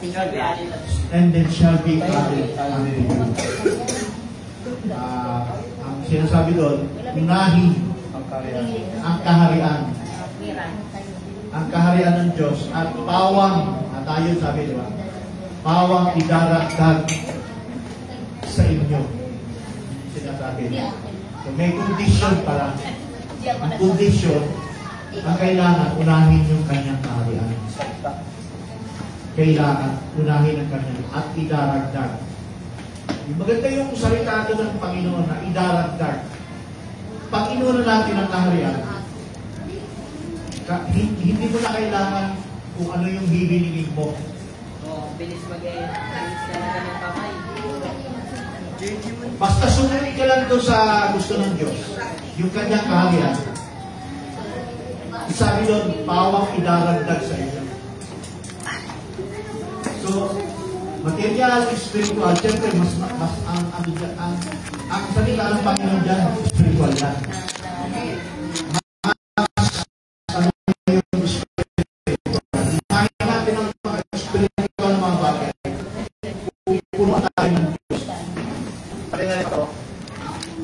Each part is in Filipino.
and then shall be added unto you. Ang sinasabi doon, unahin ang kaharian. Ang kaharian ng Diyos at pawang, tayo sabi, di ba? Pawang idaragdag sa inyo. Sinasabi. So may condition pala. Ang condition, ang kailangan, unahin yung kanyang kaharian. Kailangan, unahin ang kanyang at idaragdag. Maganda yung salita ito ng Panginoon na idaragdag. Pag inuuna natin ang kaharian, hindi mo na kailangan kung ano yung hihiningin mo. Bilis mag-bilis talaga ng kamay. Basta sumuli ka lang doon sa gusto ng Diyos. Yung kanyang kaharian. Sabi doon, pawang idaragdag sa inyo. So, material, spiritual, siyempre, ang salita ng Panginoon dyan, spiritual yan.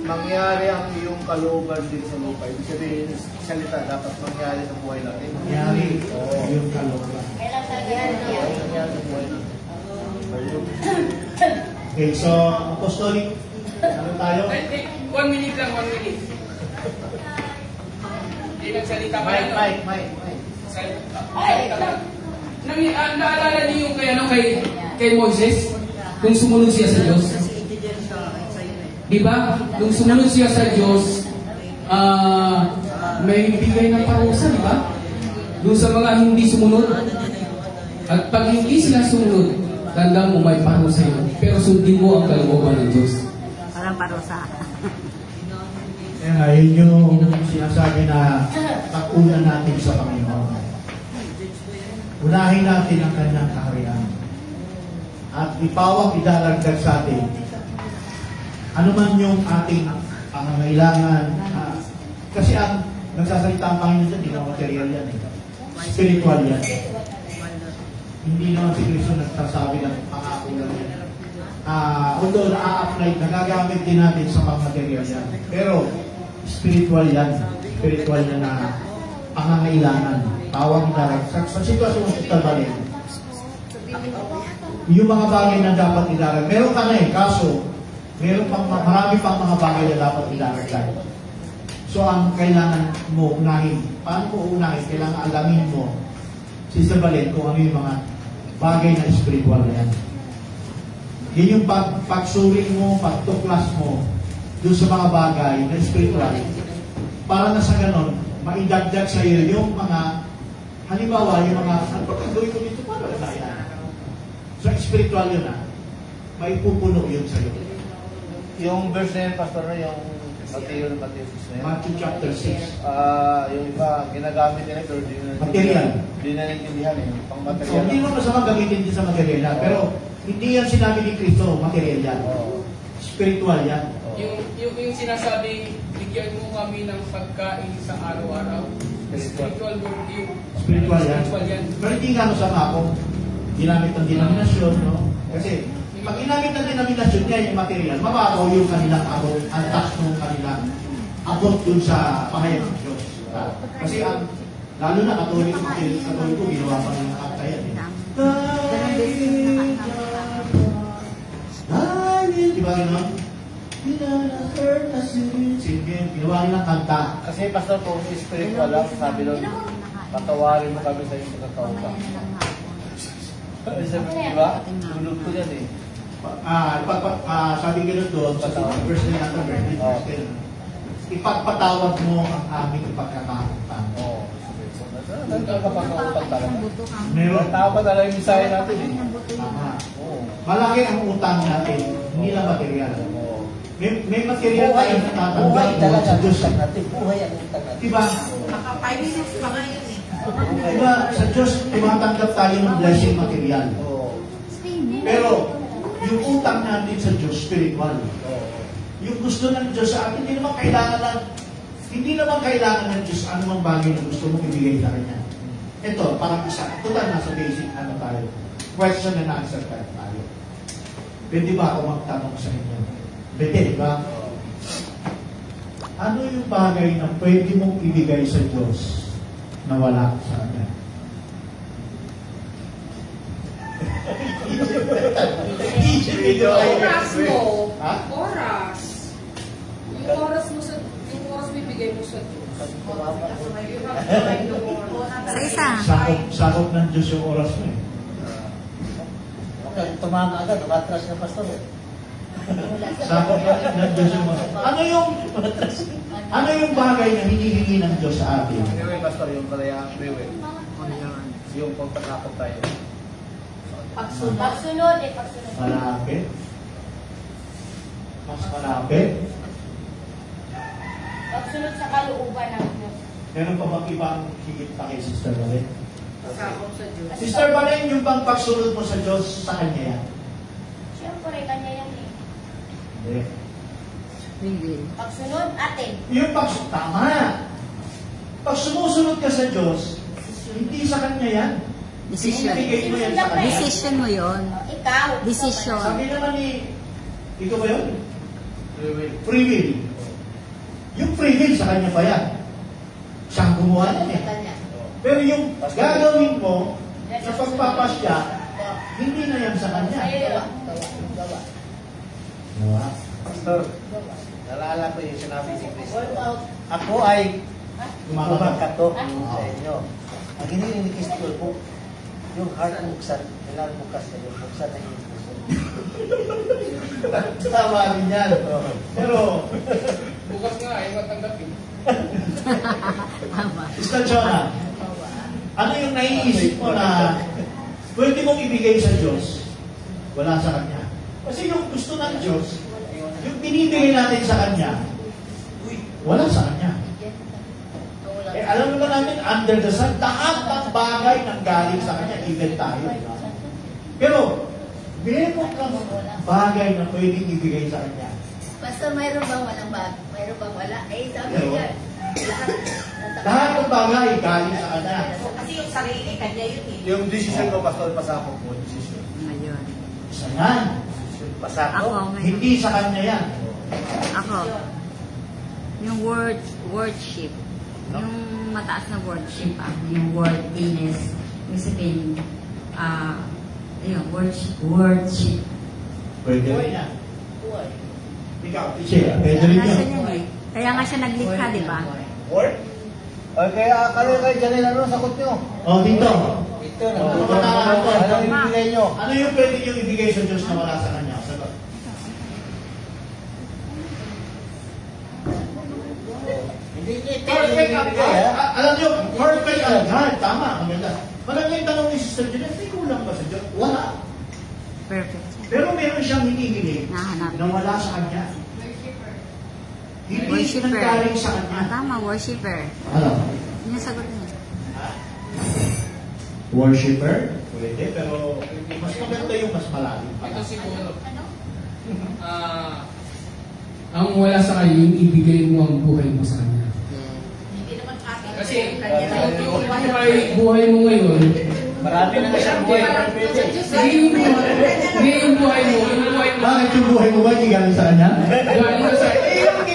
Mangyari ang iyong kalooban din sa lupa. Ibig sabihin, salita dapat mangyari sa buhay natin. Mangyari yung kalooban. Mangyari sa buhay natin. Okay, so, apostolic, ano tayo? 1 minute lang, 1 minute. Hindi nagsalita pa yan. Mike. Salita lang. Naalala niyo yung kay Moses? Kung sumunod siya sa Diyos? Diba? Nung sumunod siya sa Diyos, may bigay ng parusa, diba? Doon sa mga hindi sumunod. At pag hindi sila sumunod, tanda mo may parusa yun. Pero sundin mo ang kalooban ng Diyos. Parang parusa. Yun yung sinasabi na pag-una natin sa Panginoon. Unahin natin ang kanyang kaharian. At ipawang idaragdag sa atin ano man yung ating pangangailangan. Kasi ang nagsasalita ang Panginoon dyan, hindi na material yan. Spiritual yan. Hindi naman si Kristo nagsasabi ng pangako lang yan. Although na-a-apply, nagagamit din natin sa pang-material yan. Pero spiritual yan. Spiritual yan na pangangailangan. Pawang idaragdag. Sa sitwasyon ng pagtabalik, yung mga bagay na dapat idaragdag. Meron ka na kaso meron pang marami pang mga bagay na dapat idaragdag. So, ang kailangan mo unahin. Paano mo unahin? Kailangan alamin mo, sisabalin kung ano yung mga bagay na spiritual na yan. Yan yung pagsuring mo, pagtuklas mo doon sa mga bagay na spiritual. Para na sa ganon, maidagdag sa iyo yung mga, halimbawa, yung mga, ano ba gagawin ko dito? Paano na yan? So, spiritual yun may pupuno yun sa iyo. Yung verse na yun, Pastor, yung Matthew 6 na yun. Matthew chapter 6. Yung iba, ginagamit nila ito, material. Hindi na naintindihan pang material. So, hindi mo masama gamitin din sa material yan. Pero, hindi yan sinabi ni Kristo, material yan. Spiritual yan. Yung sinasabi, bigyan mo kami ng pagkain sa araw-araw. Spiritual word yun. Spiritual yan. Pero hindi nga masama kung ginamit ng denominasyon, no? Kasi, pag ginamit ng denominasyon niya yung material, mababaw yung kanilang abot, ang task ng kanilang abot dun sa pahayag ng Diyos. Kasi lalo na katoliko, ginawa pa ng kanta yan. Diba gano'n? Ginawa nilang kanta. Kasi Pastor, kung spiritual lang, sabi doon, patawarin mo kami sa iyong pagkakaupa. Diba? Tulog ko yan sabi gano'n doon, sa verse na yata, ipagpatawad mo ang aming ipagkakakutan. Nagkakapagkautan talaga. Meron. Tao pa talaga yung misaya natin Malaki ang utang natin, hindi lang material. May material tayo na tatanggal buhay talaga sa Diyos. Buhay ang utang natin. Diba? Naka-5 pa nga yun Diba, sa Diyos, tumatanggap tayo ng blessing material. Pero, yung utang natin sa Diyos, spiritual. Yung gusto ng Diyos sa atin, hindi naman kailangan ng Diyos anumang bagay na gusto mong ibigay sa Kanya. Ito, parang isa. Ito lang nasa basic, tayo. question and answer tayo. Pwede ba ako magtanong sa inyo? Pwede, di ba? Ano yung bagay na pwede mong ibigay sa Diyos na wala sa Kanya? Oras mo. Ha? Oras. Yung oras mo sa, yung oras bibigay mo sa Diyos. You have to find the oras. Sa isa. Sakop ng Diyos yung oras mo eh. Okay, tumama agad, umatras na pastor eh. Sakop ng Diyos yung oras. Ano yung bagay na hinihingi ng Diyos sa atin? Anyway, pastor, yung palaya, anyway. Yung pagpagkakot tayo. Pagsunod eh, pagsunod. Malapit. Mas malapit. Pagsunod sa kalooban ng Diyos. Meron pa bang ibang higit pa kay Sister Balen? Sakop sa Diyos. Sister Balen, yung bang pagsunod mo sa Diyos, sa Kanya yan? Siyempre, kanya yan eh. Hindi. Pagsunod, atin. Yung pagsunod, tama. Pag sumusunod ka sa Diyos, hindi sa Kanya yan. Decision. Ibigay mo yan sa Kanya. Decision mo yun. Ikaw. Decision. Sabi naman ni, ikaw ba yun? Free will. Free will. Yung free will sa Kanya pa yan. Siyang gumawa yan eh. Kanya. Pero yung gagawin mo sa pagpapasya, hindi na yan sa Kanya. Gawa. Diba? Pastor, nalala ko yung sinabi ni Kristo. Ako ay kumakato sa inyo. Ang hiniling ni Kristo po, yung heart buksan, kailangan bukas na yung buksan na yung puso. Tama din yan. Pero, Bukas nga, ay matanggapin. Tama. Sister Jonah, ano yung naiisip mo na pwede mong ibigay sa Diyos, wala sa Kanya? Kasi yung gusto ng Diyos, yung binibigay natin sa Kanya, wala sa Kanya. Eh, alam naman natin, under the sun, lahat ng bagay nang galing sa Kanya, even tayo. Pero, meron kang bagay na pwedeng ibigay sa Kanya. Basta mayroon bang walang bag? Mayroon bang wala? Eh, sabi Meron. niya. Lahat ng bagay galing sa Kanya. Kasi yung sarili, kanya yun eh. Yung decision ko, pastor, pasakot po, decision. Ngayon. Isa yan. Pasakot? Ako ngayon. Hindi sa Kanya yan. Ako. Yung worship. Yung mataas na worship. Yung worthiness. Yung sabihin, worship. Pwede rin yan. Buhay. Ikaw, teacher, pwede rin Kaya yun. yan eh. Kaya nga siya naglikha, di ba? Word? Okay, kayo Janine, ano sagot nyo? O, dito. Ito, Ano ano yung ibigay nyo? Ano yung pwede nyo ibigay sa Diyos na wala sa Kanya? Sagot. Hindi Perfect ang ibigay, ha? Alam nyo, perfect ang God. Tama, ang ganda. Maganda yung tanong ni Sister Jeanette, may kulang ba sa Diyos? Wala. Perfect. Pero meron siyang hinihiling Nahanap. na wala sa Kanya. Hindi Worshipper. nanggaling sa Kanya. Tama, worshipper. Ano? Yun yung sagot niya. Worshipper? Pwede, pero mas maganda yung mas malalim. Ito siguro. Ang wala sa kanya, yung ibigay mo ang buhay mo sa kanya. Hindi naman atin. Kasi, Kanya na yun. yung buhay mo ngayon, Marami na isang buhay na pwede. hindi yung buhay mo, Bakit yung buhay mo ba hindi galing sa Kanya? galing ka sa,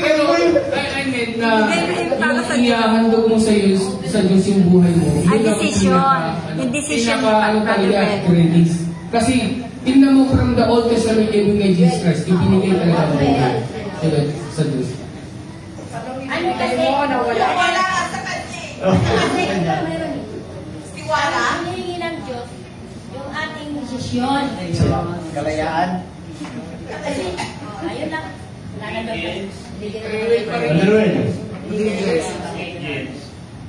pero, I mean na, yung ihahandog mo sa Diyos yung buhay mo. Ay, yun ang decision. Yung decision ni ano Brother talaga, Ben. release. Kasi, tingnan mo from the Old Testament, even kay Jesus Christ, ibinigay talaga ang buhay sa Diyos. Ano kasi? Wala sa kanya. Kasi mayroon eh. Tiwala. Ang hinihingi ng Diyos, yung ating desisyon. Kalayaan. Kasi, ayun lang. Wala na doon. Ano rin?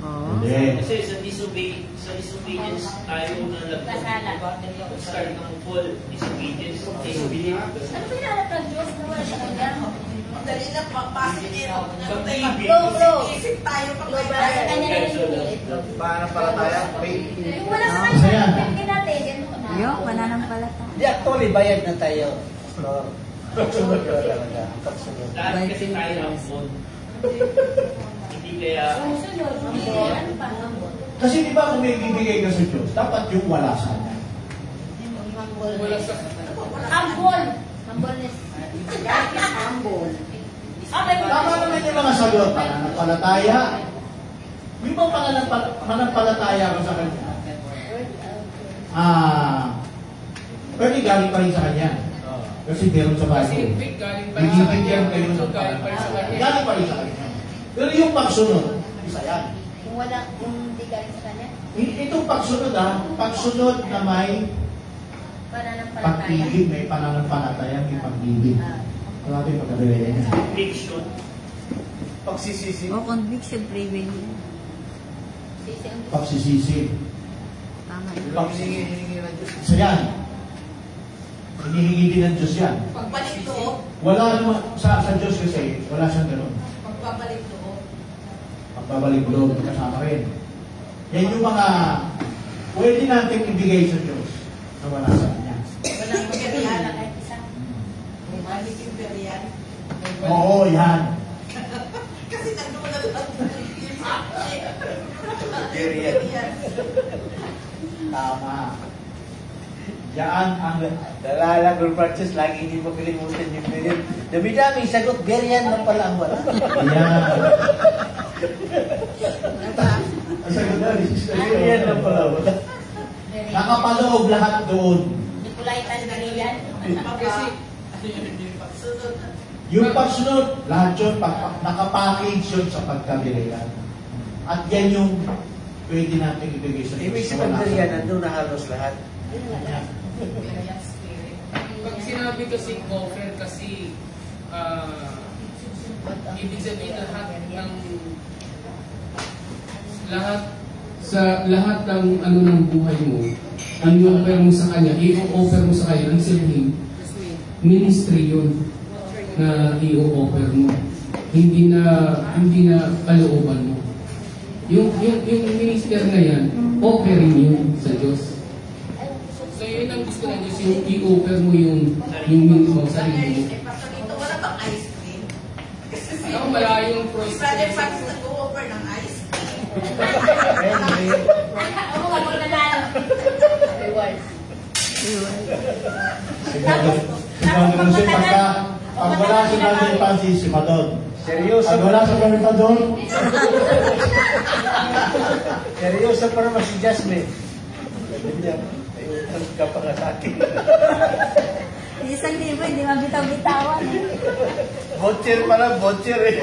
Oo. Hindi. Kasi sa disobedience tayo na nag-start ng full disobedience. Disbelief. Ano ba hinahanap ng Diyos na wala sa kanya? Dali na positive. Pag-ibig. Isip tayo pag Wala sa kanya na hinihingi. Paano para tayo? Faith. Yung wala sa Isa yan. kanya, hindi natin. Yan mo na. Yung, pananampalata. Hindi, actually, bayad na tayo. Pastor. Pagsunod ka talaga. Pagsunod. Lahat kasi tayo ang phone. Hindi kaya... Sunod. Ano pa? Kasi di ba kung may bibigay ka sa Diyos, dapat yung wala sa Kanya. Wala sa... Humble. Humbleness. Humble. Okay. Tama naman yung mga sagot. Pananampalataya. Yung mga pananampalataya ko sa kanya. Pwede galing pa rin sa kanya. Kasi meron sa Kasi Bible. galing pa rin sa kanya. Bibigyan kayo ng Galing pa rin sa kanya. galing pa rin sa kanya. Pero yung pagsunod, isa yan. Kung wala, kung hindi galing sa kanya, Itong pagsunod pagsunod na may pananampalataya. pag-ibig, may pananampalataya, may pag-ibig. Ano natin pagkabilihan niya? Conviction. Pagsisisi. O, conviction prevailing. Sisi ang Pagsisisi. Tama yun. Pagsihingi ng Diyos. Isa yan. Hinihingi din ng Diyos yan. Pagbalik loob. Wala naman, sa Diyos kasi, wala siyang ganun. Pagbabalik loob. Pagbabalik loob, kasama rin. Yan yung mga pwede natin ibigay sa Diyos na wala sa Kanya. Walang material. kahit isa. Bumalik yung material. Oo, yan. Kasi nandun na lang. Period. Tama. Yan ang... Dalala, Guru Francis, lagi hindi mo kalimutan yung period. Dami-daming sagot, berian na pala ang wala. Yan. Ang sagot na, Berian na pala wala. nakapaloob lahat doon. Nicolaitan na rin yan. Kasi, Yung pagsunod, lahat yun, nakapackage yun sa pagkabilihan. At yan yung pwede natin ibigay sa Diyos. Ibig na sabihin wala sa berian, Kanya. nandun na halos lahat. Yan. Pag sinabi kasi offer kasi ibig sabihin lahat ng ano ng buhay mo, ang i-offer mo sa kanya, i-offer mo sa kanya, ang sabihin, ministry yun na i-offer mo. Hindi na kalooban mo. Yung minister na yan, offering yun sa Diyos. So yun ang gusto ng Diyos, yung i-offer mo yung sarili mo. Pastor dito, wala bang ice cream? Kasi si Ako malayong Brother process. Francis nag-offer ng ice cream. Ako ka magdadalo. Siguro kasi pag wala si Brother Francis, si Madon. Seryoso. Pag wala si Brother Madon, Seryoso pa naman si Jasmine. Sabi niya, ayun ka pa nga sa akin. 1,000, hindi mabitaw-bitawan. Voucher pa na, voucher eh.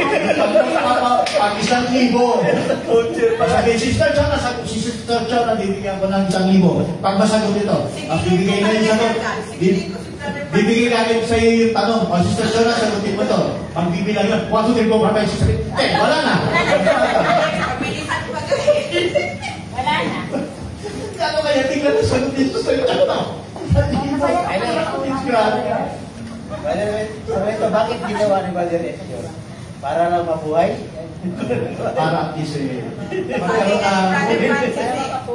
pag 1,000. Voucher pa na. Sabi, Sister John, bibigyan ko ng 1,000. Pag masagot ito, bibigay na yung sagot. Bibigay natin sa iyo yung tanong. O, Sister John, sagutin mo to. Pag bibilang yun, 1, 2, 3, 4, 5, 6, 7, wala na. Pabilisan pa kayo. Wala na. Ano kaya tingnan na sagutin ko sa iyo? Grabe ka. Sabi ito, bakit ginawa ni Brother Ezio? Para lang mabuhay? Para at least magkaroon ng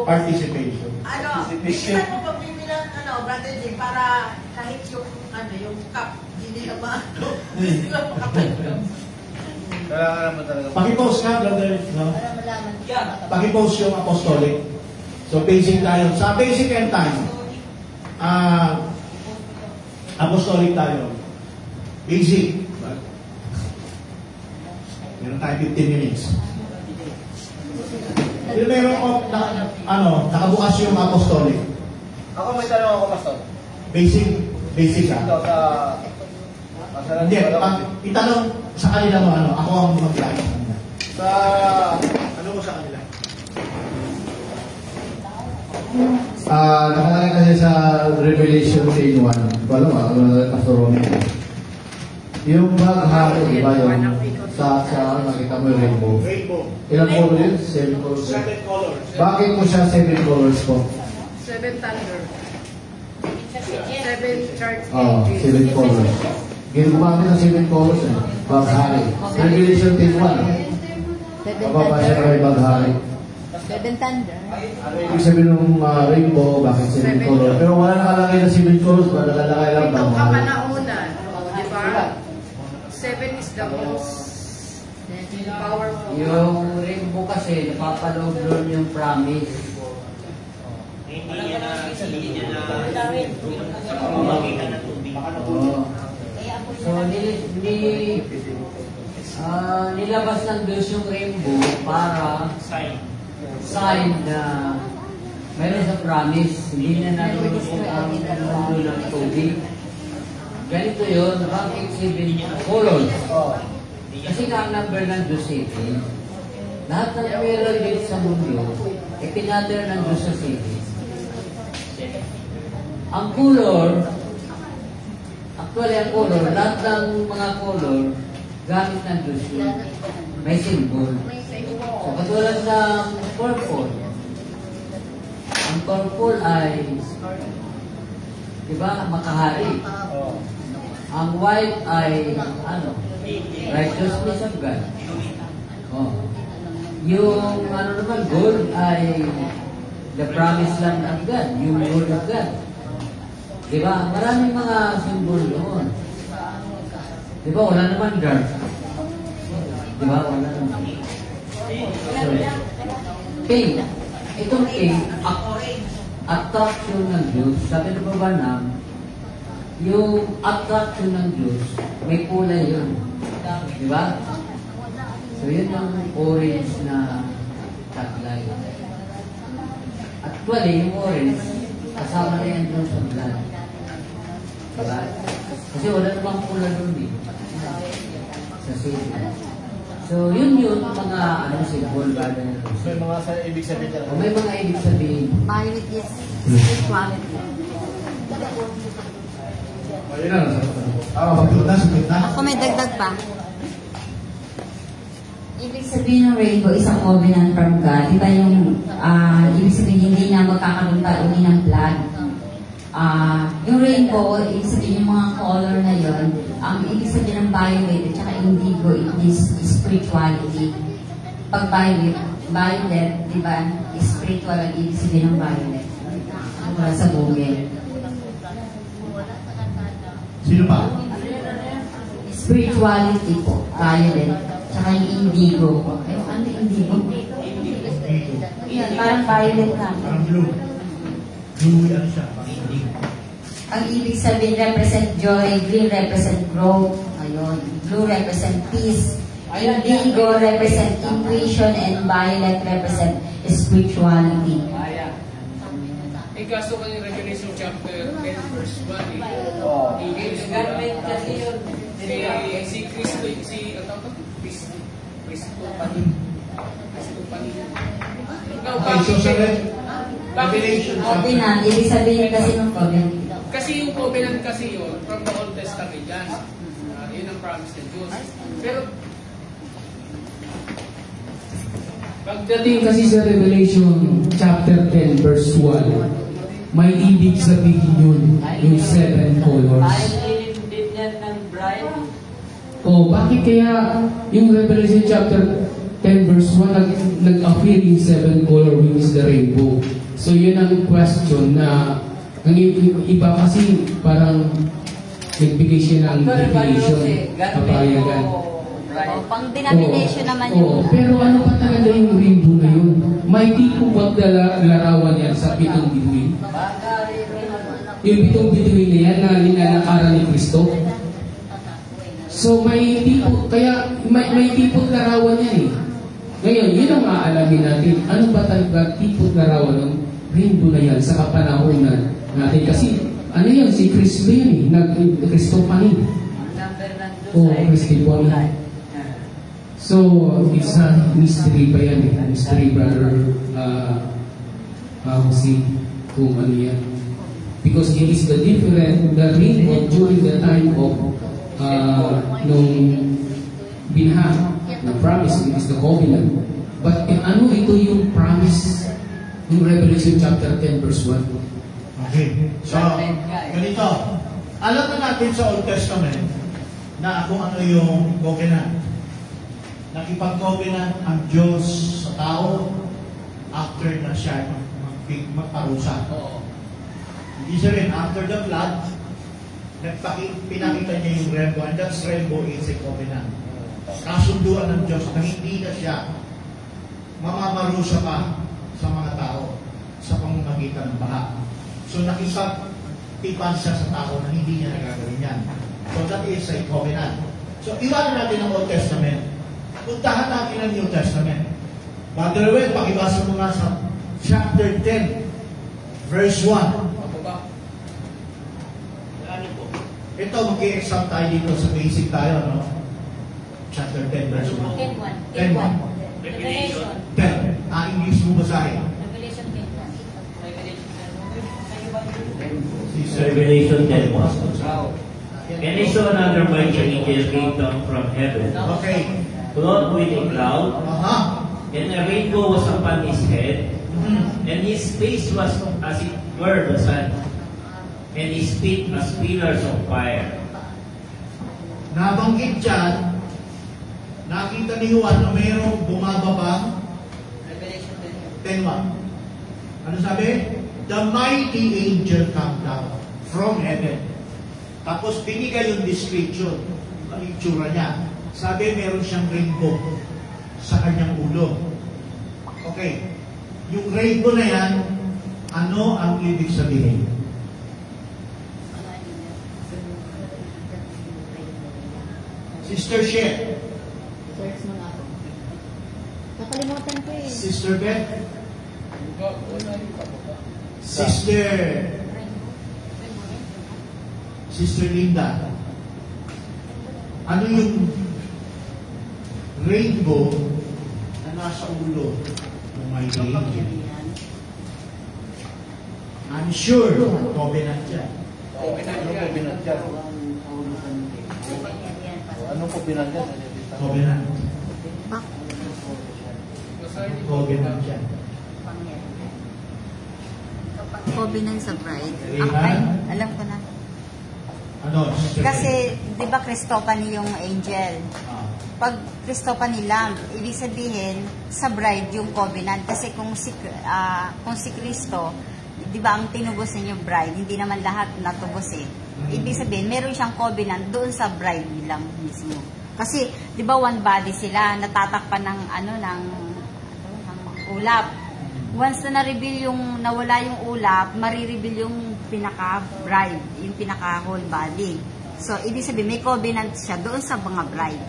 participation. Ano, bilisan mo pag bibilang, Brother Jay, para kahit yung cup, hindi na hindi na makapalit. Kailangan naman talaga. Pakipost nga, brother. No? Para malaman. Pakipost yung apostolic. So, basic tayo. Sa basic end time, apostolic tayo. Basic. Meron tayo 15 minutes. Pero meron ko, nakabukas yung apostolic. Ako may tanong ako, Pastor. Basic Ito ah. sa... Hindi, itanong sa kanila mo, ako ang mag-like. Sa... Ano mo sa kanila? Nakalagay kasi sa Revelation 10:1. Wala ba? Pastor Ronnie. Yung baghari, di ba yung sa nakita mo yung rainbow? Rainbow. Ilang color yun? 7 colors. 7 colors. Bakit mo siya 7 colors po? 7 thunder. 7 church Oo, ages. 7 colors. Gumamit ng 7 colors eh. Baghari. Revelation 10:1. Mababa siya kay baghari. 7 thunder. Ano ibig sabihin ng rainbow? Bakit 7 colors? Pero wala nakalagay na 7 colors. Wala nakalagay lang Itong baghari. kapanaunan, di ba? 7 is the most powerful. Yung rainbow kasi, napapaloob doon yung promise. Hindi yan So, nilabas ng Diyos yung rainbow para sign na meron sa promise, hindi na narurupog ang mundo ng tubig. Ganito yun, bakit 7 colors? Kasi ang number ng Diyos 7, lahat ng meron dito sa mundo, ipinatter ng Diyos sa 7. Ang color, actually ang color, lahat ng mga color, gamit ng Diyos yun. May symbol. So, katulad ng purple. Ang purple ay, di ba, makahari. Ang white ay, righteousness of God. Yung, naman, gold ay the promise land of God, yung word of God. Di ba? Maraming mga symbol doon. Di ba? Wala naman dark. Di ba? Wala naman. So, pink. Itong pink, attraction ng Diyos. Sabi na ba na, yung attraction ng Diyos, may kulay yun. Di ba? So, yun ang orange na taglay. Actually, yung orange, kasama na yan doon sa blood. Diba? Kasi wala namang pula doon eh. Sa city. So, yun mga symbol ba na. So, may mga ibig sabihin talaga. May mga ibig sabihin. Violet is spirituality. Ayun na. Sagot na. Ako may dagdag pa. Ibig sabihin ng rainbow, isang covenant from God. Diba yung, ibig sabihin, hindi na magkakaroon pa uli ng blood. Yung rainbow, ibig sabihin yung mga color na yun, ang ibig sabihin ng violet at saka indigo, it is spirituality. Pag violet, diba, spiritual ang ibig sabihin ng violet. Mula sa bugel. Sino pa? Spirituality po, violet. Tsaka yung indigo po. Ano yung indigo? Yan, parang violet na. Parang blue. Blue, ano siya? Ang ibig sabihin, represent joy, green represent growth, ayun. Blue represent peace, indigo represent intuition, and violet represent spirituality. Kaso ka yung Revelation chapter 10 verse 1 Garment kasi yun. si Cristo, Cristo panin. Covenant, ibig sabihin kasi ng covenant. Kasi yung covenant kasi yun, from the Old Testament yan. Yun ang promise ng Diyos. Pero, pagdating kasi sa Revelation chapter 10 verse 1, may ibig sabihin yun, yung 7 colors. Ay, din yan ng bride. Bakit kaya yung Revelation chapter 10 verse 1 nag-appear yung 7 color which is the rainbow? So yun ang question na ang iba kasi parang nagbigay siya ng definition, kapayagan. Pang denomination naman yun. Pero ano pa talaga yung rainbow na yun? May tipo larawan yan sa pitong bituin. Yung pitong bituin na yan na ninalakaran ni Kristo. So may tipo, kaya may tipo larawan yan eh. Ngayon, yun ang maaalagin natin. Ano ba talaga tipo larawan ng rainbow na yan sa kapanahonan natin? Kasi ano yan, si Kristo yan eh. Kristo pa rin. Kristo pa rin. So, it's a mystery pa yan eh. Mystery, brother Jose, kung ano yan. Because it is the different, the rainbow during the time of nung binaha, the promise, it is the covenant. But ano ito yung promise ng Revelation chapter 10 verse 1? Okay. So, ganito. Alam na natin sa Old Testament na kung ano yung covenant. Nakipag-covenant ang Diyos sa tao after na siya magparusa. Hindi siya rin, after the flood, pinakita niya yung rainbow, and that rainbow is a covenant. Kasunduan ng Diyos na hindi na siya mamamarusa pa sa mga tao sa pamamagitan ng baha. So nakipagtipan siya sa tao na hindi niya nagagawin yan. So that is a covenant. So iwanan natin ang Old Testament. Puntahan natin ang New Testament. Brother Ruel, pakibasa mo nga sa chapter 10, verse 1. Ito, mag-i-exam tayo dito sa basic tayo, no? Chapter 10, verse 1. 10, 1. Revelation. 10. English mo basahin. Revelation 10. Revelation 10:1. And I saw another mighty angel came down from heaven, Okay. clothed with a cloud, and a rainbow was upon his head, and his face was as it were the sun, and his feet as pillars of fire. Nabanggit dyan, nakita ni Juan na mayroong bumababang Revelation 10. Ano sabi? The mighty angel come down from heaven. Tapos binigay yung description, ang itsura niya. Sabi, meron siyang rainbow sa kanyang ulo. Okay. Yung rainbow na yan, ano ang ibig sabihin? Sister Shea. Search mo na ako. Nakalimutan ko eh. Sister Beth. Sister Linda. Ano yung rainbow na nasa ulo ng may angel? I'm sure, covenant yan. Anong covenant yan? Covenant. Covenant yan. Covenant sa bride. Amen. Ay, alam ko na. Ano? Sister Kasi, di ba Christophany yung angel? Pag Christophany lamb, ibig sabihin, sa bride yung covenant. Kasi kung si Kristo, di ba ang tinubos niya yung bride, hindi naman lahat natubos eh. Ibig sabihin, meron siyang covenant doon sa bride lang mismo. Kasi, di ba one body sila, natatakpan ng ng ulap. Once na na-reveal yung, nawala yung ulap, marireveal yung pinaka-bride, yung pinaka-whole body. So, ibig sabihin, may covenant siya doon sa mga bride.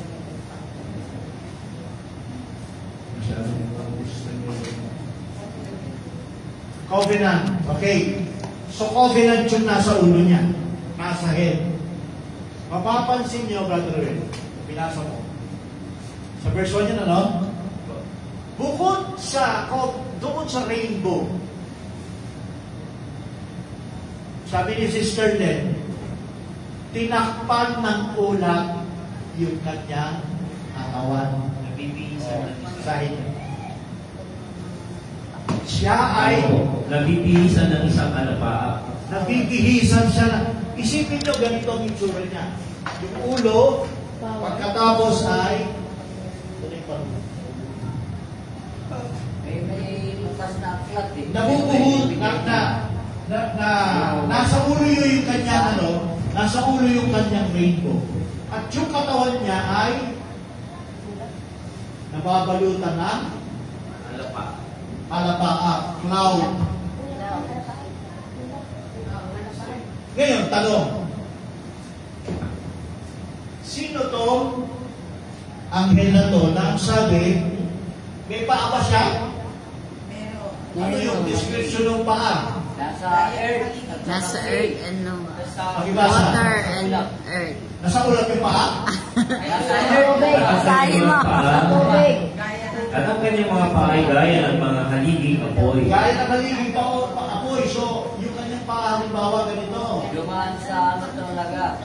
Covenant. Okay. So, covenant yung nasa ulo niya. Nasa head. Mapapansin niyo, Brother Ren, pinasa mo. Sa verse 1 yun, ano? Bukod sa, doon sa rainbow, sabi ni Sister Len, tinakpan ng ulap yung kanyang katawan. Sahin. Siya ay nabibihisan ng isang alapaa. Nabibihisan siya. Isipin nyo, ganito ang itsura niya. Yung ulo, pagkatapos ay may lupas na aklat eh. nabubuhod nasa ulo yung kanyang nasa ulo yung kanyang rainbow. At yung katawan niya ay nababalutan ng alapaa, cloud. Ngayon, tanong. Sino to anghel na to na ang sabi, may paa ba siya? Ano yung description ng paa? Nasa earth. Nasa earth and Pakibasa. water and earth. Nasa ulat yung paa? Nasa earth. Basahin mo. Anong kanyang mga paay gaya ng mga haliging apoy? Gaya ng haliging apoy. So, yung kanyang paa, halimbawa ganito. Dumaan sa talaga.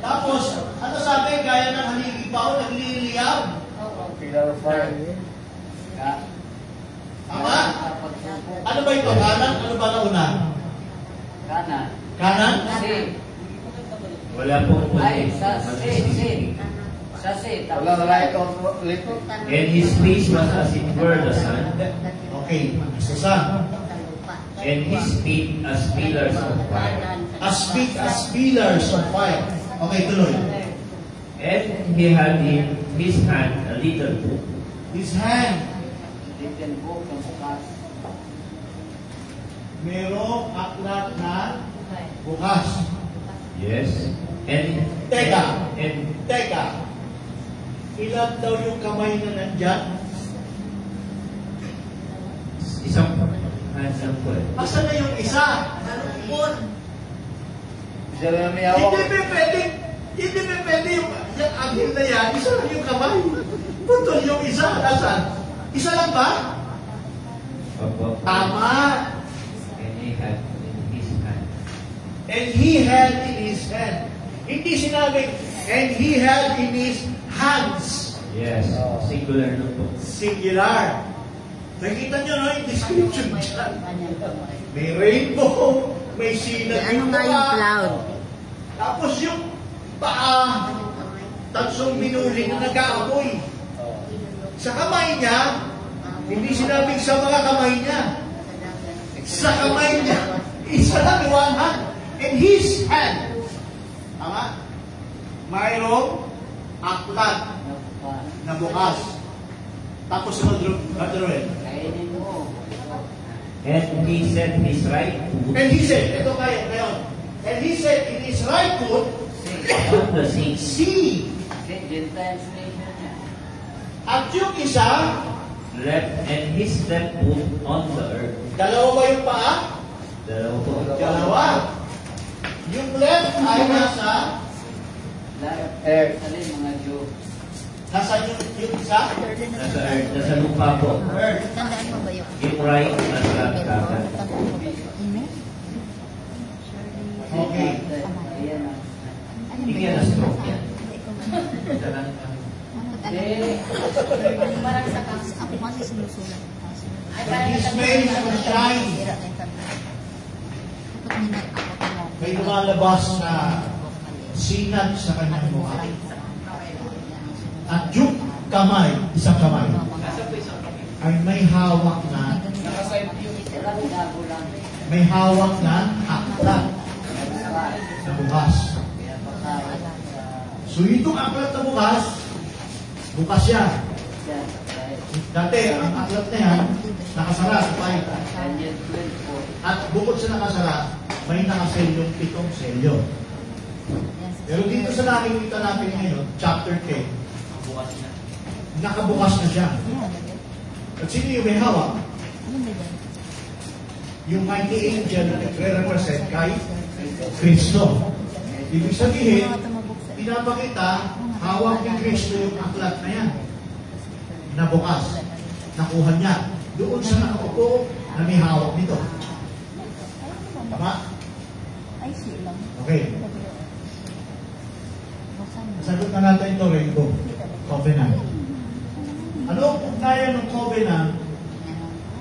Tapos, ano sabi? Gaya ng haliging pao, nagliliyab. Pillar of fire. Tama? Ano ba ito? Kanan? Ano ba nauna? Kanan. Kanan? Wala pong Ay, sa sin. Sa sin. Wala right on left. And his face was as it were the sun, Okay. Sa sun. and his feet as pillars of fire. As big as pillars of fire. Okay, tuloy. And he had in his hand a little book, His hand. Little book ng bukas. Merong aklat na bukas. Yes. And Teka. Ilan daw yung kamay na nandyan? isang handsome po eh. Asa na yung isa? Siya lang may hawak. Hindi pa pwede yung anghel na yan. Isa lang yung kamay. Putol yung isa. Asan? Isa lang ba? Opo. Tama. And he had in his hand. And he had in his hand. Hindi sinabing, and he had in his hands. Yes. Singular na po. Singular. Nakita nyo, no? Yung description dyan. May rainbow, may sinag Ano nga yung cloud? Tapos yung paa, tansong minuli na nag-aapoy. Sa kamay niya, hindi sinabing sa mga kamay niya. Sa kamay niya, isa lang, one hand. In his hand. Tama? Mayroong aklat na bukas. Tapos sunod, Rodroel. And he set his right foot And he said, ito kayo, ngayon. And he said, in his right foot, on the sea. see. At yung isa, Left and his left foot on the earth. dalawa ba yung paa? Dalawa po. Dalawa. Yung left ay nasa, nasa yung isa? Nasa earth. Nasa lupa po. Earth. Tandaan mo ba yung Yung right nasa dagat. Okay. Hindi yan na stroke yan. Parang sa kasi ako kasi sinusulat. His face will shine. May lumalabas na sinag sa kanyang mukha. At yung kamay, isang kamay, ay may hawak na aklat na bukas. So itong aklat na bukas yan. Dati, ang aklat na yan, nakasara sa pahay. At bukod sa nakasara, may nakaselyo 7 selyo. Pero dito sa nakikita natin ngayon, chapter 10, nakabukas na siya. At sino yung may hawak? Yung mighty angel na nagre-represent kay Kristo. Ibig sabihin, pinapakita, hawak ni Kristo yung aklat na yan. Na bukas. Nakuha niya. Doon sa nakaupo na may hawak nito. Tama? Okay. Sagot na natin ito, Rainbow. Covenant. Ano ang ugnayan ng covenant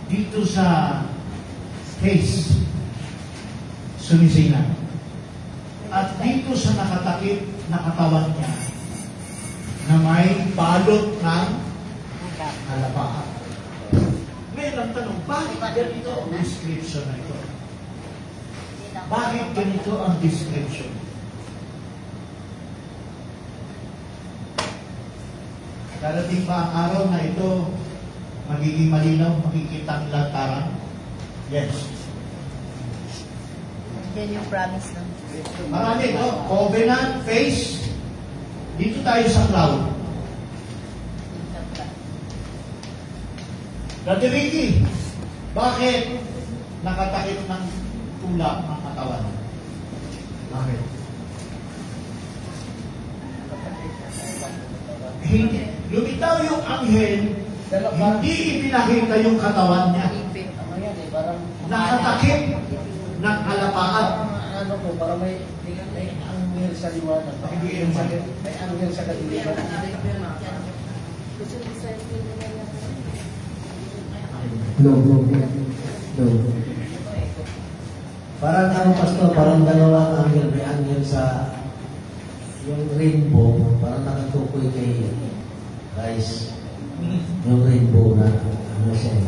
dito sa case sumisinan? At dito sa nakatakip na katawan niya na may balot ng halapahan. Ngayon ang tanong, bakit ganito ang description na ito? Bakit ganito ang description? Darating ba ang araw na ito magiging malinaw, makikita ang lantaran? Yes. Yan yung promise lang. Marami, no? Covenant, face. Dito tayo sa cloud. Brother Ricky, bakit nakatakip ng tulak ng katawan? Bakit? Hindi. Lumitaw yung anghel, hindi ipinakita yung katawan niya. Nakatakip ng kalapaan. Ano po, para may anghel sa liwanag. May anghel sa kadiliman. No. Parang ano, Pastor, parang dalawang anghel. May anghel sa yung rainbow, parang nakatukoy kay guys. Yung rainbow na ano siya.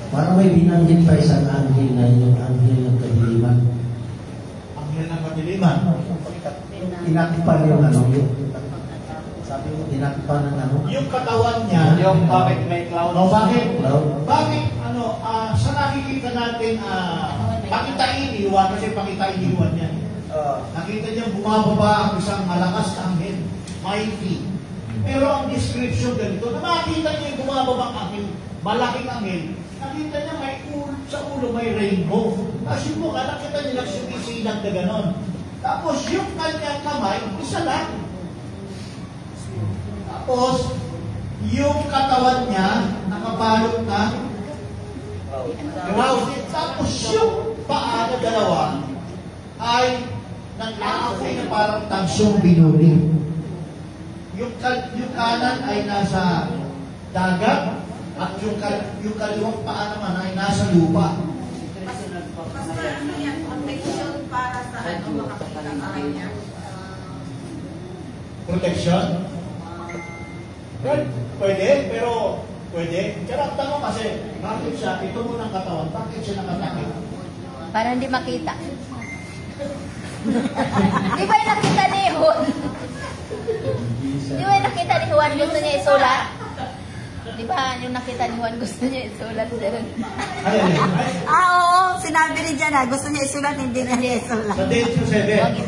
Parang may binanggit pa isang anghel na yung anghel ng kadiliman. Anghel ng kadiliman? Tinakpan yung ano, yung sabi mo, tinakpan ng ano. Yung katawan niya. Yung bakit may cloud. O bakit? Cloud. Bakit, sa nakikita natin, Pakitainiwan, kasi pakitainiwan yan. Nakita niya bumababa ang isang malakas na anghel, mighty. Pero ang description ganito, na makita niya yung bumababa ang anghel, malaking anghel, nakita niya may sa ulo may rainbow. Tapos yung mukha, nakita niya lang sumisilang na ganon. Tapos yung kanyang kamay, isa lang. Tapos, yung katawan niya, nakabalot na ground. Tapos yung paa na dalawa ay nag-aapoy na parang tansong binuling. Yung kanan ay nasa dagat at yung kaliwang paa naman ay nasa lupa. Basta ano yan, protection para sa makakita ka niya. Protection? Pwede, pero pwede. Pero ang tanong kasi, bakit siya, ito muna ang katawan, bakit siya nakatakip? Para hindi makita. Di ba yung nakita ni Juan? Di ba yung nakita ni Juan, gusto niya isulat? Di ba yung nakita ni Juan, gusto niya isulat? Oo, sinabi rin dyan gusto niya isulat, hindi niya isulat. Sa Date 7,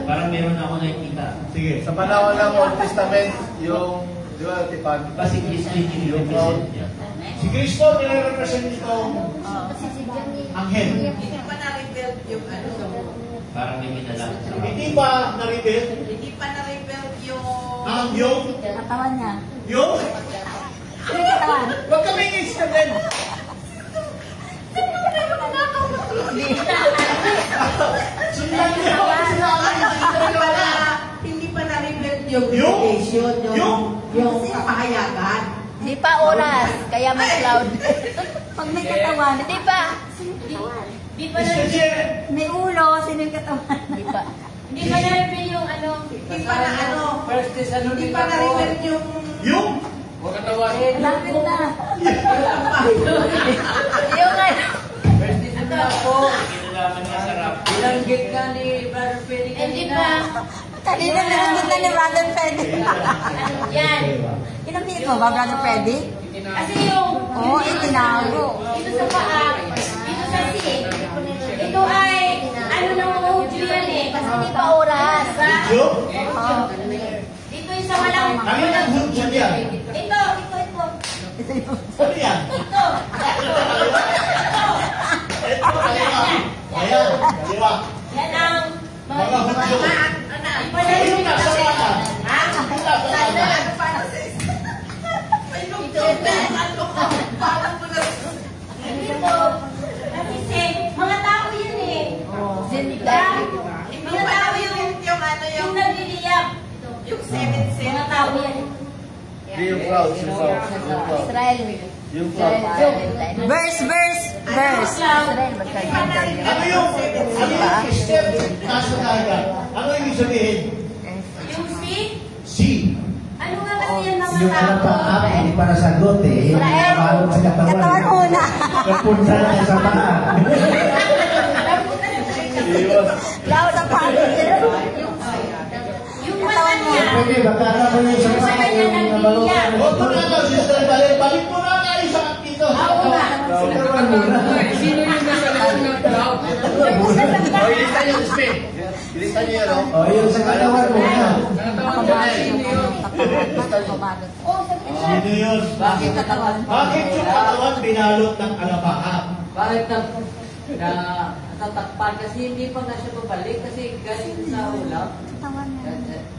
parang meron ako nakikita. Sige. Sa panahon ng Old Testament, yung, di ba, tipan? Kasi Kristo yung represent niya. Si Kristo, nire-represent itong anghel. Hindi pa na-rebuild yung ano. Parang may minalang. Hindi pa na-rebuild? Hindi pa na-rebuild yung... Yung? Katawan niya. Yung? Yung katawan. Huwag kami instant. Sundan niya. Hindi pa na-rebuild yung vegetation, yung kapahayagan. Di pa oras, kaya may cloud. Pag may katawan. Di pa. Di pa na May ulo, sino yung katawan? Di pa. Hindi pa na-reveal yung ano. Hindi pa na ano. First is ano Hindi pa na-rebuild yung... Yung? Lapit na. Yung ano. First is ano po. Kinalaman niya sa rap. Bilanggit ka ni Brother Felix. Hindi pa. Kanina nilagit na ni Brother Freddy. Yan. Kinamit mo ba, Brother Freddy? Kasi yung... Oo, itinago. Dito sa paa, dito sa seat. Ito ay, ano nang audio yan eh. Kasi hindi pa oras. Yung? Dito yung sa walang... Kami nag-hudyan yan. Ito. Ano yan? Ito. Ito, kaliwa. Ayan, kaliwa. Yan ang... Mga hudyan. Ipanayin Ayun na, sa mga. Ha? Ano pa na sis? May lugtong na yung ano ko. Parang mo na... Dito. Kasi mga tao yan eh. Diba? Mga tao yung ano yung nagliliyap. yung 7-7. Mga tao yan. Yung clouds, yung clouds. Israel. Yung clouds. Verse. Israel, Ano yung step nasa dagat? Ano yung sabihin? Yung seat, Si. ano nga kasi yan mga Yung ano pa, tao? hindi para sagot eh. Yung balot sa katawan. Katawan una. Kapunta niya sa paa. Cloud ang pangit. Yung mata niya. Pwede, baka mo yung sa paa. Yung balot. Huwag mo na daw, Sister Valen. Balik mo na nga isa kang dito. Oo nga. Sino yung nasa likod ng cloud? Ilista niyo yan, oh. O, yung sa katawan mo na. Sino yun? Bakit katawan? Bakit yung katawan binalot ng alapahan? Bakit natatakpan? Kasi hindi pa nga siya babalik kasi galing sa ulap.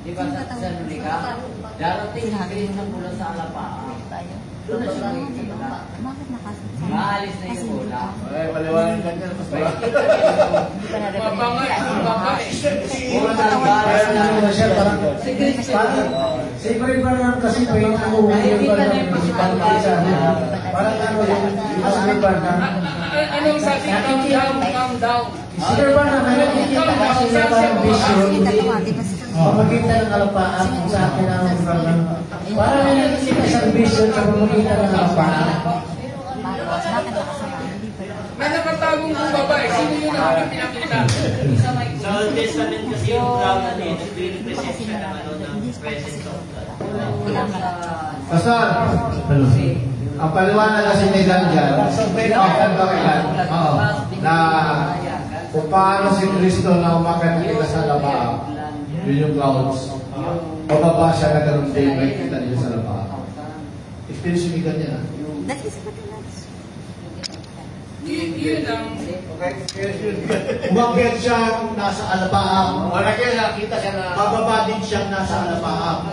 Di ba sa Nulika? Darating si Kristo mula sa alapaan. Doon na siya makikita. Maalis na yung ulap. Ay, maliwanag ka niya. Siyempre parang kasi may nakuha yung parang parang ano yung asli ba na Anong sabi? Calm down. siyempre ba na may nakikita kasi na parang vision pamagitan ng alapaan kung sa akin ang parang may nakikita isang vision sa pamagitan ng alapaan. May nakatagong kong babae. Sino yung pinakita? Sa Old Testament kasi yung cloud na din, nag-represent siya ng ano ng presence of God. Pastor, Ang paliwanag kasi ni Dan dyan, na kung paano si Kristo na umakyat kita sa lapa, yun yung clouds. Pababa siya na ganun din, may kita niyo sa lapa. Experience yung ganyan. Yun lang. Umakyat siya nasa alapaam. Wala kaya nakita siya na... Bababa din siya nasa alapaam.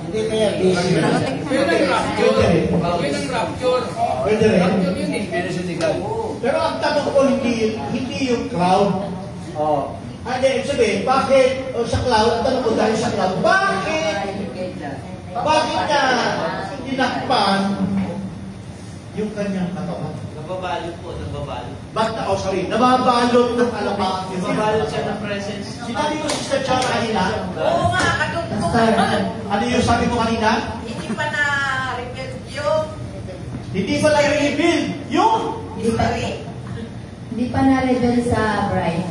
Hindi kaya busy. Yun ang rapture. Yun ang rapture. Pwede rin. Rapture yun eh. Pero ang tanong ko, hindi yung cloud. Hindi, sabihin, bakit sa cloud, ang tanong ko dahil sa cloud, bakit na tinakpan yung kanyang katawan? Nababalot po, nababalot. Nababalot ng alapaam. Nababalot siya ng presence. Sinabi mo, Sister Chara, kanina? Oo nga, katugtog. Ano yung sabi mo kanina? Hindi pa na-reveal yung... Hindi pa na-reveal yung... Hindi pa na-reveal sa bride.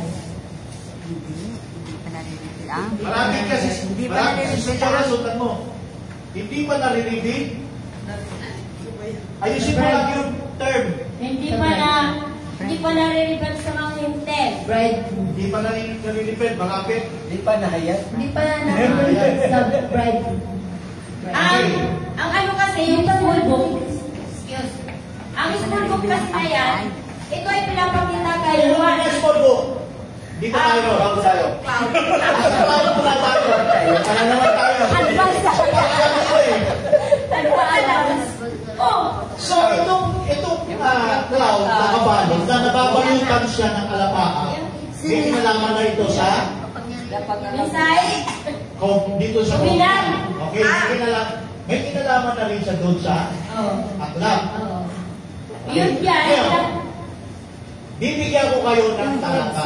Marami kasi, Sister Chara, sundan mo. Hindi pa na-reveal. Ayusin mo lang yung term. Hindi pa na-reveal sa mga hintel. Bride. Hindi pa na-reveal, bakit? Hindi pa nahayat. Hindi pa na-reveal sa bride. Ang ano kasi, yung school book, ang school book kasi na yan, ito ay pinapakita kay Juan. Yung school book. Hindi pa tayo. Bago tayo. Tayo pala tayo. Ano naman tayo? Advance na. Advance. So, itong cloud na kabalot, na nababalutan siya ng alapaam, may kinalaman na ito sa? Inside? Dito sa Bilang. Okay, may kinalaman na rin siya doon sa aklam. Yun yan. Bibigyan ko kayo ng talata.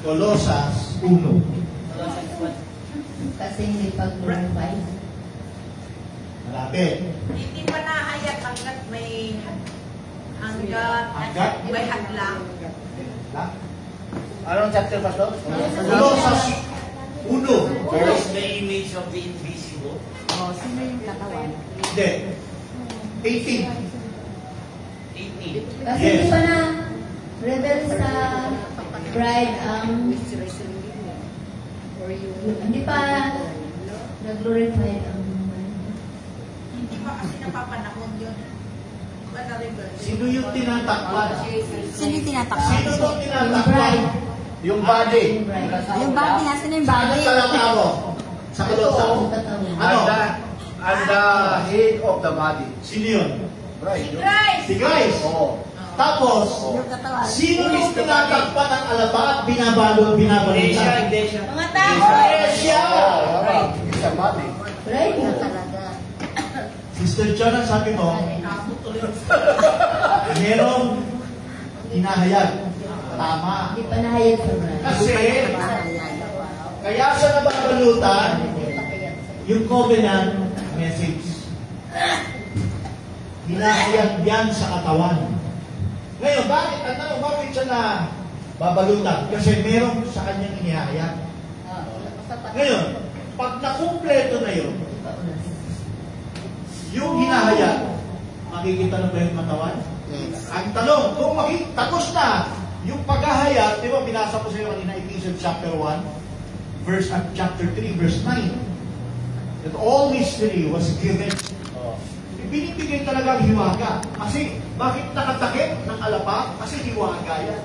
Colosas 1. Kasi hindi pag-glorify. Malapit. Hindi pa nahayat hanggat may... Hanggat may hadlang. Anong chapter, Pastor? Colosas 1. Where is the image of the invisible? Sino yung katawan? Hindi. 18. 18. Kasi hindi pa na reveal sa bride hindi pa nag-glorify ang Hindi pa kasi napapanahon yun. Hindi pa na-reveal. Sino yung tinatakpan? Sino yung tinatakpan? Sino yung tinatakpan? Yung body. Yung body, nasa na yung body? Anong talata mo? Sa Colosas? Ano? And the head of the body. Sino yun? Right. Si Christ. Oo. Tapos, sino yung tinatakpan ng alaba at binabalot? Iglesia. Mga tao. Iglesia! It's a body. bride nga talaga. Sister John, ang sabi mo, merong hinahayag. Tama. Hindi pa nahayag sa bride. Kasi, kaya sa nababalutan, yung covenant message. Hinahayag yan sa katawan. Ngayon, bakit siya na babalutan? Kasi meron sa kanyang inihayag. Ngayon, pag nakumpleto na yun, yung hinahayag, makikita na ba yung katawan? Yes. Ang tanong, kung tapos na yung paghahayag, di ba binasa ko sa iyo kanina Ephesians chapter 1, chapter 3, verse 9. That all mystery was given. Binibigay talaga ang hiwaga. Kasi, bakit nakatakip ng alapa? Kasi hiwaga yan.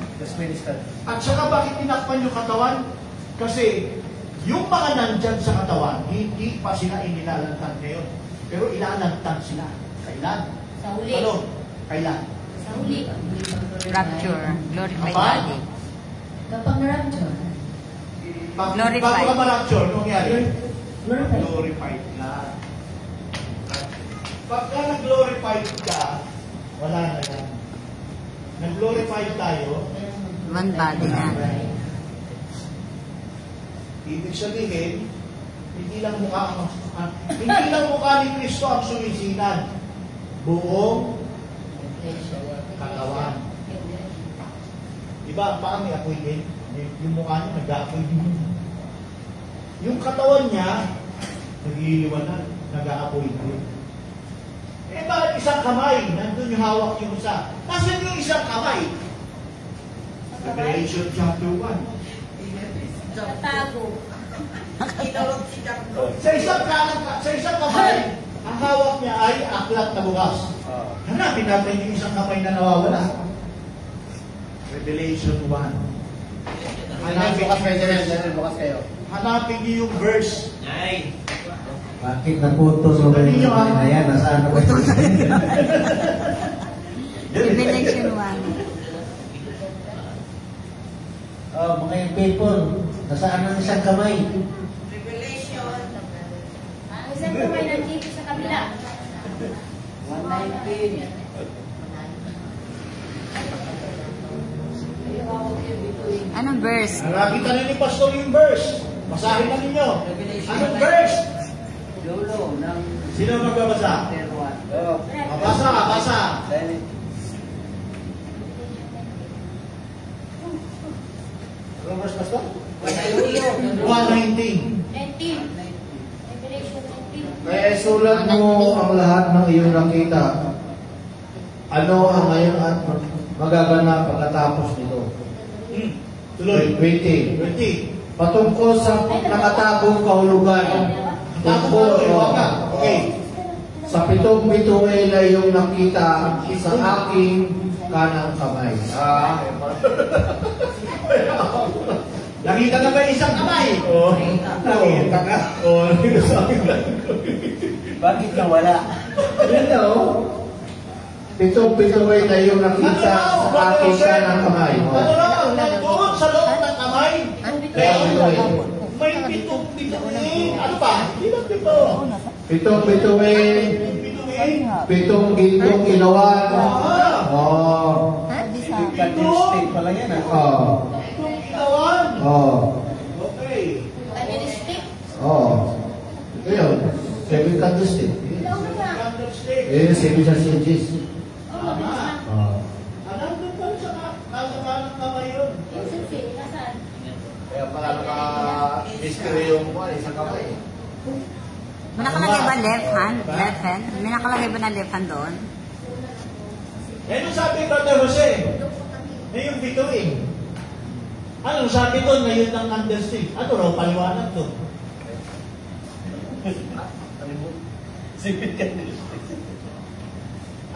At saka bakit tinakpan yung katawan? Kasi, yung mga nandyan sa katawan, hindi pa sila inilalantad ngayon. Pero ilalantad sila. Kailan? Sa huli. Ano? Kailan? Sa huli. Rapture. Glorified Apa? body. Kapag rapture, Glorified. Bago ka ma-rapture, anong nangyari? glorified. Glorified na. Pagka nag-glorified ka, wala na yan. Nag-glorified tayo, One body na. ibig sabihin, hindi lang mukha ni Kristo ang sumisinan. Buong katawan. Diba, ang paa may apoy din? Yung mukha niya nag-aapoy din. Yung katawan niya, nag-iiwanag, nag-aapoy din. Eh, bakit isang kamay? Nandun yung hawak yung isa. Nasaan yung isang kamay? Revelation chapter 1. Natago. Inulog si Jacob. Sa isang kamay, ang hawak niya ay aklat na bukas. Hanapin natin yung isang kamay na nawawala. Revelation 1. Hanapin niyo yung verse. Ay. Bakit naputol mo ba yung kamay na yan? Nasaan na ba ito? Revelation 1. Oh, mga people, nasaan ang isang kamay? Revelation. Ang isang kamay nandito sa kabila. 119. Anong verse? Nakita na ni Pastor yung verse. Basahin na ninyo. Anong verse? Lolo ng Sino magbabasa? Mabasa, basa. Anong verse, Pastor? 1:19. 19. Revelation 19. Kaya isulat mo ang lahat ng iyong nakita. Ano ang ngayon at magaganap pagkatapos nito? Tuloy. 20. Patungkol sa nakatagong kahulugan. Tungkol Okay. sa pitong bituin na iyong nakita sa aking kanang kamay. Nakita na ba yung isang kamay? Oo. Nakita ka? Oo. Bakit nawala? Pitong bituin na iyong nakita sa aking kanang kamay. Ano lang, nagtuon sa loob ng kamay. May pitong bituin. Ano pa? Ilang pito? Pitong bituin. Pitong gintong ilawan. Candlestick pala yan Pitong ilawan. Okay. Candlestick. Ito yun. 7 candlestick. Candlestick. 7 churches. Tama. Nandun pa rin sa kanang kamay yun. Nasaan? Kaya pala naka-mystery yung isang kamay. May nakalagay ba left hand? Left hand? May nakalagay ba na left hand doon? Eh, nung sabi ko, Brother Jose, na yung bituin. Anong sabi doon na yun ang candlestick? Ano raw paliwanag doon?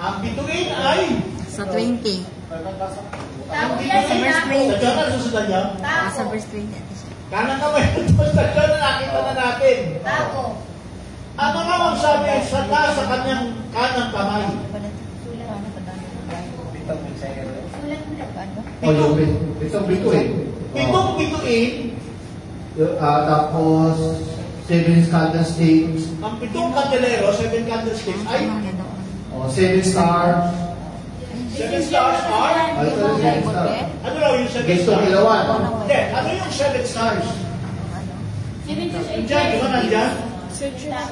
Ang bituin ay... Sa 20. Tago yan Sa verse 20. Sa dyan, susunod niya? Sa verse 20. Kanang kamay ito sa dyan na nakita na natin. Tago. Ano nga ang sabi sa kanyang kanang kamay? Yung pitong bituin. Pitong bituin, Tapos 7 candlesticks. ang pitong kandelero, 7 candlesticks, ay 7 stars. 7 stars are? Ito yung 7 stars. Ano raw yung 7 Gintong stars? ilawan. Hindi, ano yung 7 stars? Diyan, di ba nandyan?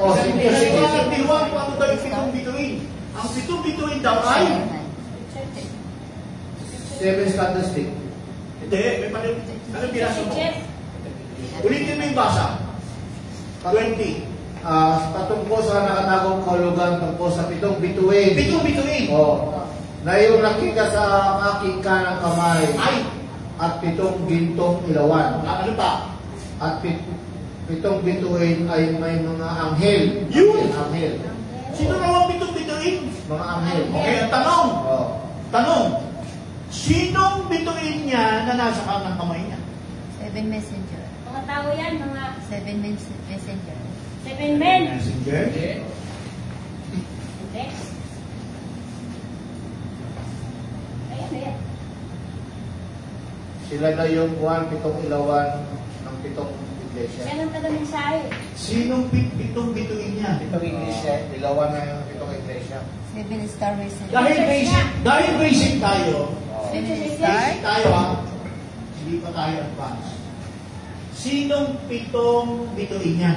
Oh, sige, sige. Nagdiwang kung ano daw yung pitong bituin. Ang pitong bituin daw ay? 7 candlestick. Hindi, may panin. Anong binasa mo? Ulitin mo yung basa. 20. Patungkol sa nakatagong kahulugan tungkol sa pitong bituin. Pitong bituin. Na iyong nakita sa aking kanang kamay. Ay! At pitong gintong ilawan. Ano pa? At pitong bituin ay may mga anghel. Yun! Anghel. Sino raw ang pitong bituin? Mga anghel. Okay, ang tanong. Oh. Tanong. Sinong bituin niya na nasa kanang kamay niya? 7 messenger. Mga tao yan, mga 7 messenger. 7 men. Messenger? Next. Ayan. Sila na yung pitong ilawan ng pitong iglesia. Yan ang taga-mensahe. Sinong pitong bituin niya? Pitong iglesia, ilawan na yung pitong iglesia. 7 star messenger. Dahil basic tayo, Basic basic tayo ha, hindi pa tayo advance. Sinong pitong bituin niya?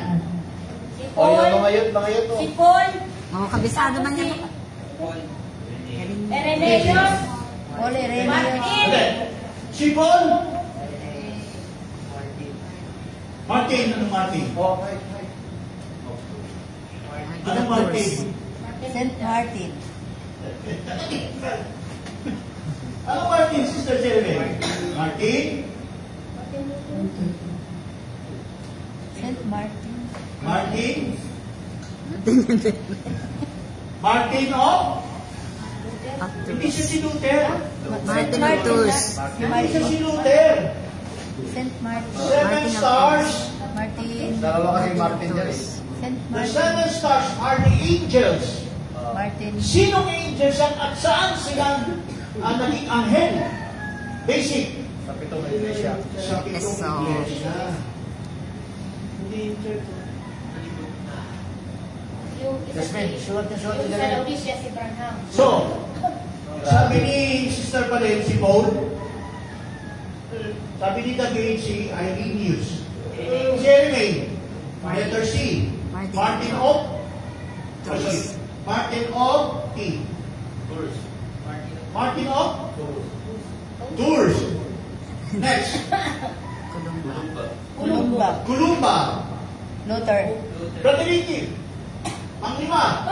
Si Paul. Mga yun. Si Paul. Kabisado man yan. Irenaeus. Paul Irenaeus. Martin. Hindi. Si Paul? Martin, ano Martin? Ano Martin? Martin Saint Martin. Ano Martin, Sister Jeremy? Martin? Saint Martin. Martin? Martin of? Hindi siya si Luther. Martin Martus. Hindi siya si Luther. Saint Martin. Seven stars. Martin. Dalawa kasi Martin dyan eh. Saint The Martin. seven stars are the angels. Martin. Sinong angels yan at saan sila naging anghel? Basic. Sa pitong iglesia. Sa pitong iglesia. Hindi yung church. Yung isa Jasmine, sulat yung niya sa dyan. Laodicea si Branham. So, sabi ni Sister Palen, si Paul, sabi ni David, si Irenaeus, Jeremy, letter C, Martin of T. Martin of Tours. Next, Columba. Luther. Brother Ricky, panglima.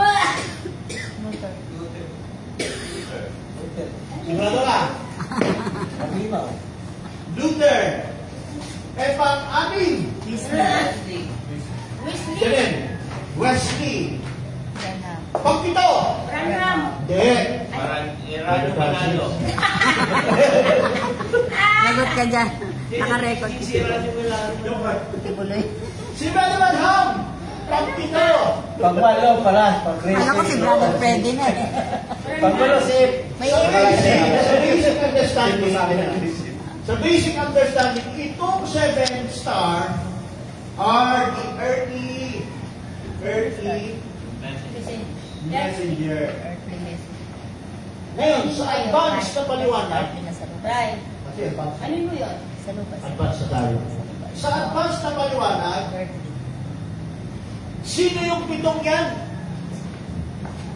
Luther. Sigurado ka? Panglima. Luther. Pang-anim. Wesley. Ganun. Wesley. Branham. Pang-pito. Branham. Hindi. Parang Erado Manalo. Lagot ka dyan. Naka-record. Si Erado Manalo. Tibuloy. Si Brother Branham. Pang-pito. Pagwalo pala. Pag-Grace. Alam ko si Brother Ferdinand. Pagwalo si... May Sa basic understanding, itong seven star are the earthly messenger. Ngayon, sa advanced na paliwanag, Right. kasi advanced, Ano mo yun? Sa lupa. advanced na tayo. Sa advanced na paliwanag, sino yung pitong yan?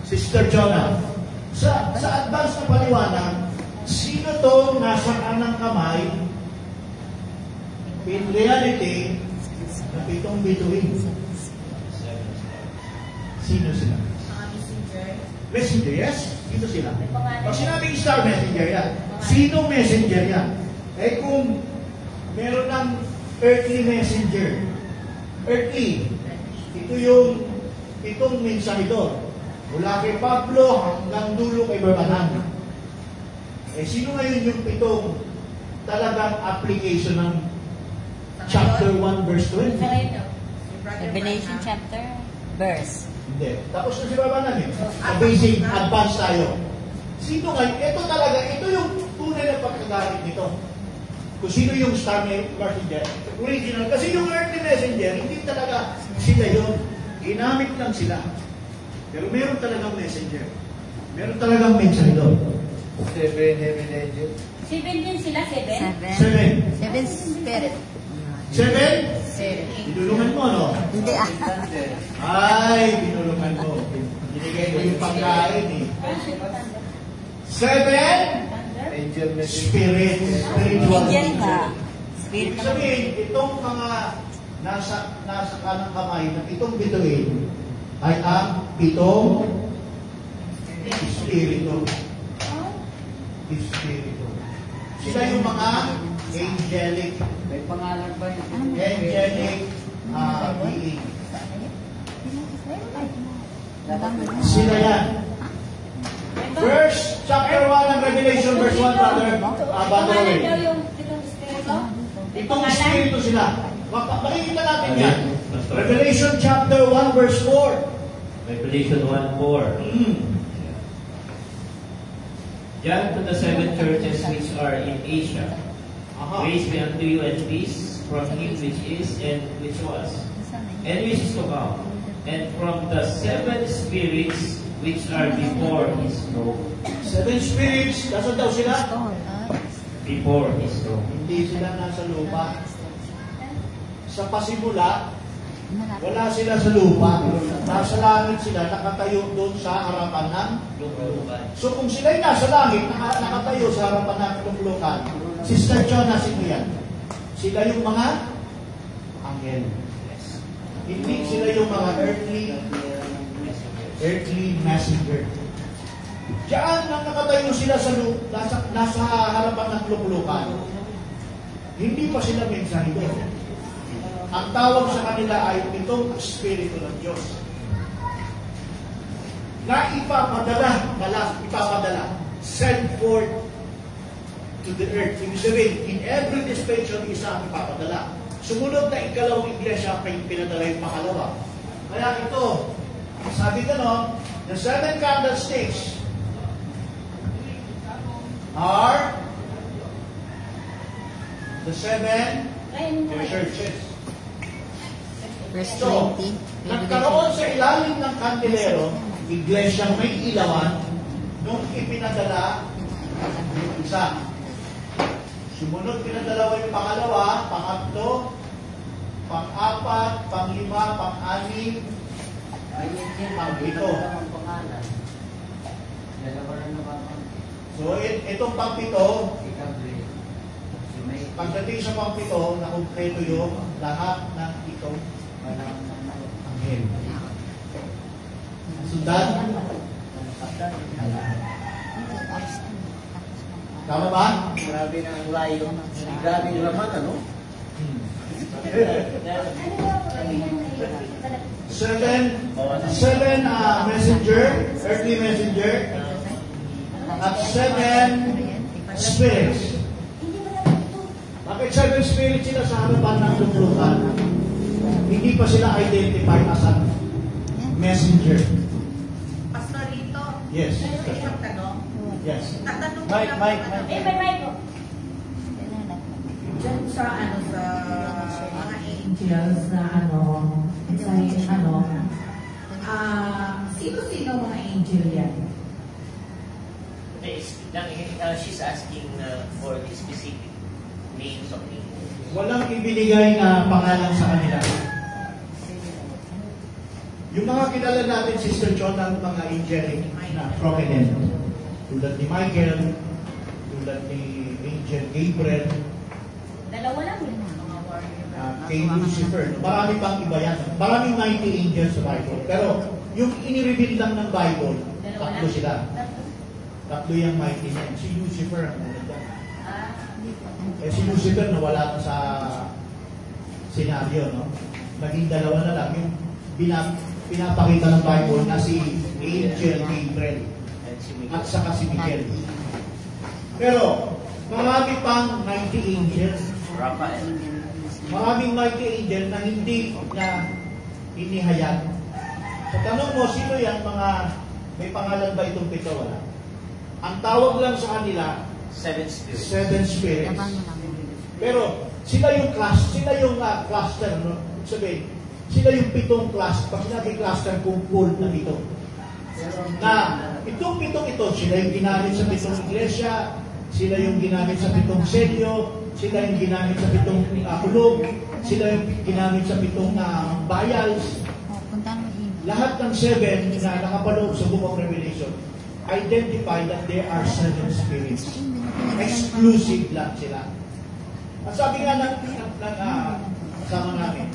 Sister Jonah. Sa advanced na paliwanag, sino to nasa kanang kamay? In reality, na pitong bituin. Sino sila? Messenger, yes? Sino sila? Pag sinabing star messenger yan, sino messenger yan? Eh kung meron ng earthly messenger, earthly, ito yung itong mensahidor. Mula kay Pablo hanggang dulo kay Branham. Eh, sino ngayon yung pitong talagang application ng chapter 1 verse 20? Revelation chapter, verse. Hindi. Tapos na si Branham eh. Sa basic, advance tayo. Sino ngayon? Ito talaga, ito yung tunay na pagkagamit nito. Kung sino yung star messenger, original. Kasi yung earthly messenger, hindi talaga sila yun. Ginamit lang sila. Pero meron talagang messenger. Meron talagang mensahidor. Seven heaven angel. 7 din sila, 7? Seven. Seven spirit. Seven? Spirit. Binulungan mo, no? Hindi ah. Ay, binulungan mo. Binigay mo yung pagkain eh. Seven? Angel messenger. Spirit. Spiritual. Angel ka. Spirit Ibig naman. sabihin, itong mga nasa kanang kamay na itong bituin ay ang pitong Espiritu. Espiritu. Sila yung mga angelic May pangalan ba yun? being. Sila yan. Verse, chapter 1 ng Revelation, verse 1, Brother Pangalan daw Roy. yung pitong espiritu? Itong Espiritu sila. Makikita natin yan. Revelation chapter 1, verse 4. Revelation 1:4. John to the seven churches which are in Asia. Grace be unto you and peace from him which is and which was and which is to come, and from the seven spirits which are before his throne. Seven spirits, nasa daw sila? Before his throne. Hindi sila nasa lupa. Sa pasimula, wala sila sa lupa. Nasa langit sila, nakatayo doon sa harapan ng Lunglukan. So kung sila'y nasa langit, nakatayo sa harapan ng lunglukan, Sister Jonah, sino yan? Sila yung mga anghel. Hindi sila yung mga earthly earthly messenger. Diyan nang nakatayo sila nasa harapan ng lupulukan. Hindi pa sila mensahero. Ang tawag sa kanila ay itong Espiritu ng Diyos. Na ipapadala, send forth to the earth. Ibig sabihin, in every dispensation, isa ang ipapadala. Sumunod na ikalawang iglesia, pinadala yung pangalawa. Kaya ito, sabi ko no, the 7 candlesticks are the 7 churches. Verse So, 20. nagkaroon sa ilalim ng kandelero, iglesyang may ilawan, nung ipinadala yung isa. Sumunod, pinadalawa yung pangalawa, pangatlo, pang-apat, pang-5, pang-6, pang-7. So, itong pang-7, pagdating sa pang-7, nakumpleto yung lahat ng itong anghel. Sundan? Tama ba? Grabe na ang layo. Grabe ang laman, ano? Seven messenger, earthly messenger, at 7 spirits. Bakit 7 spirits sila sa harapan ng lupulukan? Hindi pa sila identified as a messenger. Pastorito. Yes. Isang tanong. Yes. Tatanong Mike. May po. Diyan sa mga angels na sino-sino mga angel yan? She's asking for the specific names of angels. Walang ibinigay na pangalan sa kanila. Yung mga kilala natin, Sister John, ang mga angelic na prominent. Tulad ni Michael, tulad ni Angel Gabriel, Dalawa lang yun. kay Lucifer. Marami pang iba yan. Maraming mighty angels sa Bible. Pero yung inireveal lang ng Bible, tatlo sila. Tatlo yung mighty niya. Si Lucifer ang una dyan. Si Lucifer nawala sa senaryo, no? Naging dalawa na lang. Yung pinapakita ng Bible na si Angel Gabriel at saka si Miguel. Pero marami pang mighty angels. Maraming mighty angel na hindi na inihayag. Sa tanong mo, sino yan? May pangalan ba itong 7? Wala. Ang tawag lang sa kanila, 7 spirits. 7 spirits. Pero sila yung cluster, no? Sabihin, sila yung 7 cluster. Pag sinabi cluster, kumpul na 7. Na itong 7 ito, sila yung ginamit sa 7 iglesia, sila yung ginamit sa 7 selyo, sila yung ginamit sa 7 kulog, sila yung ginamit sa 7 bayals. Lahat ng 7 na nakapaloob sa Book of Revelation identify that there are 7 spirits. Exclusive lang sila. At sabi nga ng kasama namin,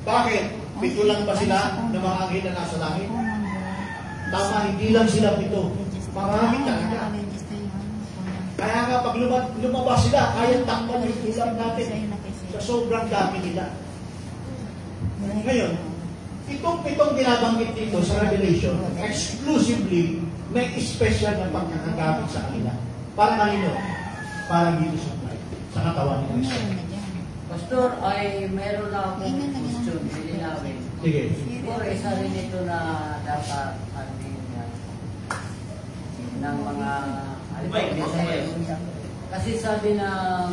bakit? 7 lang ba sila na mga anghel na nasa langit? Tama, hindi lang sila 7. Marami talaga. Kaya nga pag lumabas sila, kaya takpan na itulang natin sa sobrang dami nila. Ngayon, itong 7 binabanggit dito sa Revelation, exclusively, may special na pagkakagamit sa kanila. Para kanino? Para dito sa katawan ni Kristo. Pastor, ay meron na akong question. Hindi namin. Sige. Siguro isa rin ito na dapat ng mga kasi sabi ng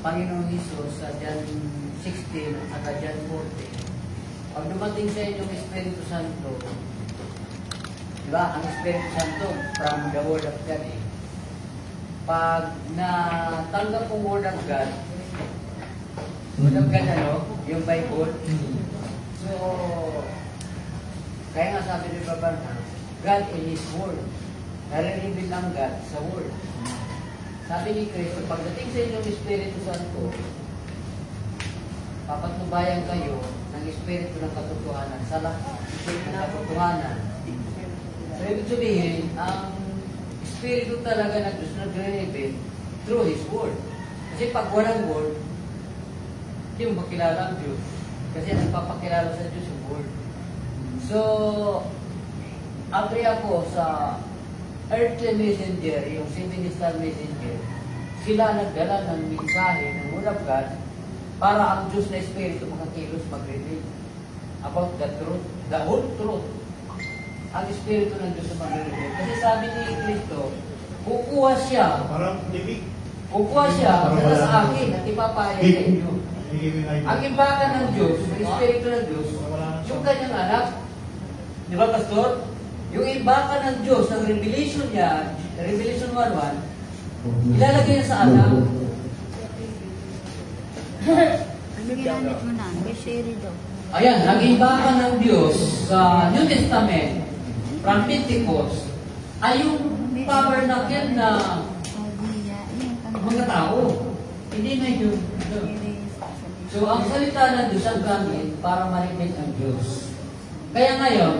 Panginoong Hesus sa John 16 at John 14, pag dumating sa inyong Espiritu Santo, diba, ang Espiritu Santo from the Word of God pag natanggap ang Word of God, yung Bible, so kaya nga sabi ni Babarna, God in His Word. Nare-reveal lang God sa Word. Sabi ni Kristo, pagdating sa inyong Espiritu Santo, papatnubayan kayo na ng Espiritu ng katotohanan sa lahat ng katotohanan. So, ibig sabihin, ang Espiritu talaga ng Diyos nagre-reveal through His Word. Kasi pag walang Word, hindi mo makilala ang Diyos. Kasi nagpapakilala sa Diyos yung Word. So, agree ako sa earthly messenger, yung 7-star messenger, sila nagdala ng mensahe ng Word of God para ang Diyos na Espiritu makakilos mag-reveal about the truth, the whole truth. Ang Espiritu ng Diyos na mag-reveal. Kasi sabi ni Kristo, kukuha siya, sa akin at ipapahayag sa inyo. Ang imbakan ng Diyos, ang Espiritu ng Diyos, yung kanyang anak, di ba, Pastor? Yung imbakan ng Diyos, ang revelation niya, Revelation 1:1, ilalagay niya sa anak. Ginamit mo na, may share daw. Ayan, ang imbakan ng Diyos sa New Testament, from Pentecost, ay yung tabernacle na mga tao. Hindi na yun. So, ang salita ng Diyos ang gamit para ma-reveal ang Diyos. Kaya ngayon,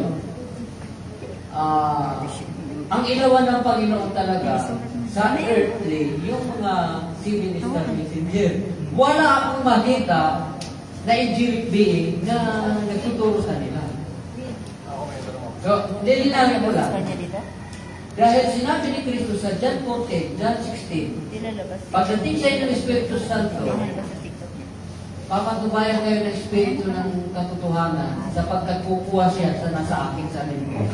ang ilawan ng Panginoon talaga sa earthly, yung mga 7-star messenger. Wala akong makita na angelic being na nagtuturo sa nila. So, lilinawin ko lang. Dahil sinabi ni Kristo sa John 14, John 16, pagdating sa inyo ng Espiritu Santo, papatubayan kayo ng Espiritu ng katotohanan sapagkat kukuha siya sa nasa akin sa amin.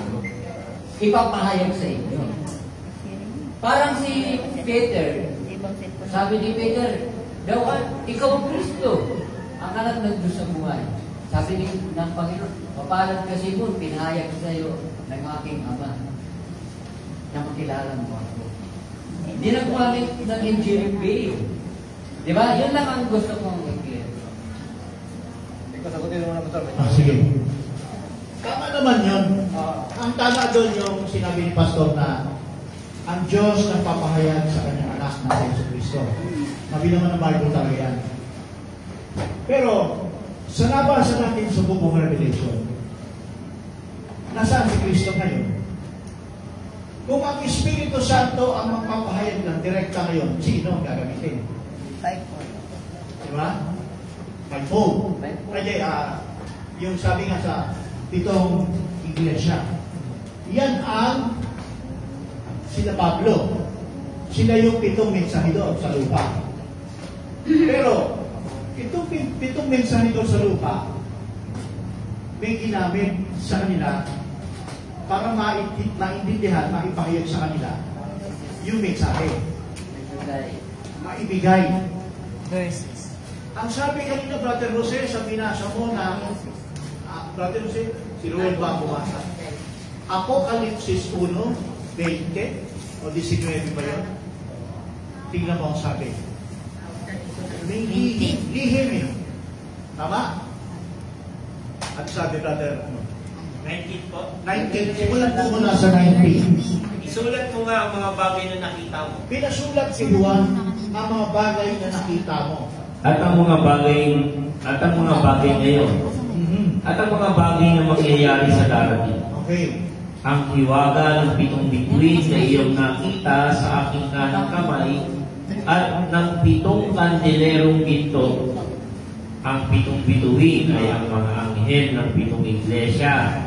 Ipapahayag sa inyo. Parang si Peter, sabi ni Peter, daw, ikaw ang Kristo, ang anak ng Diyos sa buhay. Sabi ni ng Panginoon, mapalad kasi mo, pinahayag sa iyo ng aking Ama na makilala mo ako. Hindi na kumamit ng angelic being. Di ba? Yun lang ang gusto kong i-clear. Sige. Tama naman yun. Ang tama doon yung sinabi ni Pastor na ang Diyos nagpapahayag sa kanyang anak na si Jesucristo. Mabilang ng Bible talaga yan. Pero, sa nabasa natin sa Book of Revelation, nasaan si Kristo ngayon? Kung ang Espiritu Santo ang magpapahayag ng direkta ngayon, sino ang gagamitin? Diba? Fivefold. Kaya, yung sabi nga sa 7 iglesia, yan ang sila Pablo. Sila yung 7 mensahidor sa lupa. Pero, itong 7 mensahidor sa lupa, may ginamit sa kanila para maintindihan, maipahayag sa kanila yung mensahe. Maibigay. Verses. Ang sabi kanina, Brother Jose, sa binasa mo na, Brother Jose, si Ruel ba bumasa? Apokalipsis 1, 20 o 19 ba yun? Tingnan mo ang sabi. May lihim yun. Tama? At sabi, Brother, 19 po? 19. Simulan po muna sa 19. Isulat mo nga ang mga bagay na nakita mo. Pinasulat si Juan ang mga bagay na nakita mo. At ang mga bagay ngayon. At ang mga bagay na mangyayari sa darating. Okay. Ang hiwaga ng 7 bituin na iyong nakita sa aking kanang kamay at ng 7 kandilerong ginto. Ang 7 bituin ay ang mga anghel ng 7 iglesia.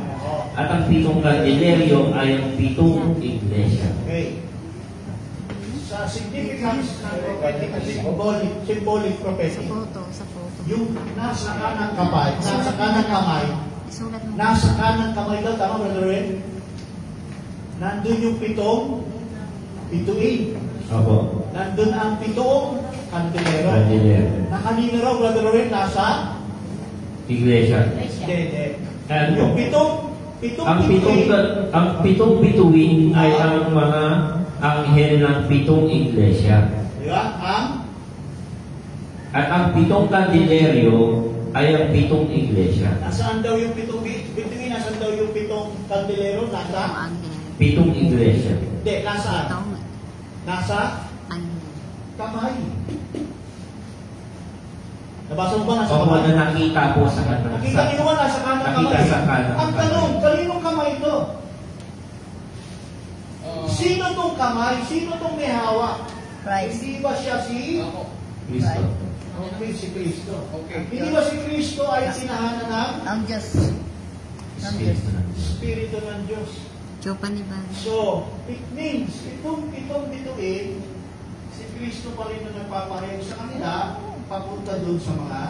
At ang 7 kandileryo ay ang 7 iglesia. Okay. Sa significance ng prophetic, symbolic prophetic, yung nasa kanang kamay, nasa kanang kamay daw, tama ba rin? Nandun yung 7 bituin. Opo. Nandun ang 7 kandelero. Na kanina raw, Brother Loren, nasa? Iglesia. Hindi. Yung 7 bituin ay ang mga anghel ng 7 iglesia. Diba? At ang 7 kandileryo ay ang 7 iglesia. Nasaan daw yung 7 bituin? Nasaan daw yung 7 kandelero? Nasa? 7 iglesia. Hindi, nasaan? Nasa? Kamay. Nabasa mo ba nasa Opo, kamay? na nakita po sa kanan. Nakita ni Juan nasa kanang Nakita kamay. sa kanang Ang kamay. tanong, kaninong kamay ito? Sino tong kamay? Sino tong may hawak? Christ. Hindi ba siya si? Kristo. Okay, si Kristo. Hindi ba si Kristo ay tinahanan ng Ang Diyos. Ang Diyos. Kristo na. Espiritu ng Diyos? Chopa ni Bani. So, it means, itong bituin, si Kristo pa rin na nagpapahayag sa kanila, papunta doon sa mga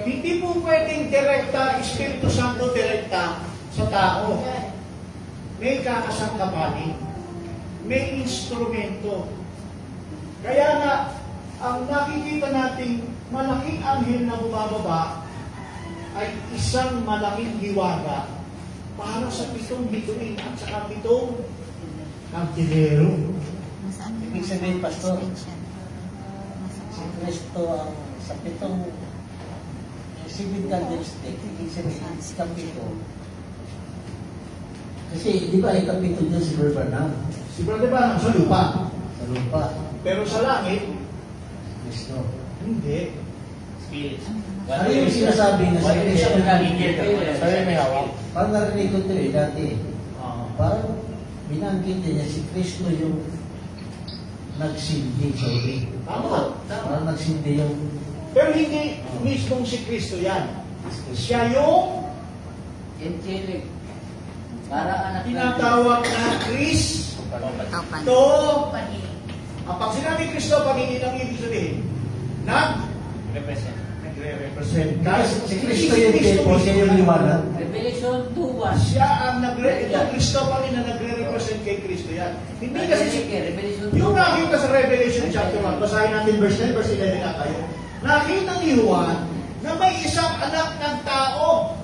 hindi po pwedeng direkta, Espiritu Santo direkta sa tao. May kakasangkapanin. May instrumento. Kaya nga, ang nakikita nating malaking anghel na bumababa ay isang malaking hiwaga para sa 7 bituin at saka 7 kantilero. Nasaan yung Ibig sabihin, Pastor, extension? si Kristo ang sa 7 candlestick, ibig sabihin, si Kapito. Kasi, di ba, yung Kapito dyan si Brother Branham? Si Brother Branham sa lupa. Sa lupa. Pero sa langit, Kristo. hindi. Spirit. Ano yung sinasabi na sa Kristo? Sabi may hawak. Parang narinig ko ito dati. Parang binanggit niya si Kristo yung nagsindi. Tama. Parang nagsindi yung... Pero hindi mismong si Kristo yan. Siya yung Angelic. Para anak tinatawag na Kristo. Pag sinabi Kristo, pagiging ang ibig sabihin, nagre-represent. Dahil Si Kristo yung tempo, siya yung liwanag. Revelation 2:1. siya ang itong Kristo pa rin na nagre-represent kay Kristo yan. Hindi kasi yung nakita sa Revelation chapter 1, basahin natin verse 10, verse 11 na kayo. Nakita ni Juan na may isang anak ng tao.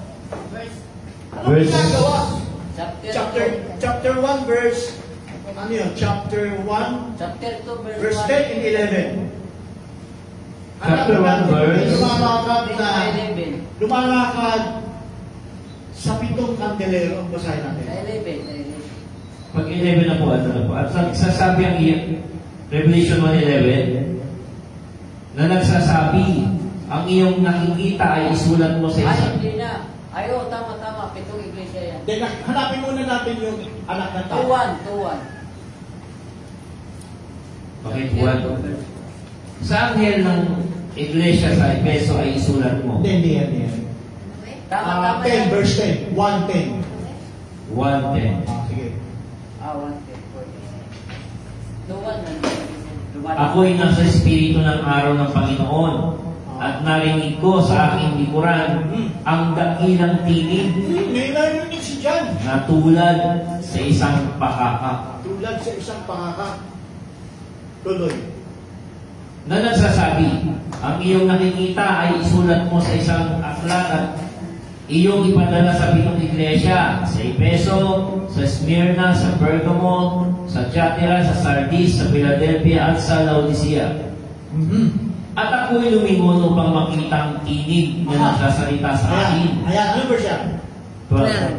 Anong ginagawa? Chapter 1 verse ano yun? Chapter 1 Chapter 2 verse 10 and 11. Chapter 1 verse lumalakad sa 7 kandelero. Basahin natin. 11. Pag 11 na po, ano na po. At sasabi ang Revelation 1:11 na nagsasabi, ang iyong nakikita ay isulat mo sa Ay, isang... hindi na. Ayo, tama. 7 iglesia yan. Then, hanapin muna natin yung anak ng tao. 2:1. Okay, 1. Sa anghel ng iglesia sa Efeso ay isulat mo. Hindi yan. Tama 10 yan. verse 10. 1:10. 1:10. Sige. 1:10. 2:1. Ako'y nasa espiritu ng araw ng Panginoon at narinig ko sa aking likuran ang dakilang tinig May narinig si John. na tulad sa isang pakaka Tulad sa isang pakaka. Tuloy. na nagsasabi, ang iyong nakikita ay isulat mo sa isang aklat at iyong ipadala sa 7 iglesia, sa Efeso, sa Smyrna, sa Pergamo, sa Thyatira, sa Sardis, sa Philadelphia at sa Laodicea. At ako'y lumingon upang makita ang tinig na nagsasalita sa akin. Ayan, ano verse yan?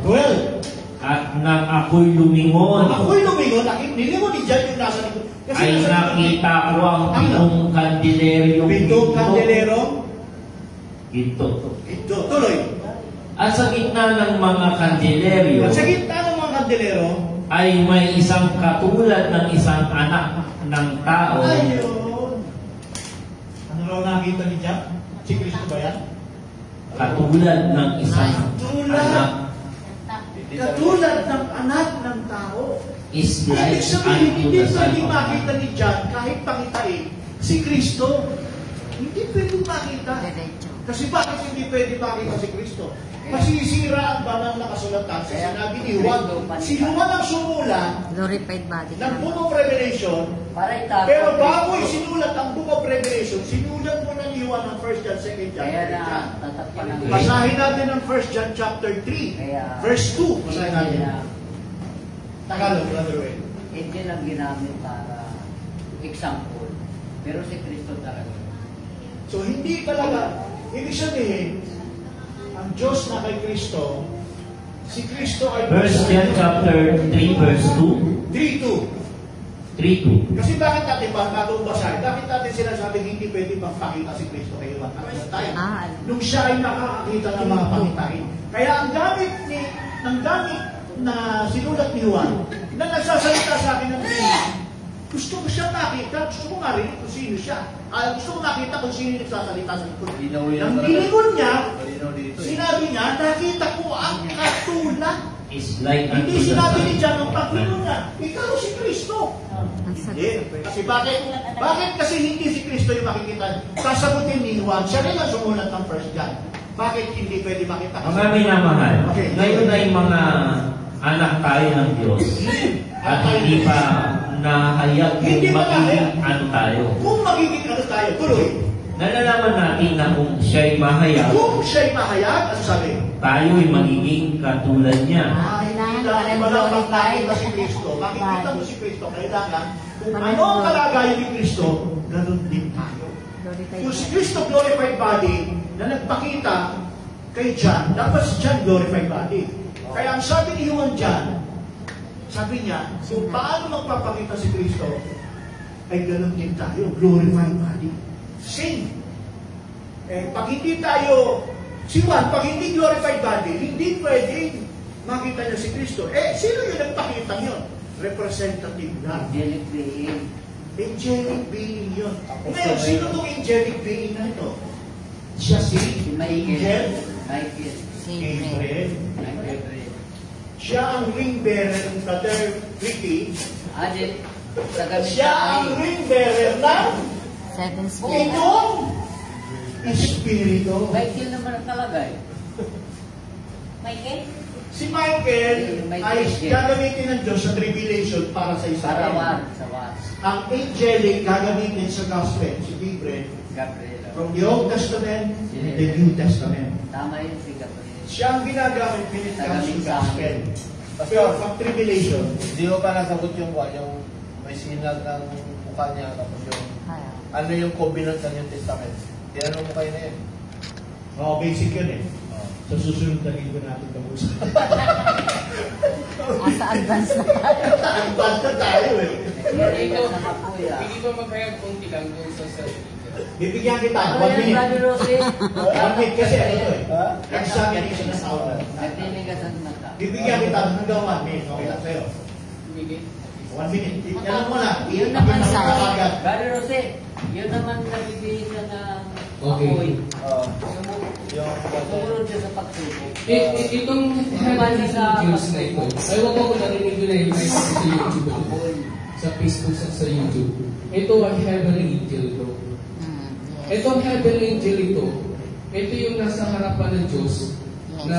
12. At nang ako'y lumingon, Ako'y lumingon, nilingon ni John yung nasa likod. ay nakita ko ang 7 kandileryong 7 kandelero. ginto. Ito, tuloy. At sa gitna ng mga kandileryo At sa gitna ng mga kandelero, ay may isang katulad ng isang anak ng tao. ayun. Ano raw nakita ni John? Si Kristo ba yan? Katulad ng isang anak Katulad ng anak ng tao. is Ibig like sabihin, unto hindi the Son pwedeng of makita Man. ni John kahit pakitain si Kristo. Hindi pwedeng makita. Kasi bakit hindi pwedeng makita si Kristo? Masisira ang banal na kasulatan sa sinabi ni Juan. Si Juan ang sumulat Glorified body. ng Book of Revelation, pero bago isinulat ang Book of Revelation, sinulat mo na ni Juan ang 1 John, 2 John, 3 John. Basahin natin ang 1 John chapter 3, verse 2. Basahin natin. Tagalog, Brother Wayne. Angel ang ginamit para example. Pero si Kristo talaga. So hindi talaga, ibig sabihin, ang Diyos na kay Kristo, si Kristo ay... 1 John chapter 3 verse 2. 3:2. 3:2. Kasi bakit natin bago basahin, bakit natin sinasabi hindi pwede magpakita si Kristo kay Juan at that time? Nung siya ay nakakakita ng mga pangitain. Kaya ang gamit na sinulat ni Juan, na nagsasalita sa akin ng gusto ko siya makita, gusto ko marinig kung sino siya. Gusto ko makita kung sino yung nagsasalita sa likod. Ang nilingon niya, sinabi niya, nakita ko ang katulad. Hindi sinabi ni John ang paglingon niya, ikaw si Kristo. Hindi. Kasi bakit kasi hindi si Kristo yung makikita? Sasagutin ni Juan, siya rin ang sumulat ng 1 John. Bakit hindi pwede makita? Mga minamahal, ngayon ay mga anak tayo ng Diyos at hindi pa nahayag kung magiging ano tayo. Kung magiging ano tayo, tuloy. Nalalaman natin na kung siya'y mahayag, ano sabi? Tayo'y magiging katulad niya. Dahil walang makikita si Kristo, makikita mo si Kristo, kailangan kung ano ang kalagayan ni Kristo, ganun din tayo. Kung si Kristo glorified body na nagpakita kay John, dapat si John glorified body. Kaya ang sabi ni Juan John, sabi niya, kung paano magpapakita si Kristo, ay ganun din tayo, glorified body. Same. Pag hindi tayo, si Juan, pag hindi glorified body, hindi pwede makita niya si Kristo. Sino yung nagpakita yun? Representative na. Angelic being. Angelic being yun. Ngayon, sino itong angelic being na ito? Siya si Michael. Gabriel. Siya ang ring bearer ng Brother Ricky. Siya ang ring bearer ng itong Espiritu. Michael naman ang talagay. Michael? Si Michael ay gagamitin ng Diyos sa tribulation para sa Israel. Ang angelic gagamitin sa gospel, si Gabriel. From the Old Testament to the New Testament. Tama yun si Gabriel. Siya ang ginagamit when it comes to gospel. Pero pag tribulation, hindi ko pa nasagot yung may sinag ng mukha niya, tapos yung ano yung covenant ng New Testament. Tinanong mo kayo na yun. Basic yun eh. Sa susunod na linggo natin kapusap. Sa advance na tayo. Sa advance na tayo eh. Hindi ba maghayag kung ilang doon sa bibigyan kita. 1 minute. 1 minute kasi ano eh. Examination ng hour. Bibigyan kita hanggang 1 minute. Okay lang sa'yo. 1 minute. Yan mo na. Yun naman sa'yo. Brother Jose, yun naman nabibigyan ka ng apoy. Sumunod siya sa pagsubok. Itong heavenly angels na ito, ay wag ko narinig yun na yung sa YouTube. Sa Facebook, sa YouTube. Ito ang heavenly angel ito. Itong heavenly angel ito yung nasa harapan ng Diyos na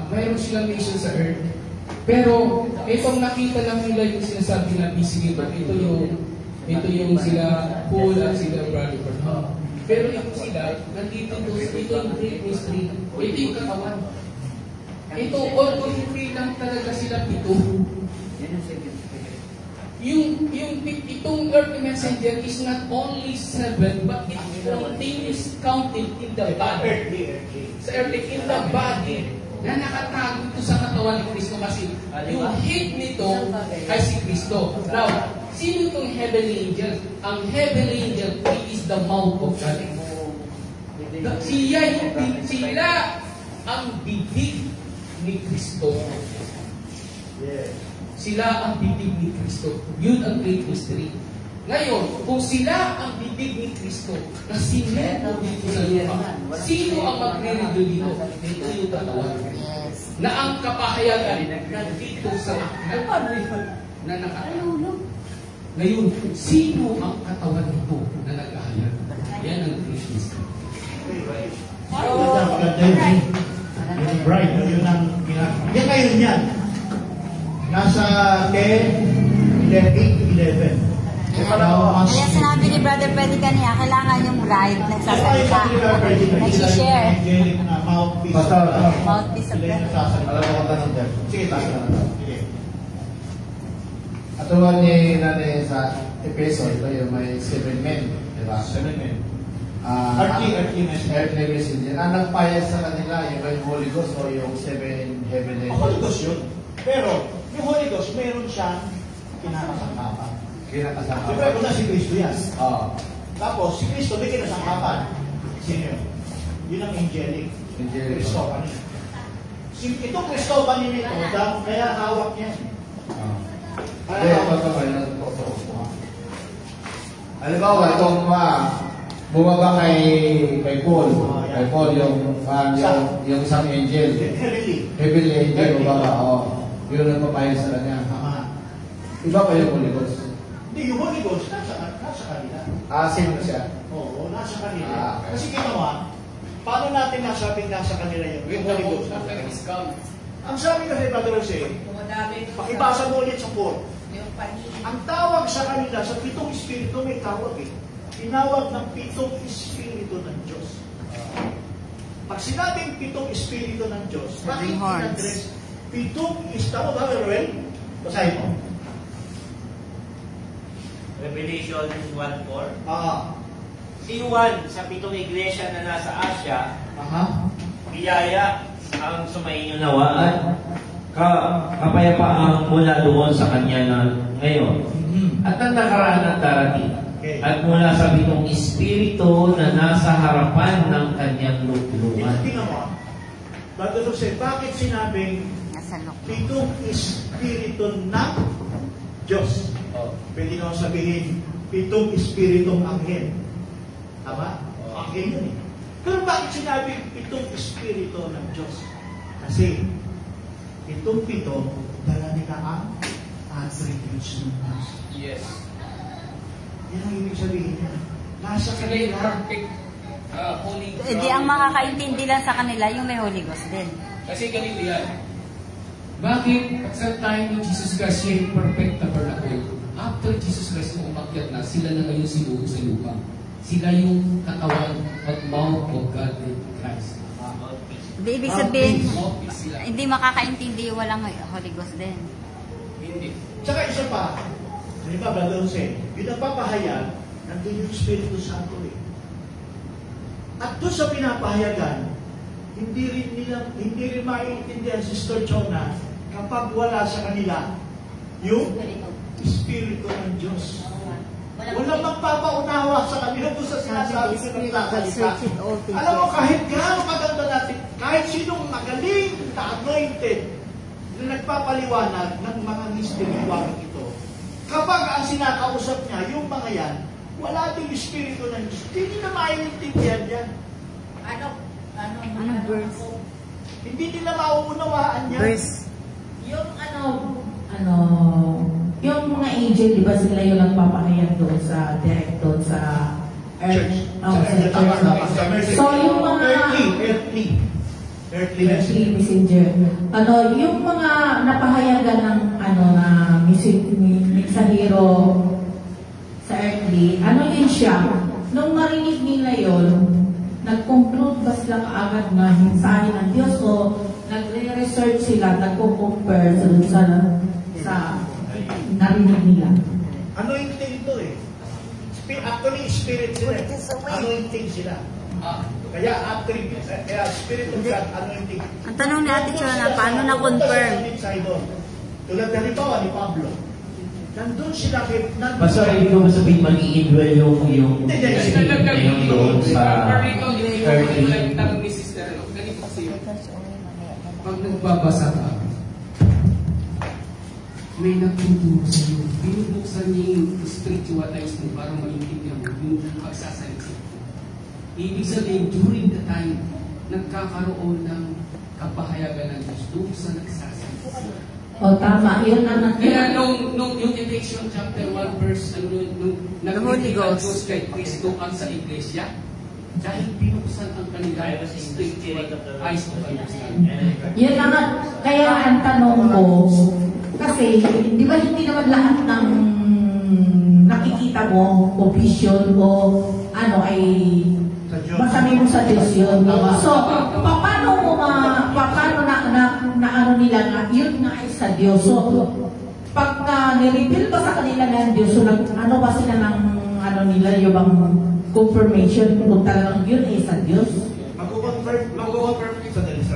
mayroon silang mission sa earth. Pero itong nakita lang nila yung sinasabi na busy giver, ito yung sila Paul at sila Brother Bernard. Pero yung sila, nandito ito yung great mystery. Ito yung katawan. Ito, although hindi lang talaga sila pito. Itong earthly messenger is not only 7, but it continues counted in the body. Sa earthly, in the body, na nakatago ito sa katawan ni Kristo kasi yung head nito ay si Kristo. Now, sino itong heavenly angel? Ang heavenly angel, it is the mouth of God. Sila ang bibig ni Kristo. Sila ang bibig ni Kristo. Yun ang great mystery. Ngayon, kung sila ang bibig ni Kristo na sinento dito sa lupa, sino ang magre-redo dito? Ito yung katawan. Na ang kapahayagan nandito sa aklat na nakatulog. Ngayon, sino ang katawan nito na nag-ahayag? Yan ang great mystery. Yung bride, yun ang yan ngayon yan. Nasa 10, 11. Kaya sinabi ni Brother Freddy kanina, kailangan yung bride nagsasalita. Nag-share. Mouthpiece of God. Alam mo kung tanong dyan. Sige, tanong na. Sige. Atuwan ni nanay sa Epeso, ito yung may 7 men. Diba? 7 men. Earthly messenger. Ang nagpayag sa kanila, yung may Holy Ghost o yung 7 heavenly. Holy Ghost yun. Pero, yung Holy Ghost, meron siyang kinakasangkapan. kinakasama. Siyempre, kung na si Kristo yan. Oo. Tapos, si Kristo may kinasangkapan. Sino yun? Yun ang angelic. Angelic. Christophany. Itong Christophany nito, kaya hawak niya. Kaya halimbawa, itong bumaba kay Paul. Kay Paul, yung isang angel. Heavenly angel, bumaba. Yun ang papayag sa kanya. Iba pa yung Holy Ghost? Hindi, yung Holy Ghost, nasa kanila. Sino na siya? Oo, nasa kanila. Kasi ginawa, paano natin nasabing nasa kanila yung Holy Ghost? Ang sabi kasi, Brother Jose, pakibasa mo ulit sa 4. Ang tawag sa kanila, sa 7 espiritu may tawag eh. Tinawag ng 7 espiritu ng Diyos. Pag sinabing 7 espiritu ng Diyos, bakit in-address 7 is, tama ba, Ruel? Basahin mo. Revelation 1:4. Si Juan sa 7 iglesia na nasa Asia, biyaya ang sumainyo nawa at kapayapaan mula doon sa kanya na ngayon. At ang nakaraan ng darating. At mula sa 7 espiritu na nasa harapan ng kanyang lupluman. Tingnan mo. Brother Jose, bakit sinabing 7 espiritu ng Diyos? Pwede naman sabihin, 7 espiritong anghel. Tama? Anghel yun eh. Pero bakit sinabing 7 espiritu ng Diyos? Kasi, itong 7, dala nila ang attributes ng Diyos. Yes. Yan ang ibig sabihin niya. Nasa kanila. Perfect. Holy Ghost. Hindi, ang makakaintindi lang sa kanila yung may Holy Ghost din. Kasi ganito yan. Bakit sa time ni Jesus Christ siya yung perfect tabernacle? After Jesus Christ na umakyat na, sila na ngayon sinuho sa lupa. Sila yung katawan at mouth of God in Christ. Hindi, ibig sabihin, hindi makakaintindi walang Holy Ghost din. Hindi. Tsaka isa pa, di ba, Brother Jose, yung nagpapahayag, nandun yung Espiritu Santo eh. At doon sa pinapahayagan, hindi rin maiintindihan, Sister Chona, kapag wala sa kanila yung Espiritu ng Diyos. Walang magpapaunawa sa kanila doon sa sinasabi ko ng nagsasalita. Alam mo, kahit gaano maganda natin, kahit sinong magaling na anointed na nagpapaliwanag ng mga mystery ito, kapag ang sinakausap niya, yung mga yan, wala din Espiritu ng Diyos. Hindi nila maiintindihan yan. Anong verse? Hindi nila mauunawaan yan. Verse. Yung yung mga angel, di ba sila yung nagpapahayag doon sa direct doon sa earth? So yung mga earthly messenger. Yung mga napahayagan ng na mensahero sa earthly, yun siya? Nung marinig nila yun, nag-conclude ba sila kaagad na hinsahin ng Diyos o nagre-research sila, nagko-compare sa narinig nila? Anointing ito eh. Actually, spirit sila. Anointing sila. Kaya attribute, spirit of God, anointing. Ang tanong ni Ate Chona, paano na-confirm? Tulad na halimbawa ni Pablo. Nandun sila kay... Basta ibig ko masabihin, mag-i-indwell yung doon sa earthly. Tanong ni Sister, ganito kasi pag nagbabasa ka, may nagtuturo sa iyo. Binubuksan niya yung spiritual eyes mo para maintindihan mo yung pagsasaliksik. Ibig sabihin, during the time, nagkakaroon ng kapahayagan ng Diyos doon sa nagsasaliksik. Tama. Yun ang kaya nung yung Ephesians chapter 1 verse, nung nag-Holy Ghost kay Kristo ang sa iglesia, dahil binuksan ang kanila spiritual eyes of understanding. Yun ang, kaya ang tanong ko, kasi, di ba hindi naman lahat ng nakikita mo, o vision, o ay masabi mo sa Diyos yun. So, paano na nila nga, yun nga ay sa Diyos. So, pag nireveal ba sa kanila ng Diyos, so, ano ba sila ng nila, yung bang confirmation kung talagang yun ay sa Diyos?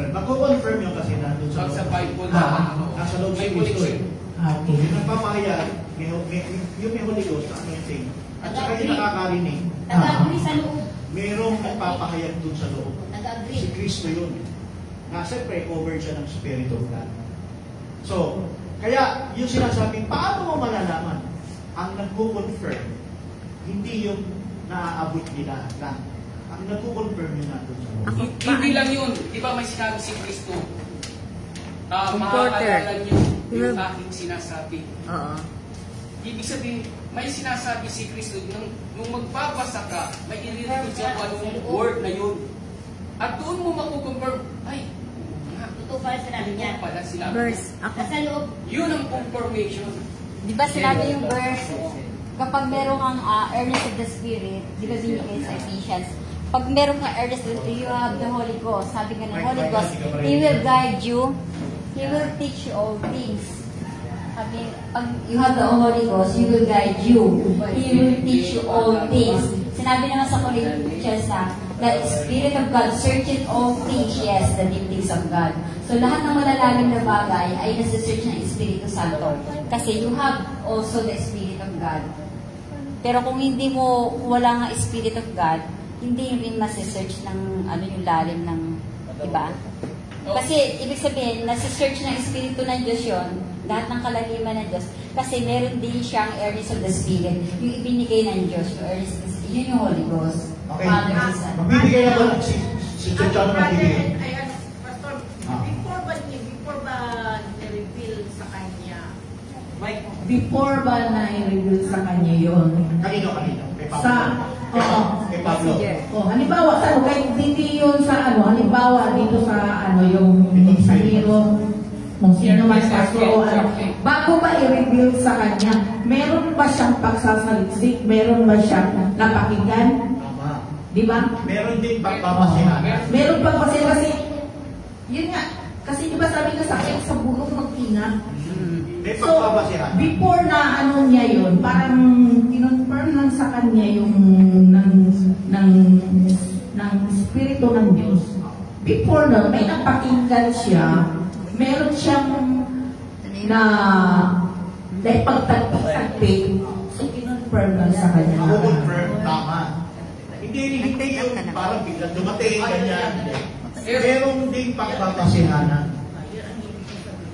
Magko-confirm yung kasi nandun sa Bible. Nasa loob si Kristo eh. Okay. Yung nagpapahayag, yung may Holy Ghost, anointing, at saka yung nakakarinig, Nag-agree sa loob. merong nagpapahayag dun sa loob. Nag-agree. Si Kristo yun. Na siyempre, covered siya ng Spirit of God. So, kaya yung sinasabi, paano mo malalaman? Ang nagko-confirm, hindi yung naaabot nila lang. Ang nagko-confirm yun natin sa loob. Hindi lang yun. Di ba may sinabi si Kristo? Comforter. Maaalala niyo yung aking sinasabi. Oo. Ibig sabihin, may sinasabi si Kristo, nung magbabasa ka, may iririnig siya kung anong word na yun. At doon mo makukonfirm, ay, Totoo pala sinabi niya. pala sila. Verse. Nasa loob. Yun ang confirmation. Di ba sinabi yung verse, kapag meron kang earnest of the Spirit, di ba binigay sa Ephesians, pag meron kang earnest of the Spirit, you have the Holy Ghost. Sabi nga ng Holy Ghost, He will guide you, He will teach you all things. Sabi, pag you have the Holy Ghost, He will guide you, He will teach you all things. Sinabi naman sa Corinthians na, the Spirit of God searcheth all things, yes, the deep things of God. So lahat ng malalalim na bagay ay nasa-search ng Espiritu Santo. Kasi you have also the Spirit of God. Pero kung hindi mo, wala nga Spirit of God, hindi rin masa-search ng yung lalim ng, iba? Kasi ibig sabihin, nasa-search ng Espiritu ng Diyos yun, lahat ng kalaliman ng Diyos, kasi meron din siyang earnest of the Spirit, yung ibinigay ng Diyos, yung earnest of the Spirit, yun yung Holy Ghost. Okay. Father, Son. Magbibigay ako ng si John magbibigay. Pastor, before ba na-reveal sa kanya? Before ba na-reveal sa kanya yun? Kanino? Kay Pablo. Sa, oo. Kay Pablo. Halimbawa, hindi yun sa halimbawa dito sa yung sa hero, kung sino man pastor o bago ba i-reveal sa kanya, meron ba siyang pagsasaliksik? Meron ba siyang napakinggan? Tama. Di ba? Meron din pagpapasihan. Meron pa kasi yun nga, kasi di ba sabi nga sa akin, sa bulong magtinga. May pagpapasihan. Before na niya yun, parang kinonfirm lang sa kanya yung ng Espiritu ng Diyos. Before na, may napakinggan siya, meron siyang na dahil pagtagpik, so kinonfirm lang sa kanya. Confirm, tama. Hindi yung parang biglang dumating, ganyan. Meron din pagpapasihanan.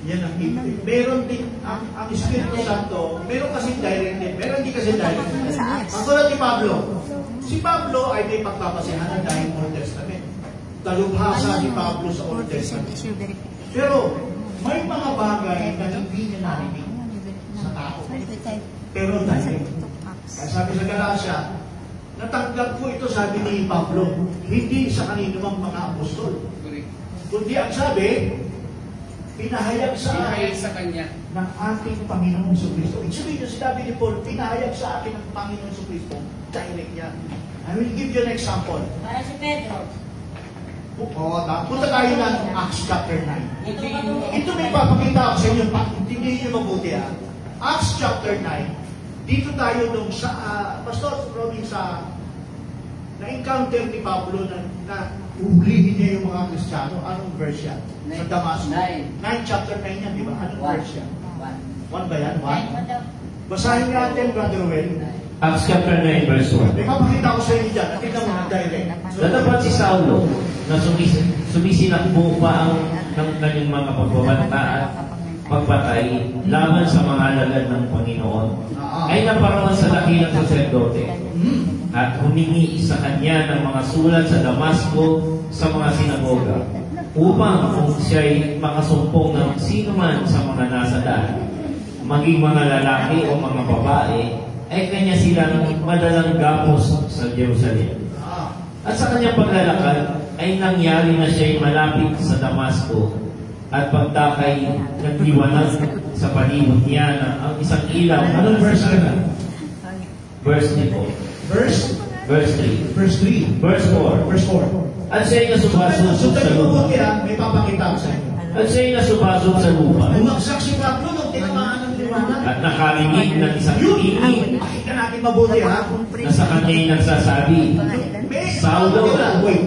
Yan ang ibig. Meron din, ang Espiritu Santo, meron kasi direct din, meron hindi kasi direct din. Ang tulad ni Pablo, si Pablo ay may pagpapasihanan dahil Old Testament. Talubhasa si Pablo sa Old Testament. Pero, may mga bagay na hindi niya narinig sa tao. Pero direct. Kaya sabi sa Galatia, natanggap ko ito, sabi ni Pablo, hindi sa kanino mang mga apostol. Kundi ang sabi, pinahayag sa kanya ng ating Panginoong Jesucristo. Ibig sabihin yung sinabi ni Paul, pinahayag sa akin ng Panginoong Jesucristo. Direct yan. I will give you an example. Para si Pedro. Punta tayo ng Acts chapter 9. Ito may papakita ko sa inyo. Tingnan niyo mabuti ha. Acts chapter 9. Dito tayo nung sa, Pastor Robin, sa na-encounter ni Pablo na uhulihin niya yung mga Kristiyano. Anong verse yan? Sa Damascus. 9 chapter 9 yan, di ba? Anong verse yan? 1 ba yan? 1? Basahin natin, Brother Ruel. Acts chapter 9 verse 1. May papakita ko sa inyo dyan. Tingnan mo na direct. Dadapat si Saulo na sumisinakbo pa ng kanyang mga pagbabanta at pagpatay laban sa mga alagad ng Panginoon ay naparaman sa dakilang saserdote at humingi sa kanya ng mga sulat sa Damasco sa mga sinagoga upang kung siya'y makasumpong ng sino man sa mga nasa daan, maging mga lalaki o mga babae, ay kanya silang madalang gapos sa Jerusalem. At sa kanyang paglalakad, ay nangyari na siya'y malapit sa Damasco at pagtakay nagliwanag sa palibot niya na ang isang ilaw. Anong verse na? Verse 3. Verse 3. Verse 3. Verse 4. Verse 4. At siya'y nasubasog sa lupa. May papakita ko sa inyo. At siya'y nasubasog sa lupa. Bumagsak si Pablo nung tinamaan ng liwanag. At nakarinig ng isang tinig. Pakita natin mabuti ha. Na sa kanya'y nagsasabi, Saulo. Wait.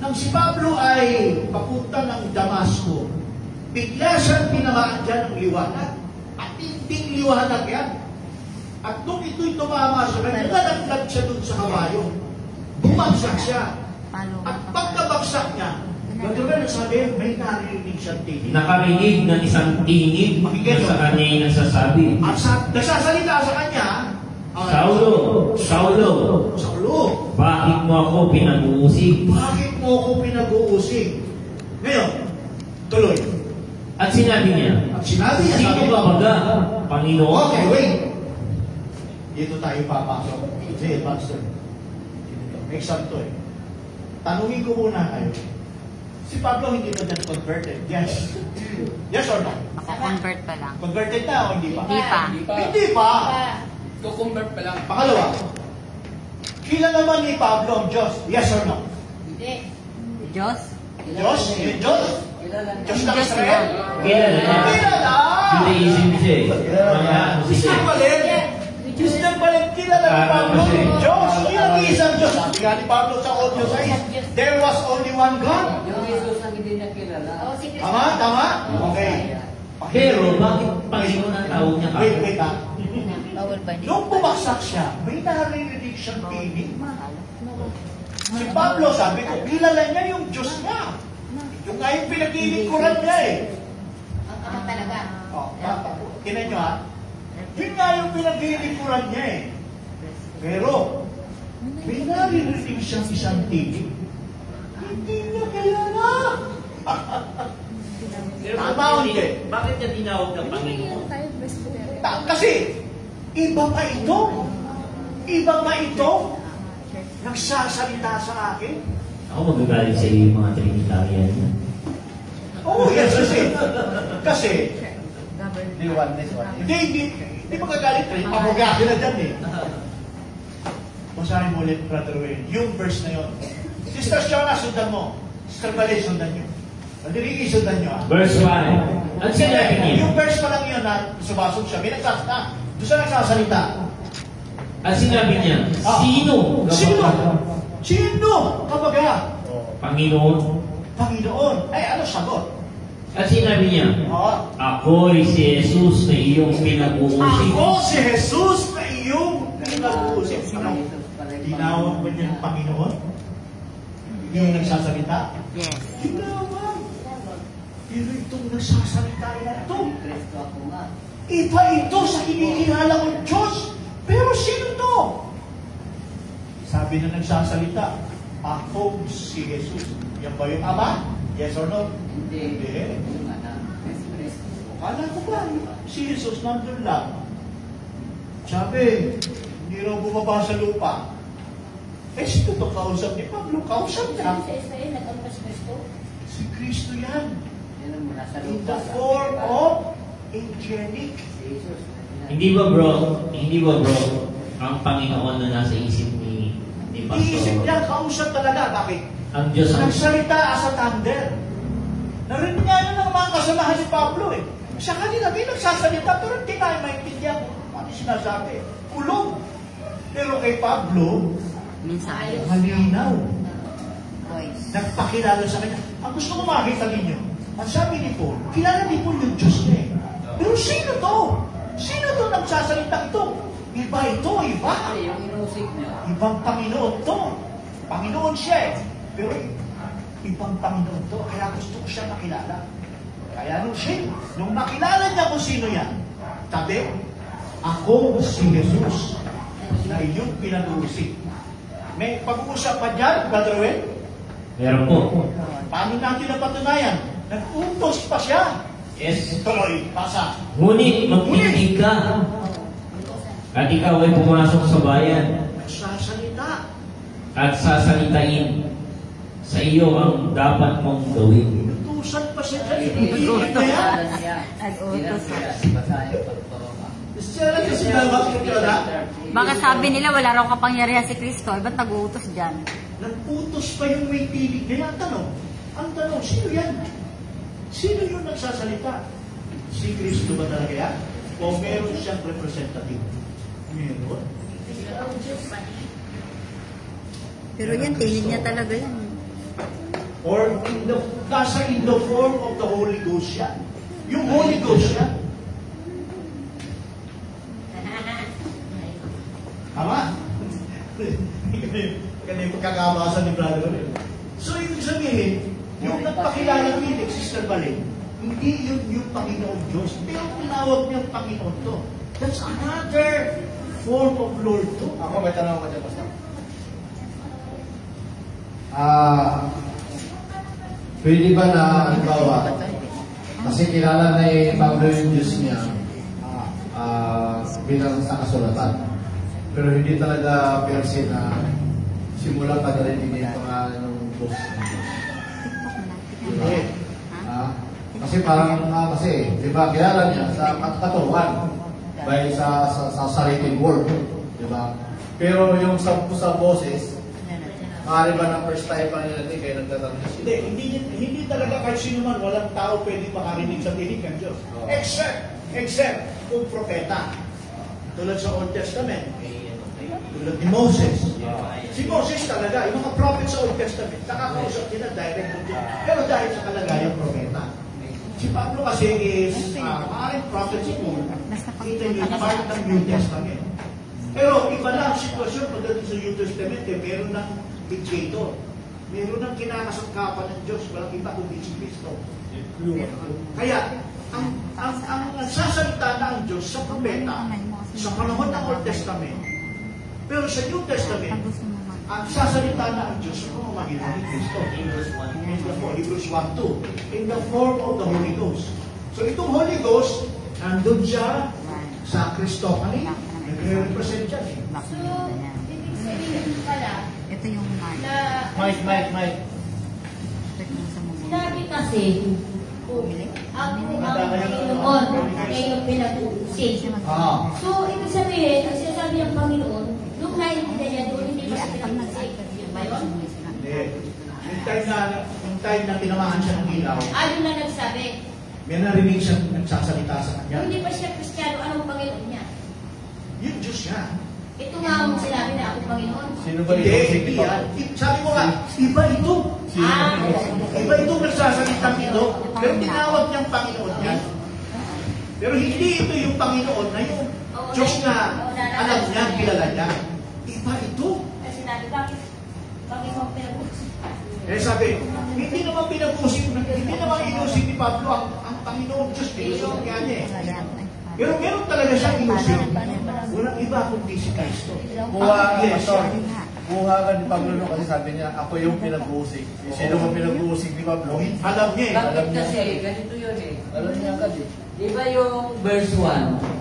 Nang si Pablo ay papunta ng Damasco, bigla siyang tinamaan dyan ng liwanag. At hindi liwanag yan. At nung ito'y tumama sa kanya, nalaglag siya dun sa kabayo. Bumagsak siya. At pagkabagsak niya, Brother nagsabi, may narinig siyang tinig. Nakarinig ng isang tinig na sa kanya yung nagsasabi. At nagsasalita sa kanya, Saulo, Saulo, Saulo, bakit mo ako pinag-uusig? Bakit mo ako pinag-uusig? Ngayon, tuloy. At sinabi niya, sino ba baga, Panginoon? Okay, wait. Dito tayo papasok. Sige, Pastor. Exam to eh. Tanungin ko muna kayo. Si Pablo hindi ba dyan converted? Yes. Yes or no? Convert pa lang. Converted na o hindi pa? Hindi pa. Hindi pa. Convert pa lang. Pangalawa, kilala naman ni Pablo ang Diyos? Yes or no? Hindi. Diyos? Diyos? Yung Diyos? Diyos ng Israel? Kilala. Kilala! Judaism siya eh. Gusto balik. Gusto balik. Kilala ni Pablo yung Diyos. Yung isang Diyos. Kaya ni Pablo sa audio 6, there was only one God. Yung Jesus ang hindi niya kilala. Tama? Tama? Okay. Pero bakit Panginoon ang tawag niya ka? Wait ha. Bawal ba niya? Nung bumagsak siya, may narinig siyang tinig. Si Pablo, sabi ko, kilala niya yung Diyos niya. Yung nga yung pinag-iinikuran niya eh. Ang ama talaga. Tinan niyo ha. Yun nga yung pinag-iinikuran niya eh. Pero, may narinig siyang isang tinig. Hindi niya kilala. Bakit niya tinawag ng Panginoon? Kasi, iba pa ito. Iba pa ito. Nagsasalita sa akin. Ako magagalit sa iyo yung mga Trinitarian. Oh, yes, kasi, hindi magagalit rin. Pamugaki na dyan eh. Basahin mo ulit, Brother Wayne. Yung verse na yun. Sister Shona, sundan mo. Sister Balay, sundan nyo. Madirigi, sundan nyo. Verse 1. At sinabi niya. Yung verse pa lang yun na sumasok siya. May nagsasalita. Doon siya nagsasalita. At sinabi niya, sino? Sino? Kabaga? Panginoon. Panginoon. Ay, ano sagot? At sinabi niya, ako si Jesus na iyong pinag-uusig. Ako si Jesus na iyong pinag-uusig. Tinawag ba niya ng Panginoon? Yung nagsasalita? Yes. Tinawag. Pero itong nagsasalita ito. Iba ito sa kinikilala kong Diyos. Pero sino to? Sabi na nagsasalita, ako si Jesus. Yan ba yung Ama? Yes or no? Hindi. Akala ko ba, si Jesus nandun lang. Sabi, hindi raw bumaba sa lupa. Eh, sino ito kausap ni Pablo? Kausap niya. Sa Israel, nag-ano si Kristo? Si Kristo yan. In the form of angelic. Hindi ba bro, ang Panginoon na nasa isip ni Pastor? Iisip niya, kausap talaga. Bakit? Ang Diyos ang... Nagsalita sa thunder. Narinig nga yun ng mga kasamahan ni Pablo eh. Sa kanila, di nagsasalita, pero hindi tayo maintindihan kung ano sinasabi. Kulong. Pero kay Pablo, malinaw. Nagpakilala sa kanya. Ang gusto ko makita ninyo, ang sabi ni Paul, kilala ni Paul yung Diyos niya eh. Pero sino to? Sino to nagsasalita ito? Iba ito, iba. Ibang Panginoon to. Panginoon siya eh. Pero ibang Panginoon to. Kaya gusto ko siya makilala. Kaya nung makilala niya kung sino yan, sabi, ako si Jesus na iyong pinag-uusig. May pag-uusap pa dyan, Brother Wen? Meron po. Paano natin napatunayan? Nag-utos pa siya. Yes. Tuloy, pasa. Ngunit magpindig ka. At ikaw ay pumasok sa bayan. Nagsasalita. At sasalitain sa iyo ang dapat mong gawin. Utusan pa siya dyan. Hindi na yan. Baka sabi nila wala raw kapangyarihan si Kristo, ba't nag-uutos dyan? Nag-utos pa yung may tinig na yan. Ang tanong, sino yan? Sino yung nagsasalita? Si Kristo ba talaga yan? O meron siyang representative? Meron. Pero yan, tinig niya talaga yan. Or nasa in the form of the Holy Ghost yan. Yung Holy Ghost yan. pagkakabasa ni Brother Romel. So, ibig sabihin, yung nagpakilala ni Sister Balen, hindi yun yung Panginoon Diyos. Pero tinawag niyang Panginoon to. That's another form of Lord to. Ako may tanong ko dyan, Pastor. Pwede ba na, halimbawa, kasi kilala na Pablo yung Diyos niya bilang sa kasulatan. Pero hindi talaga per se na simula pa na rin hindi yung pangalan ng Diyos. Diba? Kasi parang kasi, di ba, kilala niya sa katawan by sa written word. Di ba? Pero yung sa boses, maaari ba ng first time pa nila kayo nagtatanong? Hindi talaga kahit sino man, walang tao pwede makarinig sa tinig ng Diyos. Except kung propeta. Tulad sa Old Testament. Tulad ni Moses. Si Moses talaga, yung mga prophet sa Old Testament, nakakausap nila direct ng Diyos. Pero dahil sa kalagayang propeta. Si Pablo kasi is maaaring prophet siguro. Kita niyo yung part ng New Testament. Pero iba na ang sitwasyon pagdating sa New Testament, meron ng dictator. Meron ng kinakasangkapan ng Diyos, walang iba kundi si Kristo. Kaya, ang nagsasalita na ang Diyos sa propeta, sa panahon ng Old Testament, pero sa New Testament, ang sasalita na ang Diyos sa pamamagitan ni Kristo. Hebrews 1:2. In the form of the Holy Ghost. So itong Holy Ghost, nandun siya sa Kristo. Nagre-represent siya. So, ibig sabihin pala, ito yung Mike. sinabi kasi, ang Panginoon ay yung pinag-uusig. So, ibig sabihin, ang sinasabi ng Panginoon, nung naintindihan niya doon, hindi pa siya pinag-uusig. Yun ba yun? Yung time na tinamaan siya ng ilaw, Ano na nagsabi? may narinig siyang nagsasalita sa kanya. Hindi pa siya Kristiyano, anong Panginoon niya? Yung Diyos niya. Ito nga ang sinabi na ako Panginoon. Sino ba Hindi yan. Sabi ko nga, iba ito. Iba itong nagsasalitang ito. Pero tinawag niyang Panginoon niya. Pero hindi ito yung Panginoon na yung Diyos na alam niya, kilala niya. Iba ito. Kasi sinabi, bakit mo pinag-uusig? Eh sabi, hindi naman pinag-usip, hindi naman inusip ni Pablo ang Panginoon Diyos. Pinusip niya niya eh. Pero meron talaga siyang inusip. Walang iba kundi si Kristo. Kuha ka ni Pablo no, kasi sabi niya, ako yung pinag-uusig. Sino mo pinag-uusig ni Pablo? Alam niya eh. Bakit kasi, ganito yun eh. Alam niya agad eh. Di ba yung verse 1?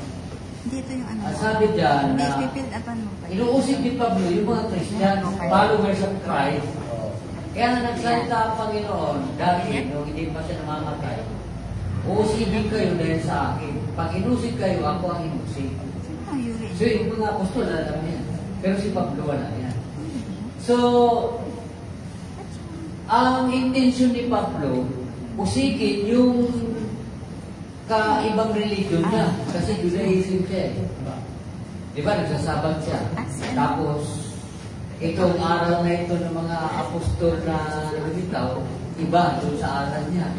dito yung ano. Sabi dyan na Pipild upan mo pa. inuusig ni Pablo yung mga Kristiyano, followers of Christ. Kaya na nagsalita ang Panginoon, dahil nung hindi pa siya namamatay, uusigin kayo dahil sa akin. Pag inusig kayo, ako ang inusig. So yung mga apostol, alam niya. Pero si Pablo wala yan. So, ang intention ni Pablo, usigin yung kaibang religion niya. Kasi Judaism siya eh. Di ba? Nagsasabat siya. Tapos, itong aral na ito ng mga apostol na lumitaw, iba doon sa aral niya.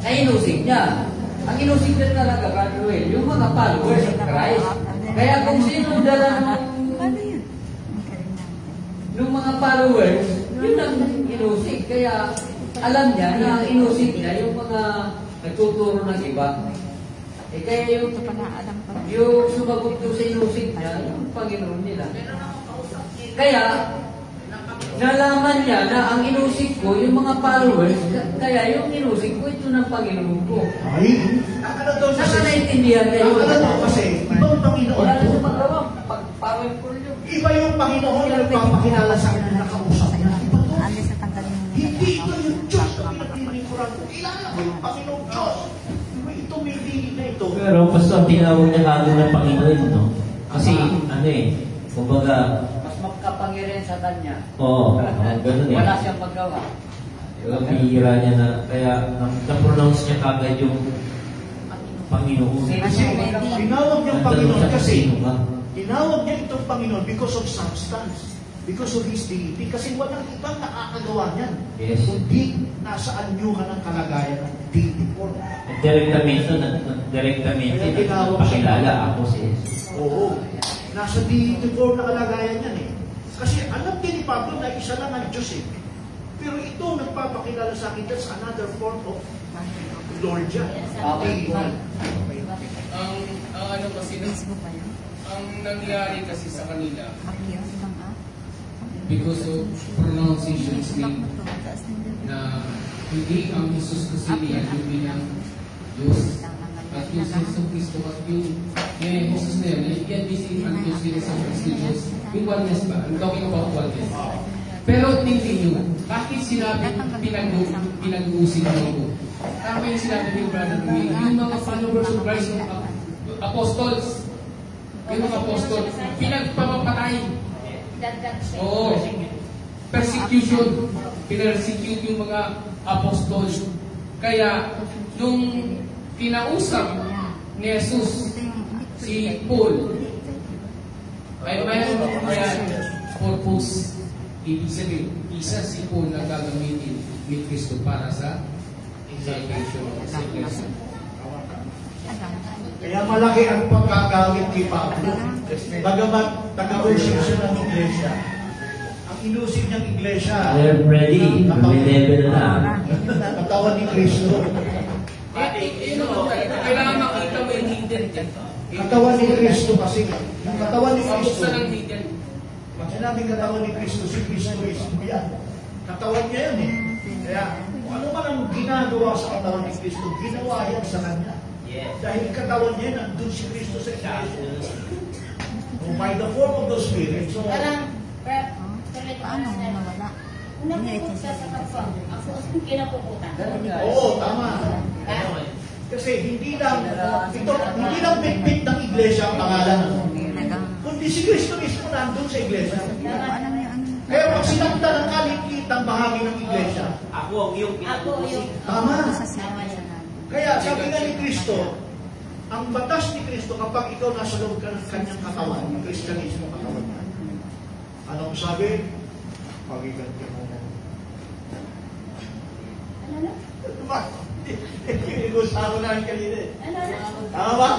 Na inusig niya. Ang inusig niya talaga, Brother, yung mga followers of Christ. Kaya kung sino dala ng mga followers, yun ang inusig. Kaya alam niya na ang inusig niya yung mga nagtuturo ng iba. Eh kaya yung sumagot doon sa inusig niya, yung Panginoon nila. Kaya, nalaman niya na ang inusig ko, yung mga followers, kaya yung inusig ko, ito ng Panginoon ko. Ay, ano daw Saka naintindihan niya yung ano daw kasi, ibang Panginoon. wala na siya magawa, powerful yun. Iba yung Panginoon na nagpapakilala sa akin na nakausap niya. Iba to. Hindi ito yung Diyos na pinaglilingkuran ko. Kilala mo yung Panginoon Diyos. Ito may dili na ito. Pero basta ang tinawag niya kagad ng Panginoon, no? Kasi, ano eh, kumbaga, Mas magkapangyarihan sa kanya. oo, ganun eh. Wala siyang magawa. Yung bihira niya na, kaya na-pronounce niya kagad yung Panginoon. Kasi tinawag niyang Panginoon kasi Sino ka? tinawag niya itong Panginoon because of substance. Because of His deity. Kasi walang ibang nakakagawa niyan. Yes. Kundi nasa anyuhan ng kalagayan ng deity form. Direktamente, pakilala ako si Jesus. Oo. Nasa deity form na kalagayan yan eh. Kasi alam din ni Pablo na isa lang ang Diyos eh. Pero ito nagpapakilala sa akin, that's another form of Lordya. Ang ano kasi, ang nangyari kasi sa kanila, because of pronunciations na hindi ang Jesus kasi niya yung bilang Diyos. At yung Yesus Cristo at yung Jesus na yun, yan busy ang Diyos din sa Cristo Diyos. Yung oneness ba? I'm talking about oneness. Pero tingin nyo, bakit sinabi pinag-uusig mo? Tama yung sinabi ni Brother Will, yung mga followers of Christ, yung apostles, pinagpapatay. Oo. Persecution. Pinersecute yung mga apostles. Kaya, nung kinausap ni Jesus si Paul, ay mayroon kaya purpose. Ibig sabihin, isa si Paul na gagamitin ni Kristo para sa salvation of salvation. Kaya malaki ang pagkagamit ni Pablo. Bagamat taga-worship siya ng iglesia. Ang ilusig niyang iglesia, They're ready. Level na. katawan ni Kristo. Kailangan makita mo yung hidden. Katawan ni Kristo kasi. Yung katawan ni Kristo. Pag hidden. Pag sinabing katawan ni Kristo, si Kristo yan. Katawan niya yan eh. Kaya, kung ano man ang ginagawa sa katawan ni Kristo, ginawa yan sa kanya. Dahil katawan niya, nandun si Kristo sa iglesia. By the form of the Spirit. So, Parang, unang-ikot ka sa kapwa. Ako ang kinapuputan. oo, tama. Kasi hindi lang bitbit ng iglesia ang pangalan. Kundi si Kristo mismo nandun sa iglesia. Kaya pag sinakta ng kalikitang bahagi ng iglesia, Ako ang iyong pinapupusin. tama. Kaya sabi nga ni Kristo, ang batas ni Kristo kapag ikaw nasa loob ka ng kanyang katawan, yung Kristyanismo katawan niya. Anong sabi? Pagiganti mo. Ano na? Diba? Inigusahan mo na ang kanina eh. Ano na? Tama ba?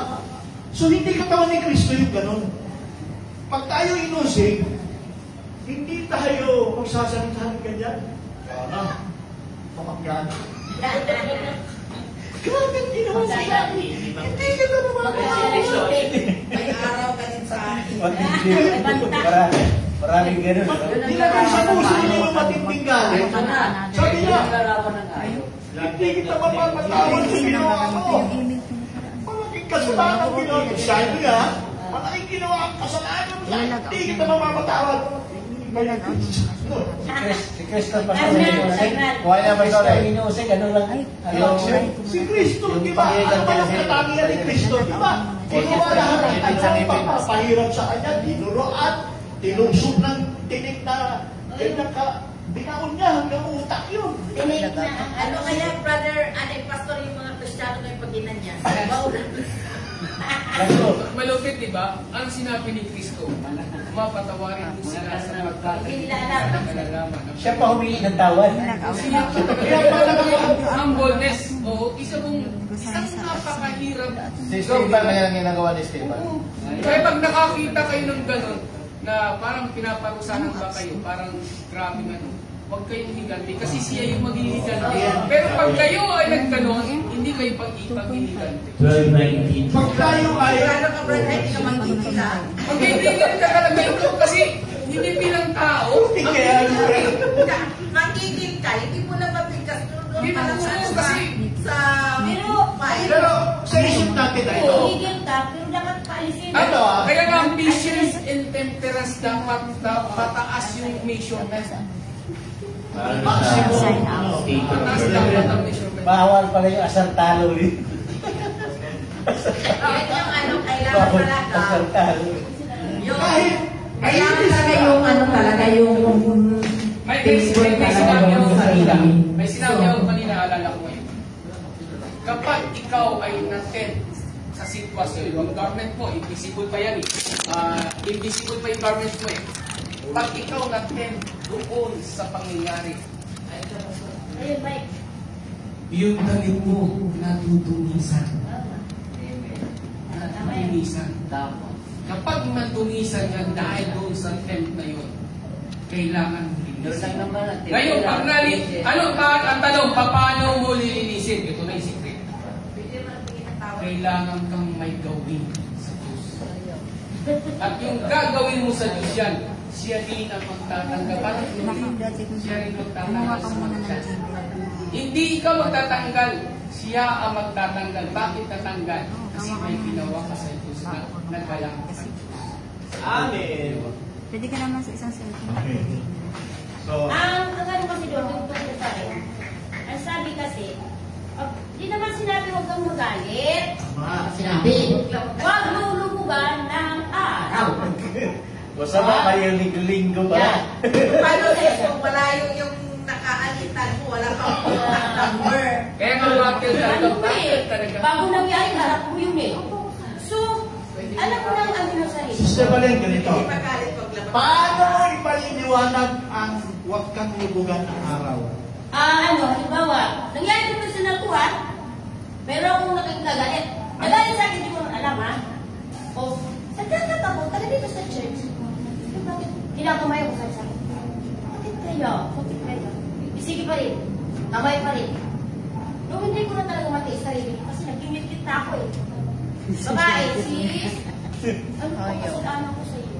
So hindi katawan ni Kristo yung ganun. Pag tayo inusig, hindi tayo magsasalita ng ganyan. Kaya pamakyan. Grabe, hindi naman sila. Hindi kita mamakyan. May araw ka din sa akin. Maraming ganun. Nilagay sa puso niya yung matinding galit. Sabi niya, hindi kita mapapatawad sa ginawa mo. Malaking kasalanan ang ginawa mo. Sabi niya, malaking ginawa ang kasalanan mo. Hindi kita mapapatawad. Si Kristo pa sa inusig. Kuha naman ito na inusig. Ano lang? Si Kristo, di ba? Ano ba yung katangian ni Kristo? Di ba? Ginawa lahat ng pagpapahirap sa kanya, dinuroan, tinusog ng tinik na binaon niya hanggang utak yun. Tinig na, ano kaya, brother, pastor, yung mga Kristiyano na yung paginan niya? Malupit, di ba? Ang sinabi ni Kristo, mapatawarin mo sila sa pagkakalalaman. Siya pa humingi ng tawad. Ang boldness, isang napakahirap. Si Stephen kaya ang ginagawa ni Stephen. Kaya pag nakakita kayo ng gano'n, na parang pinaparusahan ba kayo, parang grabe huwag kayong higanti kasi siya yung maghihiganti. Pero pag kayo ay nagganon, hindi kayo pag-higanti. 12:19. Pag tayo ay Maghihigan ka talaga ito kasi hindi bilang tao. Magiging ka, hindi mo na mabigkas doon. Hindi mo kasi pero sa isip natin na ito. Higil ka, pero dapat paalisin. Kaya nga ang patience and temperance dapat mataas yung measurement. Mataas dapat ang measurement. Bawal pala yung asartalo rin. Yan yung kailangan talaga. Asartalo. Kailangan talaga yung talaga yung May sinabi ako kanina. May sinabi ako kanina, alala ko ngayon. Kapag ikaw ay na-tent sa sitwasyon, yung garment mo, invisible pa yan invisible pa yung garment mo Pag ikaw na-tent doon sa pangyayari, Ayun, Mike. yung damit mo natutunisan. Natutunisan. Kapag natunisan yan dahil doon sa tent na yun, kailangan Doon lang naman ang ngayon, pag ang tanong, paano mo lilinisin? Ito na yung secret. Kailangan kang may gawin sa Diyos. At yung gagawin mo sa Diyos yan, siya din ang magtatanggal. Parang siya rin magtatanggal sa mga. Hindi ikaw magtatanggal, siya ang magtatanggal. Bakit tatanggal? Kasi may ginawa ka sa Diyos na nagbalang ka sa Diyos. Amen. Pwede ka naman sa isang cellphone. Okay. So, ang ano kasi doon, yung tungkol pa rin, ang sabi kasi, di naman sinabi huwag kang magalit. Sinabi. Huwag lulubugan ng araw. Basta ba kayo linggo pa? Paano sa'yo? Wala yung nakaalitan mo, wala kang number. Kaya mawatil talaga. Bago nangyari, harap mo yun eh. So, alam mo lang ang ano sarili. Sister Balen, ganito. Hindi magalit paglabas. Paano mo ipaliniwanag ang huwag kang lubugan ng araw? Halimbawa, nangyari ko sa natuan, pero akong nakikagalit. Nagalit sa akin, hindi ko alam ha. O, sa taga-tabo, taga dito sa church. Bakit? Ginagumay ko sa akin. Bakit kayo? Bakit kayo? Sige pa rin. Amay pa rin. Nung hindi ko na talaga matiis sarili kasi nag-imit na ako eh. Babae, sis. Ano po kasalanan ko sa iyo?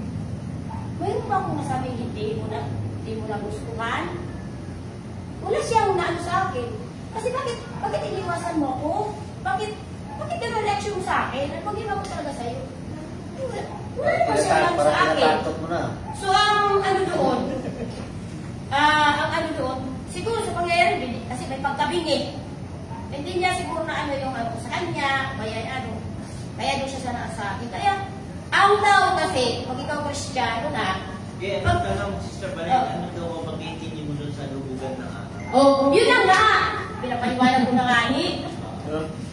Mayroon ba akong nasabing hindi mo na gustuhan? Wala siyang naano sa akin. Kasi bakit iniwasan mo ako? Bakit gano'n lecture mo sa akin? Ano ginawa ko talaga sa iyo? Wala naman siya naano sa akin. So, ang ano doon, siguro sa pangyayari, kasi may pagkabingi. Hindi niya siguro na ano yung ano sa kanya, kaya doon siya sana sa akin. Kaya, ang tao kasi, pag ikaw Kristiyano na, Ang tanong, Sister Balen, ano daw ang mag-continue mo doon sa lubugan ng araw? yun lang nga. Pinapaliwanag ko na nga ni.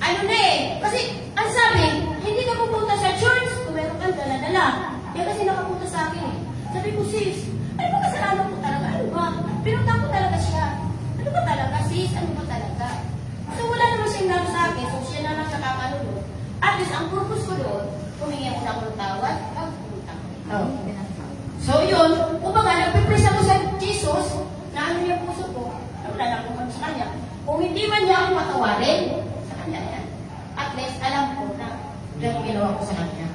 Ano na eh. Kasi, ang sabi, hindi ka pupunta sa church kung meron kang dala-dala. Yan kasi nakapunta sa akin eh. Sabi ko, sis, ano ba kasalanan ko talaga? Ano ba? Pinunta ko talaga siya. Ano ba talaga, sis? Ano ba talaga? So, wala naman siyang nalo sa akin. So, siya na lang siya kakalulog. At least, ang purpose ko doon, humingi ako ng tawad, pumunta ko. So, yun, kumbaga, nagpipress ako sa Jesus, na ano yung puso ko, wala na akong sa kanya. Kung hindi man niya ako matawarin, sa kanya yan. At least, alam ko na yung ginawa ko sa kanya.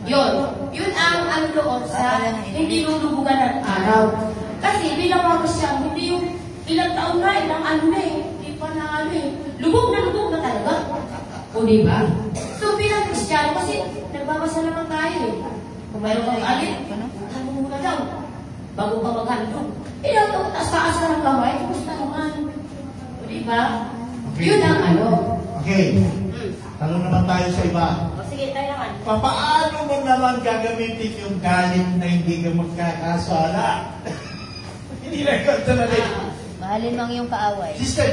Yun ang ano doon sa hindi lulubugan ng araw. Kasi bilang ako siya, hindi yung ilang taon na, ilang ano na eh, hindi pa na ano eh, lubog na talaga. O diba? So bilang Kristiyano, kasi nagbabasa naman tayo eh. Kung mayroon kang alit, ano muna daw, bago ka maghandog. Ilang taon, taas-taas ka ng kamay, kumusta naman? O diba? Okay. Yun ang ano. Okay. Tanong naman tayo sa iba. O sige, tayo naman. Paano mo naman gagamitin yung galit na hindi ka magkakasala? Hindi lang kantanali. Mahalin mo ang iyong kaaway. Sister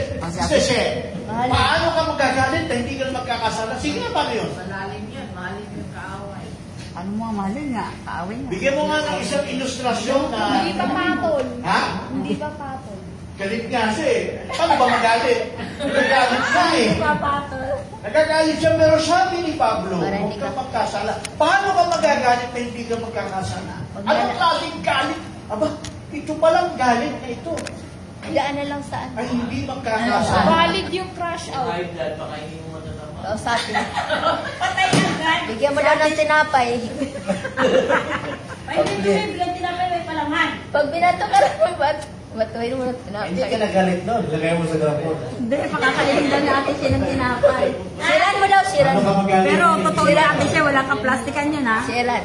She, Mahalin. paano ka magagalit na hindi ka magkakasala? Sige na, paano yun? Malalim yan, mahalin yung kaaway. Ano mo ang mahalin nga? Kaaway nga. Bigyan mo nga ng isang ilustrasyon na... Hindi pa patol. Ha? Hindi pa patol. Galit nga siya eh. Paano ba magalit? Nagagalit siya eh. Hindi pa patol. Nagagalit siya, pero sabi ni Pablo, Para huwag hindi ka ka- magkasala. Paano ka magagalit na hindi ka magkakasala? Anong klaseng galit? Aba, ito palang galit na ito. Daan na lang saan. Ay hindi magkakasala. Valid yung crash out. High blood, baka hindi mo matatama. Kausapin. Patay na agad. Bigyan mo daw ng tinapay. Ay, hindi ko bigyan tinapay, may palaman. Pag binato ka naman, batuhin mo ng tinapay. Hindi ka nagalit doon. Ilagay mo sa grapon. Hindi, pakakalihin lang natin siya ng tinapay. Siran mo daw, siran. Ano ka magalit? Pero totoo natin siya, wala kang plastikan yun ha. Siran.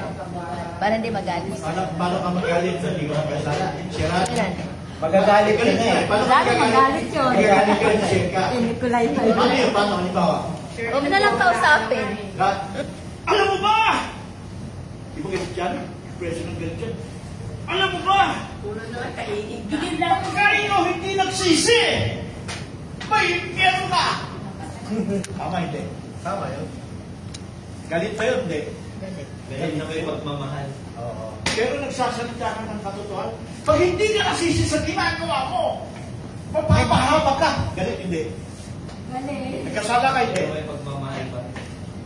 Para hindi magalit. Paano ka magalit na hindi ka magkasala? Sirat. Siran. Magagalit ka na eh. Paano ka Lalo magalit yun. Magagalit ka na siya ka. Nikolay pa Paano yun? Paano? Halimbawa? Huwag na lang kausapin. Alam mo ba? Di ba ganit yan? Preso ng ganit yan. Alam mo ba? Puro naman kainin ka. Bigyan lang. Kayo hindi nagsisi! May impyerno ka! Tama hindi. Tama yun. Galit pa yun, hindi. Ganyan na may pagmamahal. Oo. Pero nagsasalita ka ng katotohan. Pag hindi ka nasisi sa ginagawa mo, mapapahama ka. Galit hindi. Galit. Nagkasala ka hindi. May pagmamahal pa.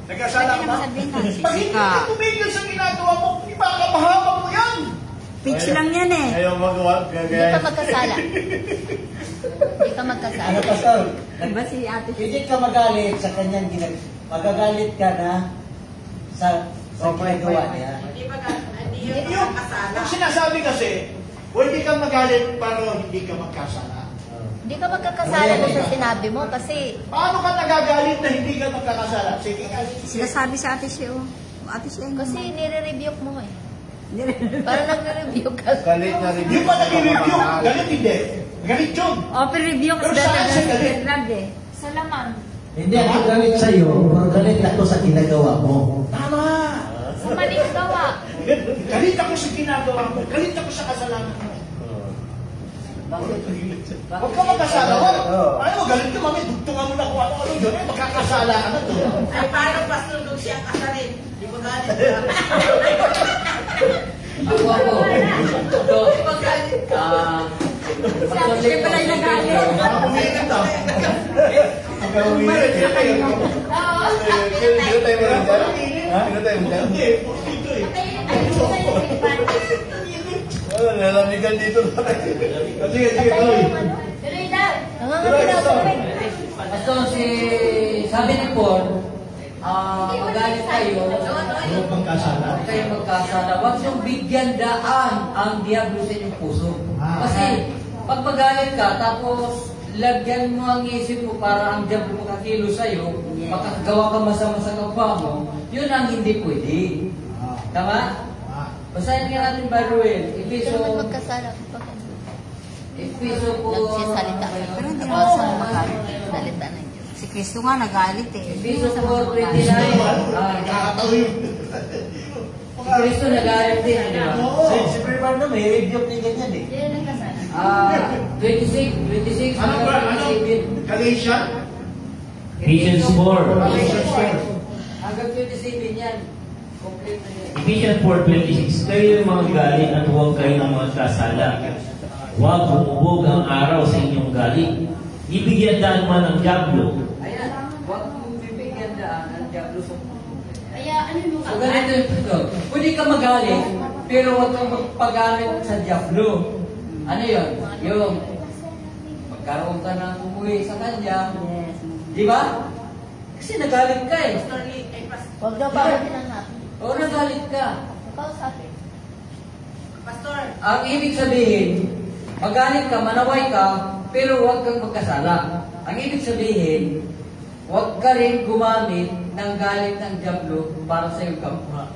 Nagkasala ka ba? Sabihin na, Pag hindi ka tumigil sa ginagawa mo, ipakapahama mo yan. Pitch lang yan eh. Ayaw magawa. Hindi ka magkasala. Hindi ka magkasala. Ano, Pastor? Diba si ate? Hindi ka magalit sa kanyang magagalit ka na sa ginagawa niya. Yung sinasabi kasi, pwede kang magalit pero hindi ka magkasala. Hindi ka magkakasala doon sa sinabi mo kasi Paano ka nagagalit na hindi ka magkakasala? Sige nga. Sinasabi sa ate siya, Ate siya. kasi nire-rebuke mo eh. Parang nagre-rebuke ka. Galit na rin. Yung pa nag-review, galit hindi. Galit yun. Open review Pero kasi saan siya galit? eh. Sa laman. Hindi ako galit sa'yo, pero galit ako sa ginagawa mo. Tama. Sa maling gawa. Galit ako sa ginagawa mo. Galit ako sa kasalanan mo. Huwag ka magkasala. Ano mo, galit ka, mami. Dugtungan mo na kung ano-ano yun. Eh, magkakasala ka na doon. Ay, paano pastor nung siya kasarin? Di ba galit ka? Ako. Ito. Magalit ka. Siya pala yung nagalit. Umiinit daw. Hanggang umiinit. Sino tayo mo rin dyan? Sino tayo mo dyan? Hindi, dito eh. Wala, nalamigan dito. Sige, tuloy. Tuloy daw. Nangangalit ako. Pastor, sabi ni Paul, magalit kayo, Huwag magkasala. huwag kayong magkasala. Huwag niyong bigyan daan ang diablo sa inyong puso. Kasi, pag magalit ka, tapos lagyan mo ang isip mo para ang diablo makakilo sa'yo, makagawa ka masama sa kapwa mo, yun ang hindi pwede. Tama? Basahin nga natin by Ruel. Hindi ka naman magkasala. Efeso po. Nagsisalita. Pero hindi naman sa magalit. Salita ng Diyos. Si Kristo nga nagalit eh. Efeso 4:29. Si Kristo nagalit din, di ba? Si Primar na may rebuke din ganyan eh. Hindi na nagkasala. 26 Ano ba? Ano? Galatian? Ephesians 4. hanggang 27 yan. Complete na yan. Ephesians 4:26. Kayo yung mga galit at huwag kayong magkasala. Huwag humubog ang araw sa inyong galit. Ibigyan daan man ang diablo. Ayan, huwag mong bibigyan daan ang diablo sa puso. Kaya ano mo So ganito yung ito. Pwede ka magalit, pero huwag kang magpagalit sa diablo. Ano yun? Yung magkaroon ka ng umuwi sa kanya. Di ba? Kasi nagalit ka eh. Huwag daw ba tinanggap? O nagalit ka. Kausapin. Pastor, Ang ibig sabihin, magalit ka, manaway ka, pero huwag kang magkasala. Ang ibig sabihin, huwag ka rin gumamit ng galit ng diablo para sa iyong kapwa.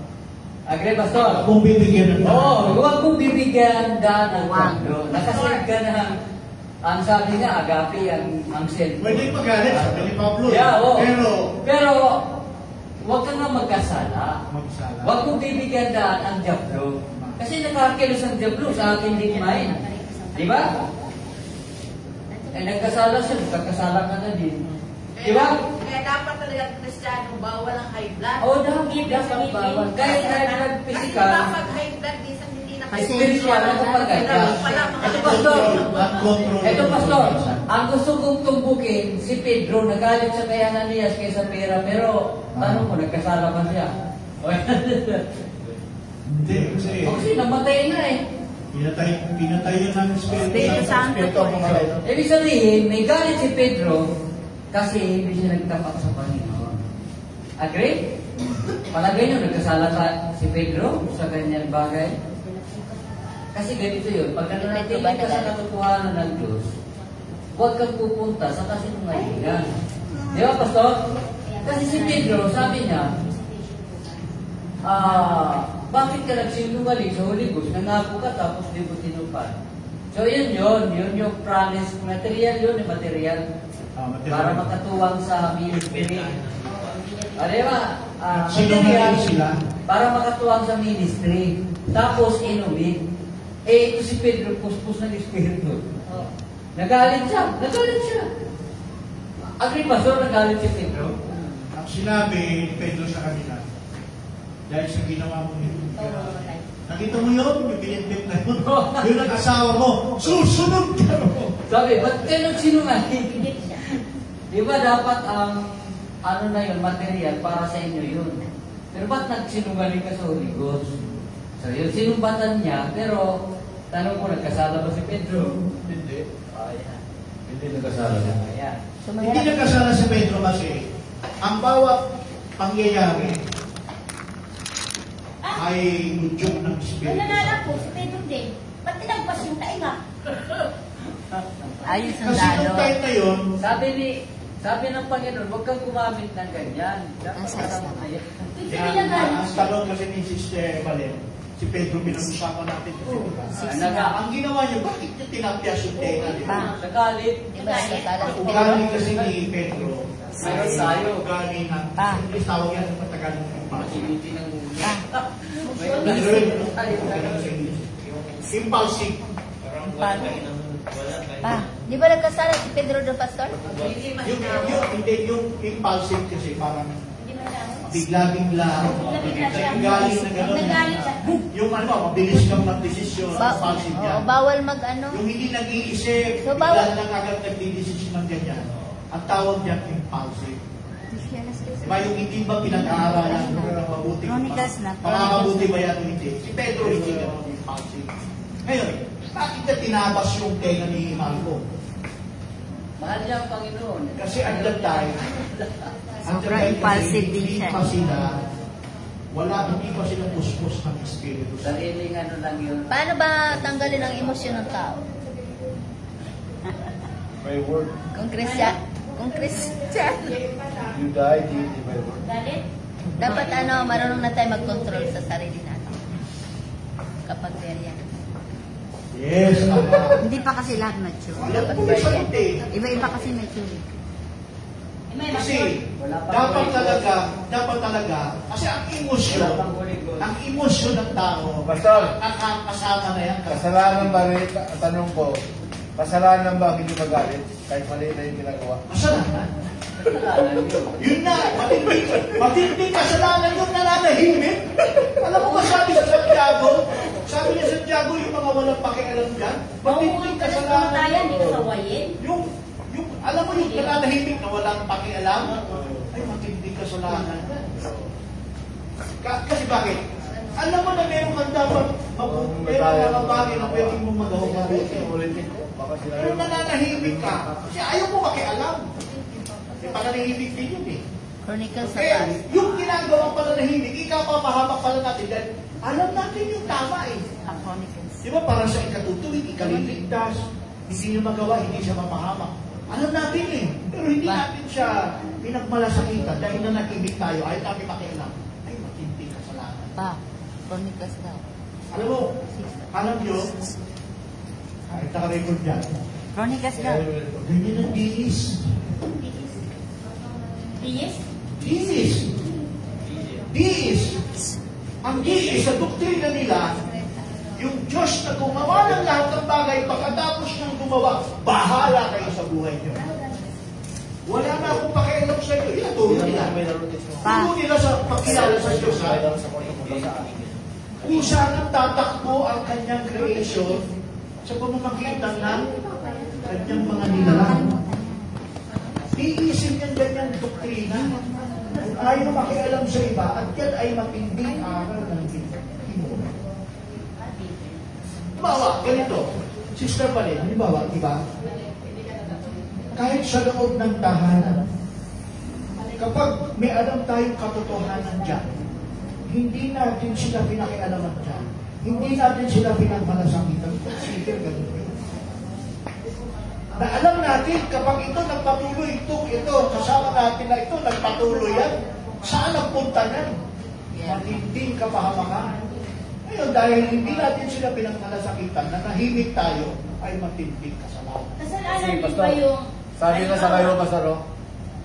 Agree, Pastor? Kung bibigyan ng Oo, huwag mong bibigyan daan ng diablo. Nakasave ka na, ang sabi nga, agape ang sin. Pwede magalit, sabi ni Pablo. Yeah, oo. Pero, huwag ka nga magkasala. magsala. Huwag mong bibigyan daan ang diablo. Kasi nakakilos ang diablo sa ating digmain. Di ba? Eh, nagkasala siya, nagkasala ka na din. Di ba? Kaya dapat talaga Kristiyano, bawal ang high blood. Oo, dapat bawal. Kahit high blood Kasi physical, dapat high blood, minsan hindi na spiritual ang kapagaya. Ito, Pastor. Ito, Pastor. Ang gusto kong tumbukin, si Pedro, nagalit sa kay Ananias kaysa pera, pero tanong ko, nagkasala ba siya? Hindi, kasi Kasi namatay na eh. pinatay yun ng Espiritu Santo po eh. Ibig sabihin, may galit si Pedro kasi hindi siya nagtapat sa Panginoon. Agree? Palagay nyo, nagkasala si Pedro sa kanyang bagay? Kasi ganito yun, pag nananatili ka sa katotohanan ng Diyos, huwag kang pupunta sa kasinungalingan. Di ba, Pastor? Kasi si Pedro, sabi niya, bakit ka nagsinungaling sa Holy Ghost? Nangako ka tapos di mo tinupad. So yun yung promise. Material yun, yung material. Para makatuwang sa ministry. Diba? Material, para makatuwang sa ministry. Tapos inumin. Eh, ito si Pedro, puspos ng Espiritu. Nagalit siya. Agree ba, sir, nagalit si Pedro? Ang sinabi ni Pedro sa kanila, dahil sa ginawa mo nito. Nakita mo yun, yung binibig na yun. Yung nag-asawa mo, susunod ka mo. Sabi, ba't kayo nagsinungaling? Di ba dapat ang material para sa inyo yun? Pero ba't nagsinungaling ka sa Holy Ghost? So yun, sinumbatan niya, pero tanong ko, nagkasala ba si Pedro? Hindi. Ayan. Hindi nagkasala niya. Ayan. Hindi nagkasala si Pedro kasi ang bawat pangyayari ay udyok ng Espiritu Nananala Santo. po, si Pedro din. Ba't tinagpas yung tainga? Ayun, Kasi nung sundalo. time na yun, Sabi ng Panginoon, huwag kang gumamit ng ganyan. Dapat Ang alam mo na yan. Hindi ang pinagalit. tanong kasi ni Sister Valen, si Pedro pinag-usapan natin kasi diba? Ang ginawa niya, bakit niya tinapyas yung tenga? Diba? Nagalit. Diba, nagkala si Pedro? Ugali kasi ni Pedro, Mayroon tayo. ugali na, hindi tawag yan ng matagal ng Makiniti ng... impulsive. Pa, di ba nagkasala si Pedro doon, Pastor? Yung impulsive kasi parang Hindi man lang. bigla-bigla, galing na gano'n. Nagalit siya. Yung ano, mabilis kang mag-desisyon, impulsive yan. Bawal mag-ano. Yung hindi nag-iisip, So, bigla bawal- lang agad nagdidesisyon ng ganyan. Ang tawag niya impulsive. Diba yung hindi ba pinag-aaralan ng mabuti? Chronicles na. Makakabuti ba yan o hindi? Si Pedro hindi gano'n impulsive. Ngayon, bakit na tinabas yung tenga ni Marco? Mahal niya ang Panginoon. Kasi at that time, Sobrang impulsive din hindi siya. pa sila, hindi pa sila puspos ng Espiritu Santo. Sariling ano lang yun. Paano ba tanggalin ang emosyon ng tao? By word. Kung Christian? You die, di by word. Galit? Dapat marunong na tayo mag-control sa sarili natin. Kapag ganyan. Yes, tama. Hindi pa kasi lahat mature. Alam ko yung sagot eh. Iba-iba kasi mature. Kasi dapat talaga, kasi ang emosyon ng tao, Pastor, nakakasama na yan. kasalanan ba rin, tanong ko, kasalanan ba hindi magalit kahit mali na yung ginagawa? Kasalanan. Kasalanan yun. Yun na, matinding kasalanan yung nananahimik. Alam mo ba sabi sa Santiago? Sabi niya Santiago, yung mga walang pakialam dyan, matinding kasalanan. Yung, alam mo yung nananahimik na walang pakialam, ay matinding kasalanan yan. Kasi bakit? Alam mo na meron kang dapat, meron mga bagay na pwede mong magawa mabuti. Pero nananahimik ka, kasi ayaw mo makialam. Pananahimik din yun eh. Chronicles sa Eh, past. yung ginagawang pananahimik, ikapapahamak pala natin dahil alam natin yung tama eh. Ang Chronicles. Di ba para sa ikatutuwid, ikaliligtas, hindi nyo magawa, hindi siya mapahamak. Alam natin eh. Pero hindi natin siya pinagmalasakitan dahil nanahimik tayo, ayaw natin makialam. Ay, matinding kasalanan. Pa, Chronicles daw. Alam mo, alam nyo, ay, naka-record dyan. Chronicles daw. Ganyan ang diis. Yes? Diis. Ang diis sa doktrina nila, yung Diyos na gumawa ng lahat ng bagay, pagkatapos niyang gumawa, bahala kayo sa buhay niyo. Wala na akong pakialam sa iyo. Ilaturo nila. Turo nila sa pagkilala sa Diyos. Kung saan ang tatakbo ang kanyang creation sa pamamagitan ng kanyang mga nilalang. Iisip niyang ganyang doktrina. Kung ayaw makialam sa iba, at yan ay matinding aral ng Pinoy. Halimbawa, ganito. Sister Valen, halimbawa, diba? Kahit sa loob ng tahanan, kapag may alam tayong katotohanan dyan, hindi natin sila pinakialaman dyan. Hindi natin sila pinagmalasakitan. Consider ganito. Na alam natin, kapag ito nagpatuloy, ito, kasama natin na ito, nagpatuloy yan, saan ang punta yan? Matinding kapahamakan. Ngayon, dahil hindi natin sila pinagmalasakitan, na nahimik tayo, ay matinding kasalanan. Kasalanan din ba yung... Sabi na sa kayo, Pastor,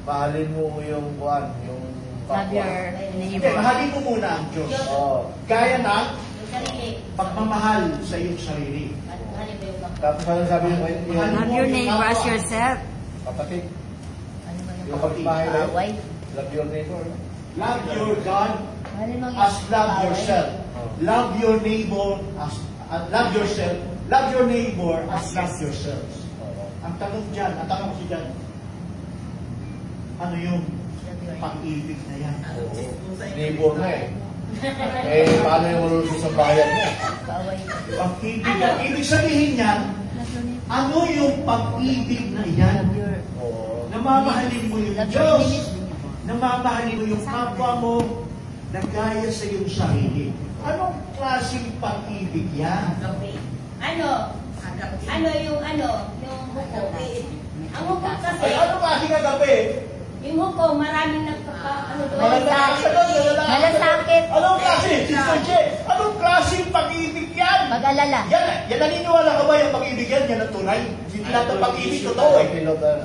mahalin mo yung buwan, yung Love your Hindi, neighbor. mahalin mo muna ang Diyos. Oo. Gaya na Sarili. pagmamahal sa iyong sarili. Ano ba yung Tapos ano sabi niyo, Love your neighbor as yourself. kapatid, Ano ba yung yung kapitbahay na, away? love your neighbor. Love your God Ano bang as love yourself. Love your neighbor as love yourself. Love your neighbor as love yourselves. Ang tanong dyan, ang tanong ko dyan, ano yung pag-ibig na yan? Neighbor na eh. Paano yung malulusog sa bayan mo? Pag-ibig. Ibig sabihin niyan, ano yung pag-ibig na iyan? Namamahalin mo yung Diyos. Namamahalin mo yung kapwa mo na gaya sa iyong sarili. Anong klaseng pag-ibig yan? Yung huko. Ang huko kasi, Ay, ano klaseng agape? yung huko, maraming doon. Malasakit. Anong klase? Sister Che, anong klaseng pag-ibig yan? Pag-alala. Yan naniniwala ka ba yung pag-ibig yan? Yan ang tunay? Hindi lahat ng pag-ibig totoo eh.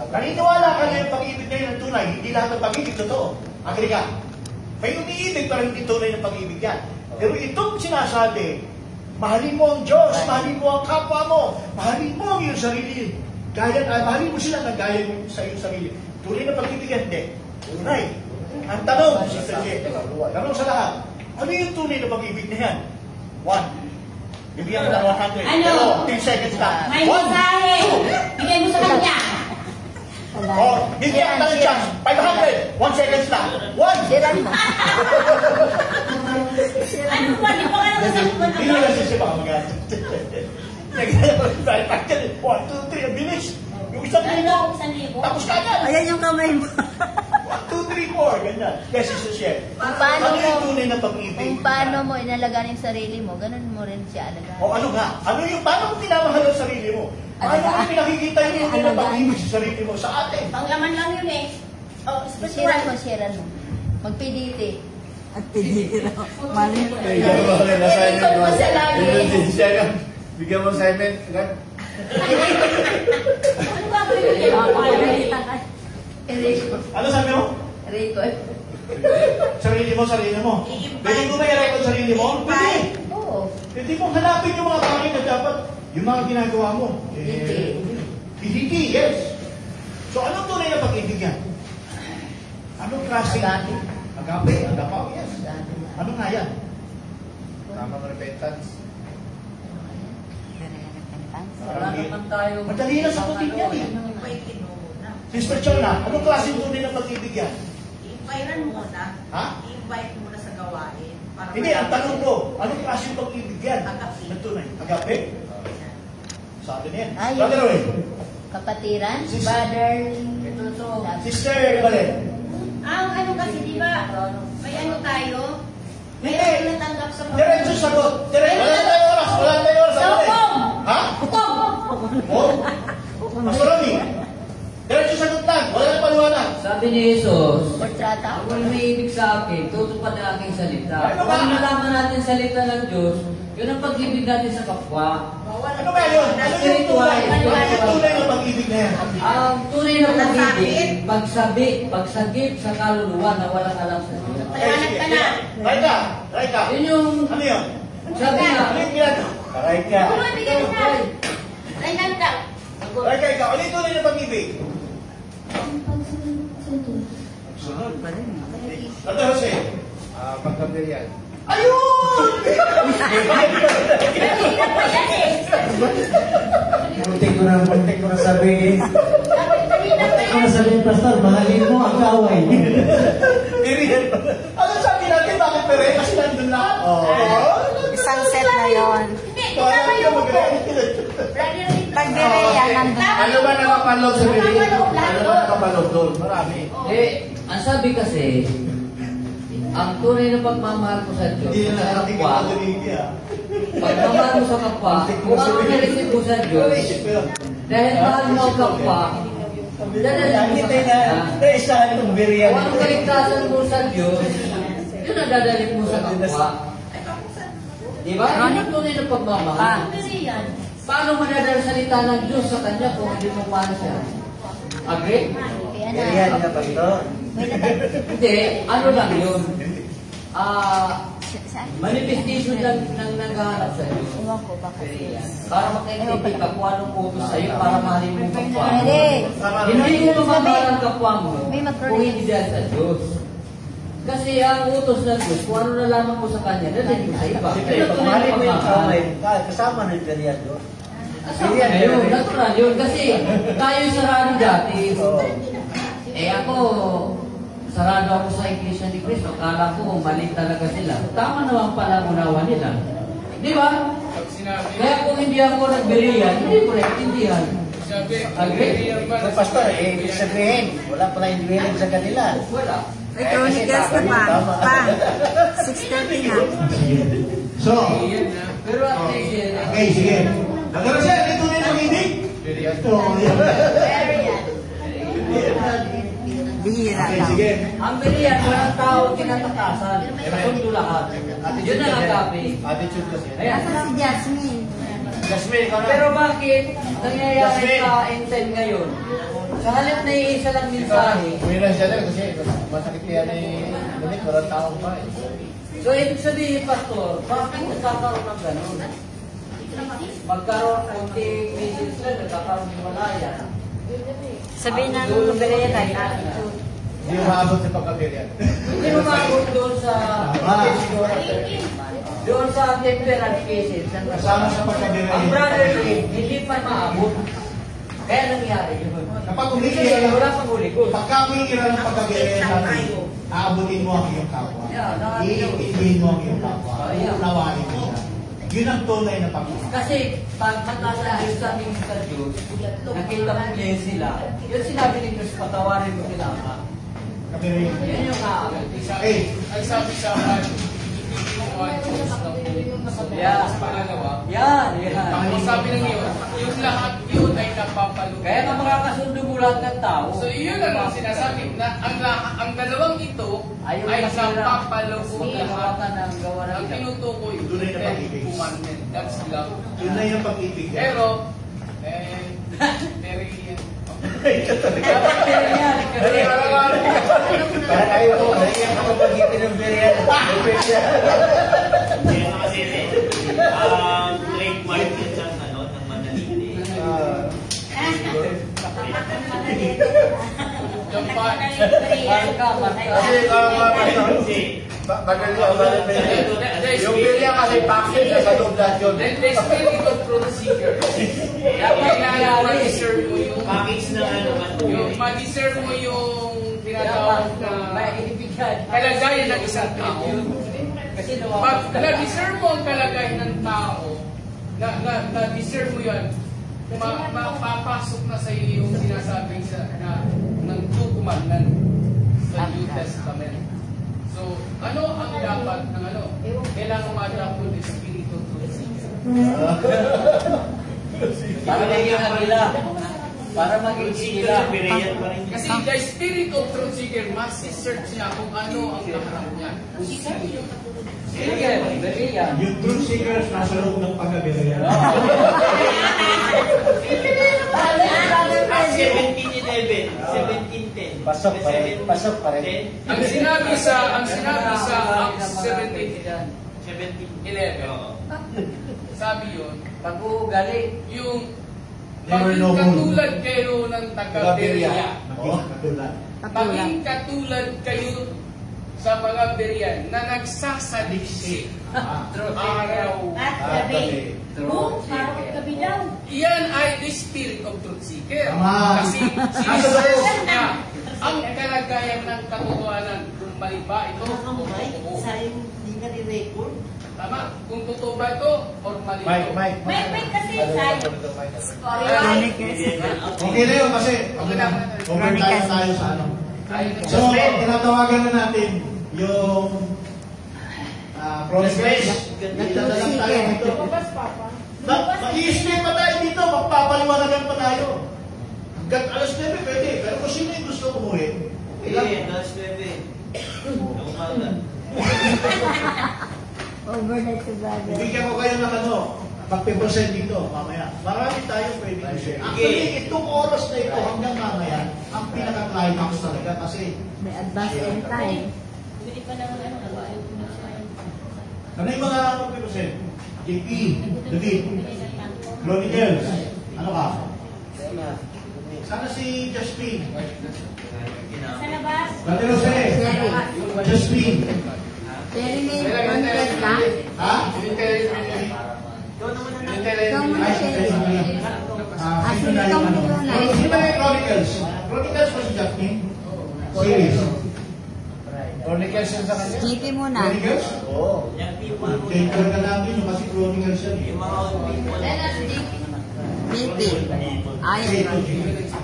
Naniniwala ka na yung pag-ibig na yun ang tunay? Hindi lahat ng pag-ibig totoo. Agree ka? May umiibig pero hindi tunay ng pag-ibig yan. Pero itong sinasabi, mahalin mo ang Diyos, mahalin mo ang kapwa mo, mahalin mo ang iyong sarili. Mahalin mo sila na gaya mo sa iyong sarili. Tunay na pag-ibig yan, hindi. Tunay. Ang tanong, Sister Che, tanong sa lahat, ano yung tunay na pag-ibig na yan? 1. Bibigyan mo ng 100. Ano? 10 seconds lang. May mensahe. Bigay mo sa kanya. Bibigyan mo ng chance. 500. 1 seconds lang. 1. Siran mo. Ano po? Di pa ka nakasagot mo Hindi lang siya baka mag-asin. Nagkaya mo yung 1, 2, 3, ang bilis. Yung isang libo. Tapos ka agad. Ayan yung kamay mo. 1, 2, 3, 4. Ganyan. Kaya si Chef. Paano Ano yung mo- tunay na pag-ibig? Kung paano mo inalagaan yung sarili mo, ganun mo rin siya alagaan. O ano nga? Paano mo pinamahal ang sarili mo? Paano mo pinakikita yung tunay na pag-ibig sa sarili mo? Sa atin. Panglaman lang yun eh. Oh, Siran mo, siran mo. Magpiditi. At piditi na. Mali mo. Bigyan mo ng assignment. Ikaw pa sa lagi. Bigyan mo assignment. Ano ba ako yung Ano sabi mo? Record. Sarili mo. Pwede mo ba i-record sarili mo? Pwede. Oo. Pwede mo hanapin yung mga bagay na dapat yung mga ginagawa mo. PDT, yes. So, anong tunay na pag-ibig yan? Anong klase? Agape. Agape, yes. Ano nga yan? Tamang repentance. Wala naman tayo. Madali na sagutin yan eh. Sister Chona, anong klase tunay na pag-ibig yan? I-invite mo na. Ha? I-invite mo na sa gawain. Hindi, ang tanong ko, anong klase pag-ibig yan? Agape. Na tunay. Agape? Sabi niya. Ay, Brother Roy. Kapatiran, brother, Sister Balen. Ang ano kasi, di ba, may ano tayo? May Hindi. ano natanggap sa Diretso sagot. Diretso. Wala tayong oras. Wala tayong oras. Sa hukom! Ha? Hukom! Oh? Pastor Ronnie. Diretso sagot lang. Wala na paliwanag. Sabi ni Jesus, portrata. kung may ibig sa akin, tutupad ang aking salita. Ano ba? Kung nalaman natin salita ng Diyos, yun ang pag-ibig natin sa kapwa. Ano ba yun? Ano yung tunay? Ano yung tunay na pag-ibig na yan? Ang tunay na pag-ibig, pagsagip sa kaluluwa na walang alam sa Diyos. Paliwanag ka na. Raika. Yun yung, Ano yun? sabi nga, Ano yung ginagawa? Raika. Ano bigay mo na? Rainan ka. Raika, ikaw. Ano yung tunay na pag-ibig? Sunod. Brother Jose. Pagkabiryan. Ayun! Hirap pa yan eh. Muntik ko na sabihin. Kanina pa yan. Sabihin, Pastor, mahalin mo ang kaway. Iriyan. Ano sabi natin? Bakit pere? Kasi nandun lahat. Isang set na yon. Hindi, tama yung hukom. Pagbireya, nandun. Ano ba nakapaloob sa Biblia? Ano ba nakapaloob doon? Marami. ang sabi kasi, ang tunay na pagmamahal ko sa Diyos, Hindi na sa nakatikin kapwa, na dumigi ah. pagmamahal mo sa kapwa, kung ano na-receive mo sa Diyos, dahil mahal mo ang kapwa, dadalhin mo sa kanya. Naisahan itong biriyan. Kung ang kaligtasan mo sa Diyos, yun ang dadalhin mo sa kapwa. Di ba? Yun ang tunay na pagmamahal. Paano madadala salita ng Diyos sa kanya kung hindi mo mahal siya? Agree? Biriyan na, Pastor. Hindi, ano lang yun? Manifestation lang ng naghahanap sa Diyos. Ewan ko ba kasi. Para makaintindi ka kung anong utos sa'yo para mahalin mo ang kapwa mo. Hindi. Hindi mo mamamahal ang kapwa mo May kung hindi dahil sa Diyos. Kasi ang utos ng Diyos, kung ano nalaman mo sa Kanya, dadalhin mo sa iba. Siyempre, pag mahalin mo yung kaway, kasama na yung biriyan doon. Kasama na yun, natural yun. Kasi tayo sarado dati. Eh ako, sarado ako sa Iglesia ni Cristo. Kala ko mali talaga sila. Tama naman pala unawa nila. Di ba? Kaya kung hindi ako nagberean, hindi ko naiintindihan. Agree? So, Pastor, ibig sabihin, wala pala indwelling sa kanila. Wala. Ay, Chronicles na pa. 6:30 na. So, Pero at least, okay, sige. Nagkaroon siya, ito na yung pag-ibig. Ito, yan. Bihira Okay, daw. sige. ang berean, walang tao tinatakasan. Kasundo lahat. Yun na ang gabi. Attitude kasi. Ayan. Nasaan si Jasmine? Jasmine, ikaw na. Pero bakit nangyayari sa N10 ngayon? Sa halip na iisa lang mensahe. Umiran siya lang kasi masakit kaya ni Dominic, walang taong ba eh. So, ibig sabihin, Pastor, bakit nagkakaroon ng ganun? Magkaroon konting message lang, nagkakaroon ng malaya. Sabihin na nung Berea right attitude. Hindi umaabot sa pagkabiryan. Hindi umabot doon sa doon sa temperate cases. Kasama sa pagkabiryan. Ang brotherly, hindi pa maabot. Kaya nangyari yun. Kapag Kasi umikira, wala pang huli ko. pagka umikira ng pagkabiryan natin, aabutin mo ang iyong kapwa. Yeah, Iintindihin mo ang iyong kapwa. Yeah. Unawain mo siya. Yun ang tunay na pagmamahal. Kasi pag nasa Diyos sa aming sa Diyos, nakita mo din sila. Yun sinabi ni Diyos, patawarin mo sila. Kabiryan. Yun yung kaagad. Eh, Ang sabi sa akin, Yeah. pangalawa, Yan. ang sabi ng yun, yung lahat yun ay napapalugod. Kaya nga makakasundo mo lahat ng tao. So yun ang sinasabi na ang dalawang ito ay napapalugod lahat. ng gawa ng Ang tinutukoy, Tunay na pag-ibig. commandment. That's love. yun na yung pag-ibig. Pero, very... Para kayo po, naiyan ka mapagipin ng biryan. Kaya kasi, trademark yun sa ng Manalite. Yung biryan kasi package sa loob lahat yun. Then the spirit of truth seeker. Kailangan ma-deserve mo yung Package na yung ma-deserve mo yung tinatawag na kalagayan ng isang tao. Pag na-deserve mo ang kalagayan ng tao, na-deserve mo yan, mapapasok na sa iyo yung sinasabing ng two commandment sa New Testament. So, ano ang dapat ng ano? Kailangan ma-adapt yung Espiritu Truth Seeker. Para maging nila. Para maging sila. Kasi the Spirit of Truth Seeker, masi-search niya kung ano ang kaharap niya. Sige, Berea. Yung truth seekers nasa loob ng pagkabiryan. 17:11, 17:10. Pasok pa rin. Pasok pa rin. Ang sinabi sa Acts 17:11, sabi yun, Pag-uugali. yung Never maging know katulad kayo ng taga-Berea. Maging Maging katulad kayo sa mga Berean na nagsasaliksik araw. At gabi. Kung parang gabi daw. Iyan ay the spirit of truth seeker. Tama. Kasi sinisearch niya ang kalagayan ng katotohanan. Kung mali ba ito o totoo. Tama? Kung totoo ba ito or mali ito. May kasi tayo. Okay na yun kasi overtime tayo sa ano. So, tinatawagan na natin yung process. Dadala tayo dito. Mag-i-stay pa tayo dito, magpapaliwanagan pa tayo. Hanggang alas 9 pwede, pero kung sino yung gusto umuwi, alas 9. Overnight to brother. bigyan ko kayo ng ano, pag-present dito mamaya. Marami tayo pwede i-share. Actually, itong oras na ito hanggang mamaya, ang pinaka-climax talaga kasi May advance in time. Hindi pa naman ano. ano yung mga pag-present? JP, David, Chronicles, ano ka? Sana si Jasmine. Sa labas. Dati Jose, Jasmine. Jerry, may content ka? Ha? Ikaw muna siya. Sino na yung ano? Sino ba yung Chronicles? Chronicles ba si Jasmine? Series. Chronicles yan sa kanya. JP muna. Chronicles? Oo. Taker ka natin yung kasi Chronicles yan. JP. Ay, JP.